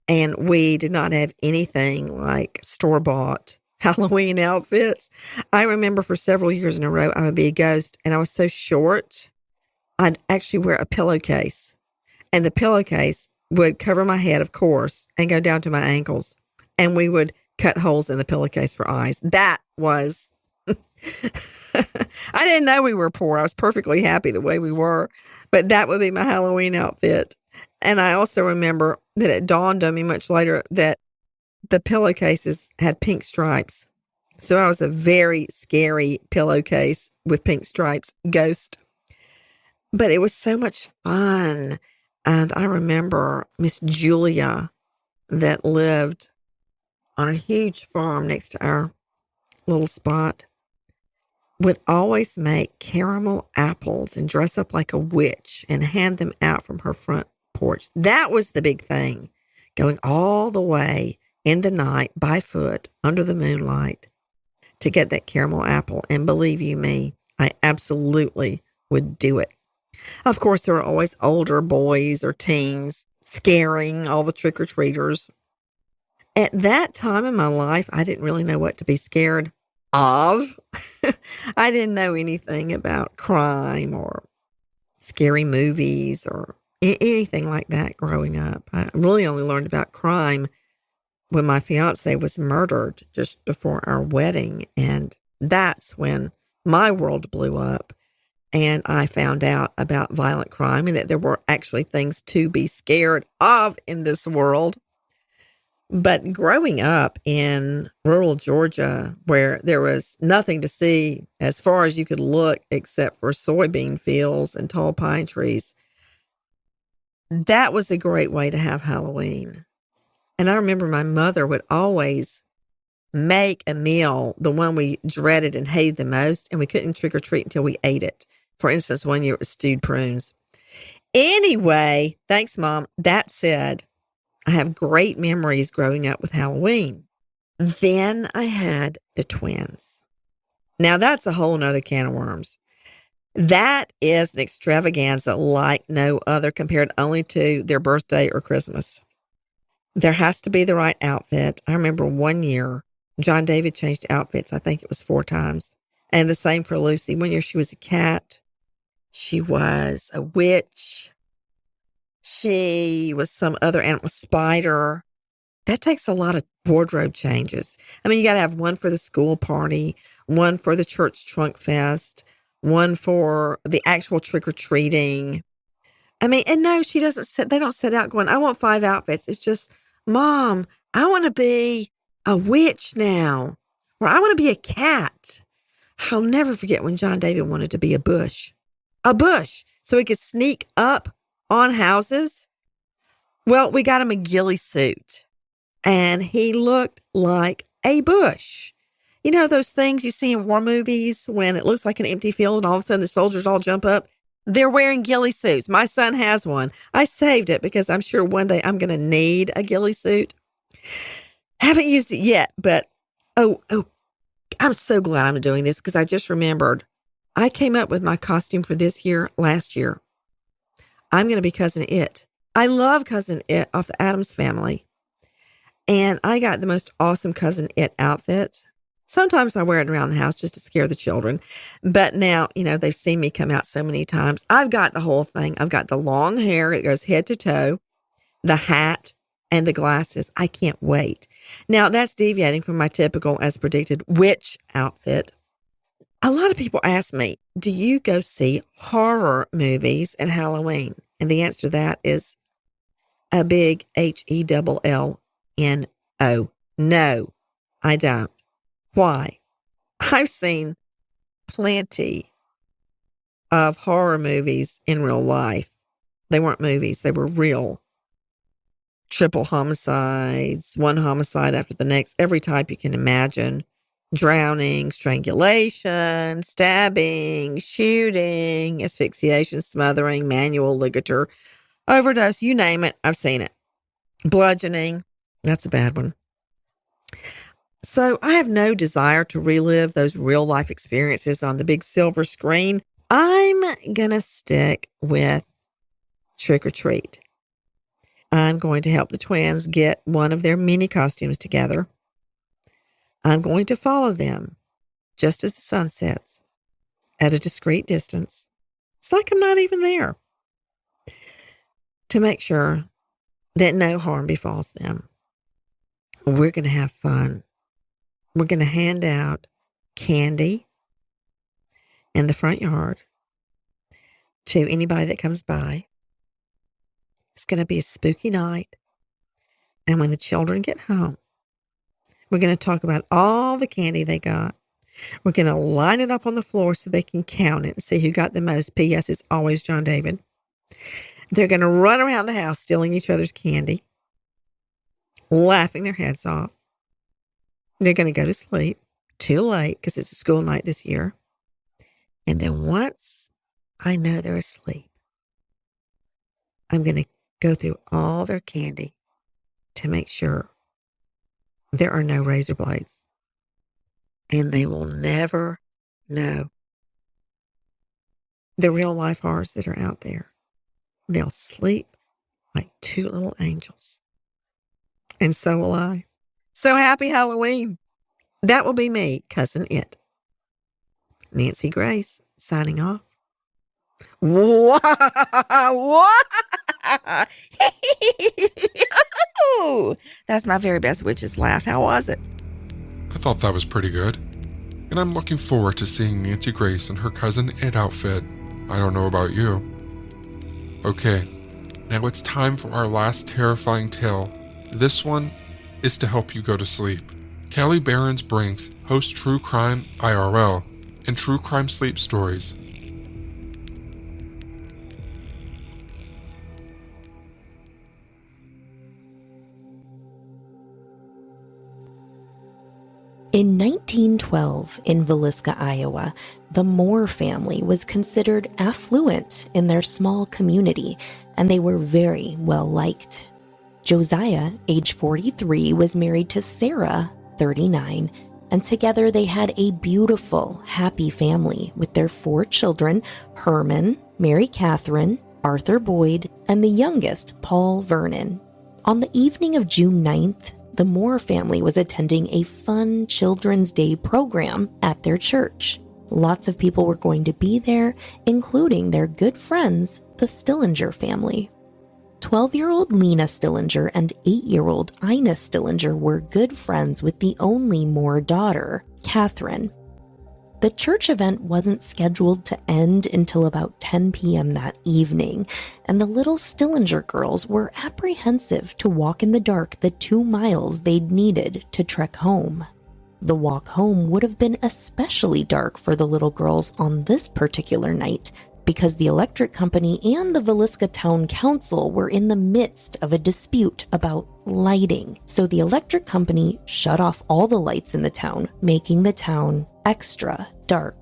And we did not have anything like store-bought Halloween outfits. I remember for several years in a row, I would be a ghost, and I was so short, I'd actually wear a pillowcase. And the pillowcase would cover my head, of course, and go down to my ankles. And we would cut holes in the pillowcase for eyes. That was... I didn't know we were poor. I was perfectly happy the way we were. But that would be my Halloween outfit. And I also remember that it dawned on me much later that the pillowcases had pink stripes. So I was a very scary pillowcase with pink stripes ghost. But it was so much fun. And I remember Miss Julia that lived on a huge farm next to our little spot would always make caramel apples and dress up like a witch and hand them out from her front porch. That was the big thing, going all the way in the night by foot under the moonlight to get that caramel apple. And believe you me, I absolutely would do it. Of course, there were always older boys or teens scaring all the trick-or-treaters. At that time in my life, I didn't really know what to be scared of. I didn't know anything about crime or scary movies or anything like that growing up. I really only learned about crime when my fiance was murdered just before our wedding. And that's when my world blew up. And I found out about violent crime and that there were actually things to be scared of in this world. But growing up in rural Georgia, where there was nothing to see as far as you could look except for soybean fields and tall pine trees, that was a great way to have Halloween. And I remember my mother would always make a meal, the one we dreaded and hated the most, and we couldn't trick or treat until we ate it. For instance, one year it was stewed prunes. Anyway, thanks, Mom. That said, I have great memories growing up with Halloween. Then I had the twins. Now that's a whole nother can of worms. That is an extravaganza like no other, compared only to their birthday or Christmas. There has to be the right outfit. I remember one year, John David changed outfits. I think it was 4 times. And the same for Lucy. One year she was a cat. She was a witch. She was some other animal, spider. That takes a lot of wardrobe changes. I mean, you got to have one for the school party, one for the church trunk fest, one for the actual trick-or-treating. I mean, and no, they don't set out going, I want 5 outfits. It's just, Mom, I want to be a witch now, or I want to be a cat. I'll never forget when John David wanted to be a bush, so he could sneak up on houses. Well, we got him a ghillie suit, and he looked like a bush. You know those things you see in war movies when it looks like an empty field and all of a sudden the soldiers all jump up? They're wearing ghillie suits. My son has one. I saved it because I'm sure one day I'm going to need a ghillie suit. Haven't used it yet, but I'm so glad I'm doing this because I just remembered I came up with my costume for this year last year. I'm going to be Cousin It. I love Cousin It off the Addams Family. And I got the most awesome Cousin It outfit. Sometimes I wear it around the house just to scare the children. But now, they've seen me come out so many times. I've got the whole thing. I've got the long hair. It goes head to toe, the hat, and the glasses. I can't wait. Now, that's deviating from my typical, as predicted, witch outfit. A lot of people ask me, do you go see horror movies at Halloween? And the answer to that is a big HELLNO. No, I don't. Why? I've seen plenty of horror movies in real life. They weren't movies. They were real. Triple homicides, one homicide after the next, every type you can imagine. Drowning, strangulation, stabbing, shooting, asphyxiation, smothering, manual ligature, overdose, you name it, I've seen it. Bludgeoning, that's a bad one. So I have no desire to relive those real-life experiences on the big silver screen. I'm going to stick with Trick or Treat. I'm going to help the twins get one of their mini costumes together. I'm going to follow them just as the sun sets at a discreet distance. It's like I'm not even there, to make sure that no harm befalls them. We're going to have fun. We're going to hand out candy in the front yard to anybody that comes by. It's going to be a spooky night. And when the children get home, we're going to talk about all the candy they got. We're going to line it up on the floor so they can count it and see who got the most. P.S. It's always John David. They're going to run around the house stealing each other's candy, laughing their heads off. They're going to go to sleep too late because it's a school night this year. And then once I know they're asleep, I'm going to go through all their candy to make sure there are no razor blades. And they will never know the real life horrors that are out there. They'll sleep like two little angels. And so will I. So happy Halloween. That will be me, Cousin It. Nancy Grace, signing off. What? That's my very best witch's laugh. How was it? I thought that was pretty good. And I'm looking forward to seeing Nancy Grace in her Cousin It outfit. I don't know about you. Okay, now it's time for our last terrifying tale. This one is to help you go to sleep. Kelly Behrens Brinks hosts True Crime IRL and True Crime Sleep Stories. In 1912, in Villisca, Iowa, the Moore family was considered affluent in their small community, and they were very well liked. Josiah, age 43, was married to Sarah, 39, and together they had a beautiful, happy family with their 4 children, Herman, Mary Catherine, Arthur Boyd, and the youngest, Paul Vernon. On the evening of June 9th, the Moore family was attending a fun Children's Day program at their church. Lots of people were going to be there, including their good friends, the Stillinger family. 12-year-old Lena Stillinger and 8-year-old Ina Stillinger were good friends with the only Moore daughter, Catherine. The church event wasn't scheduled to end until about 10 p.m. that evening, and the little Stillinger girls were apprehensive to walk in the dark the 2 miles they'd needed to trek home. The walk home would have been especially dark for the little girls on this particular night, because the electric company and the Villisca Town Council were in the midst of a dispute about lighting. So the electric company shut off all the lights in the town, making the town extra dark.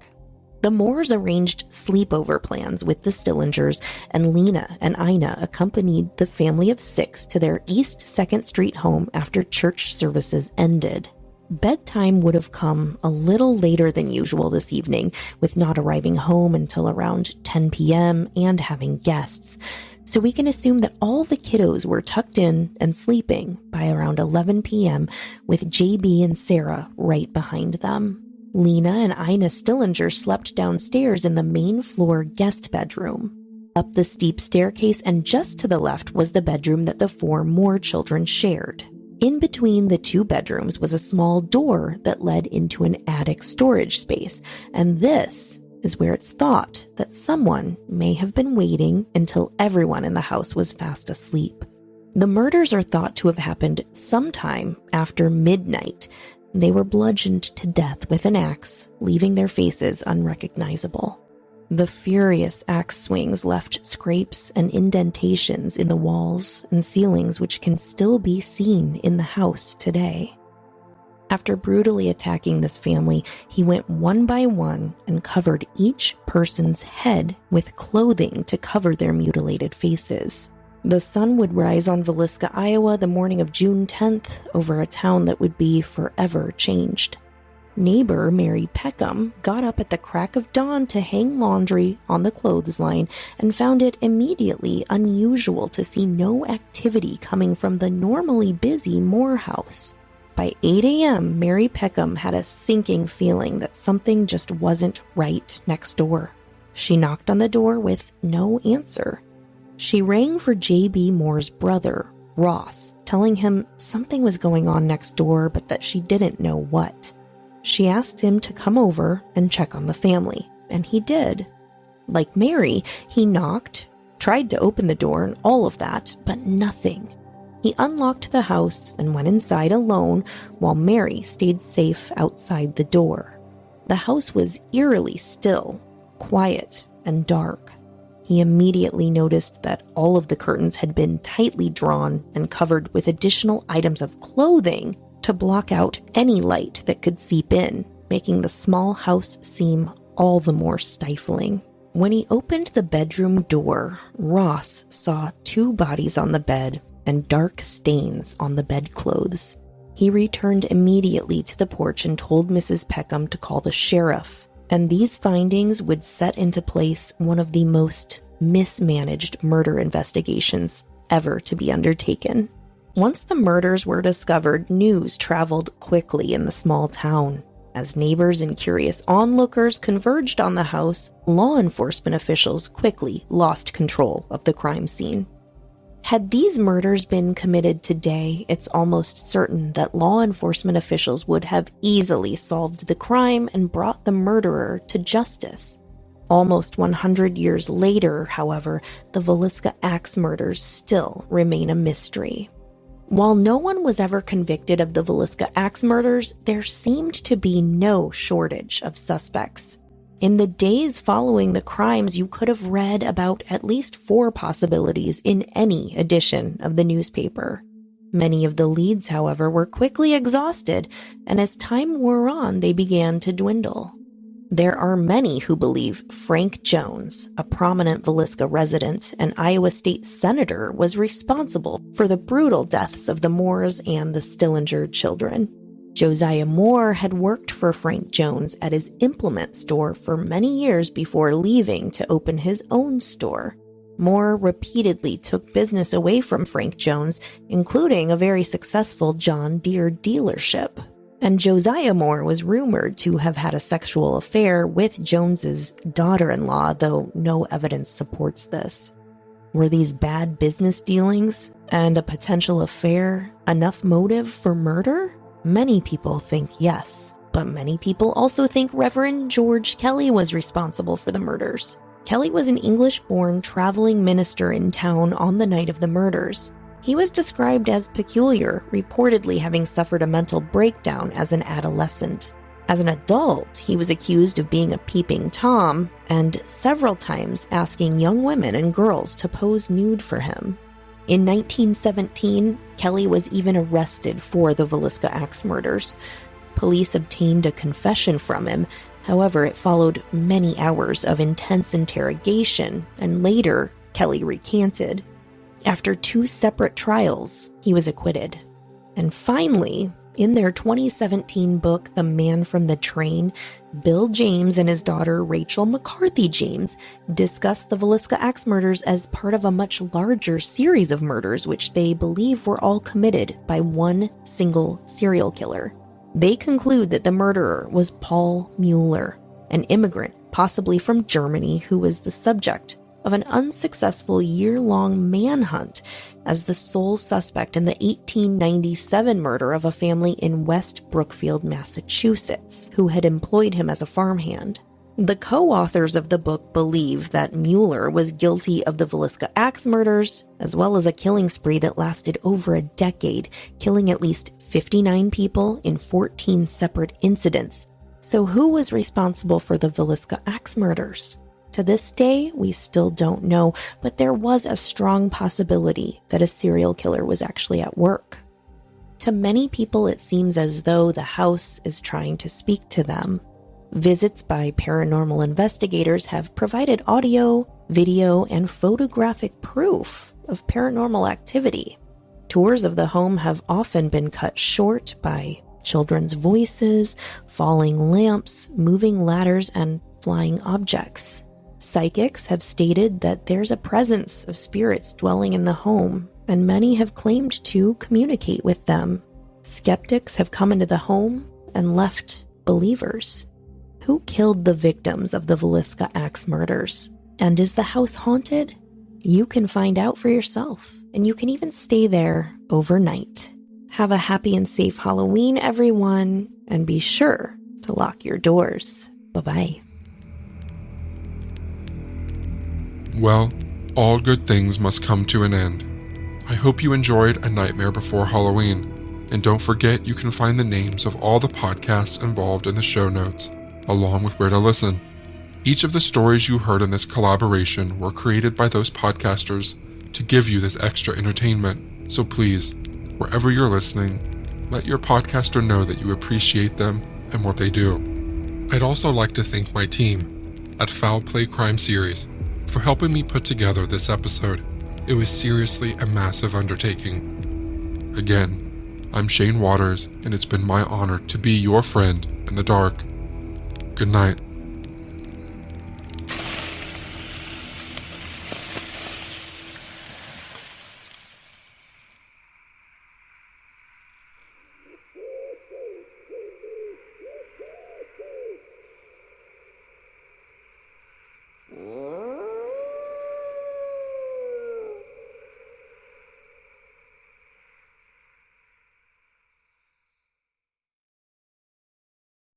The Moores arranged sleepover plans with the Stillingers, and Lena and Ina accompanied the family of 6 to their East 2nd Street home after church services ended. Bedtime would have come a little later than usual this evening, with not arriving home until around 10 p.m. and having guests. So we can assume that all the kiddos were tucked in and sleeping by around 11 p.m., with JB and Sarah right behind them. Lena and Ina Stillinger slept downstairs in the main floor guest bedroom. Up the steep staircase and just to the left was the bedroom that the 4 Moore children shared. In between the 2 bedrooms was a small door that led into an attic storage space, and this is where it's thought that someone may have been waiting until everyone in the house was fast asleep. The murders are thought to have happened sometime after midnight. They were bludgeoned to death with an axe, leaving their faces unrecognizable. The furious axe swings left scrapes and indentations in the walls and ceilings which can still be seen in the house today. After brutally attacking this family, he went one by one and covered each person's head with clothing to cover their mutilated faces. The sun would rise on Villisca, Iowa the morning of June 10th over a town that would be forever changed. Neighbor Mary Peckham got up at the crack of dawn to hang laundry on the clothesline and found it immediately unusual to see no activity coming from the normally busy Moore house. By 8 a.m., Mary Peckham had a sinking feeling that something just wasn't right next door. She knocked on the door with no answer. She rang for J.B. Moore's brother, Ross, telling him something was going on next door, but that she didn't know what. She asked him to come over and check on the family, and he did. Like Mary, he knocked, tried to open the door and all of that, but nothing. He unlocked the house and went inside alone while Mary stayed safe outside the door. The house was eerily still, quiet, and dark. He immediately noticed that all of the curtains had been tightly drawn and covered with additional items of clothing to block out any light that could seep in, making the small house seem all the more stifling. When he opened the bedroom door, Ross saw 2 bodies on the bed and dark stains on the bedclothes. He returned immediately to the porch and told Mrs. Peckham to call the sheriff, and these findings would set into place one of the most mismanaged murder investigations ever to be undertaken. Once the murders were discovered, news traveled quickly in the small town. As neighbors and curious onlookers converged on the house, law enforcement officials quickly lost control of the crime scene. Had these murders been committed today, it's almost certain that law enforcement officials would have easily solved the crime and brought the murderer to justice. Almost 100 years later, however, the Villisca axe murders still remain a mystery. While no one was ever convicted of the Villisca axe murders, there seemed to be no shortage of suspects. In the days following the crimes, you could have read about at least 4 possibilities in any edition of the newspaper. Many of the leads, however, were quickly exhausted, and as time wore on, they began to dwindle. There are many who believe Frank Jones, a prominent Villisca resident and Iowa state senator, was responsible for the brutal deaths of the Moores and the Stillinger children. Josiah Moore had worked for Frank Jones at his implement store for many years before leaving to open his own store. Moore repeatedly took business away from Frank Jones, including a very successful John Deere dealership. And Josiah Moore was rumored to have had a sexual affair with Jones's daughter-in-law, though no evidence supports this. Were these bad business dealings and a potential affair enough motive for murder? Many people think yes, but many people also think Reverend George Kelly was responsible for the murders. Kelly was an English-born traveling minister in town on the night of the murders. He was described as peculiar, reportedly having suffered a mental breakdown as an adolescent. As an adult, he was accused of being a peeping Tom and several times asking young women and girls to pose nude for him. In 1917, Kelly was even arrested for the Villisca axe murders. Police obtained a confession from him. However, it followed many hours of intense interrogation, and later, Kelly recanted. After 2 separate trials, he was acquitted. And finally, in their 2017 book, The Man from the Train, Bill James and his daughter Rachel McCarthy James discuss the Villisca axe murders as part of a much larger series of murders which they believe were all committed by one single serial killer. They conclude that the murderer was Paul Mueller, an immigrant, possibly from Germany, who was the subject of an unsuccessful year-long manhunt as the sole suspect in the 1897 murder of a family in West Brookfield, Massachusetts, who had employed him as a farmhand. The co-authors of the book believe that Mueller was guilty of the Villisca axe murders, as well as a killing spree that lasted over a decade, killing at least 59 people in 14 separate incidents. So who was responsible for the Villisca axe murders? To this day, we still don't know, but there was a strong possibility that a serial killer was actually at work. To many people, it seems as though the house is trying to speak to them. Visits by paranormal investigators have provided audio, video, and photographic proof, of paranormal activity. Tours of the home have often been cut short by children's voices, falling lamps, moving ladders, and flying objects. Psychics have stated that there's a presence of spirits dwelling in the home, and many have claimed to communicate with them. Skeptics have come into the home and left believers. Who killed the victims of the Villisca Axe murders? And is the house haunted? You can find out for yourself, and you can even stay there overnight. Have a happy and safe Halloween, everyone, and be sure to lock your doors. Bye-bye. Well, all good things must come to an end. I hope you enjoyed A Nightmare Before Halloween, and don't forget you can find the names of all the podcasts involved in the show notes, along with where to listen. Each of the stories you heard in this collaboration were created by those podcasters to give you this extra entertainment, so please, wherever you're listening, let your podcaster know that you appreciate them and what they do. I'd also like to thank my team at Foul Play Crime Series for helping me put together this episode. It was seriously a massive undertaking. Again, I'm Shane Waters, and it's been my honor to be your friend in the dark. Good night.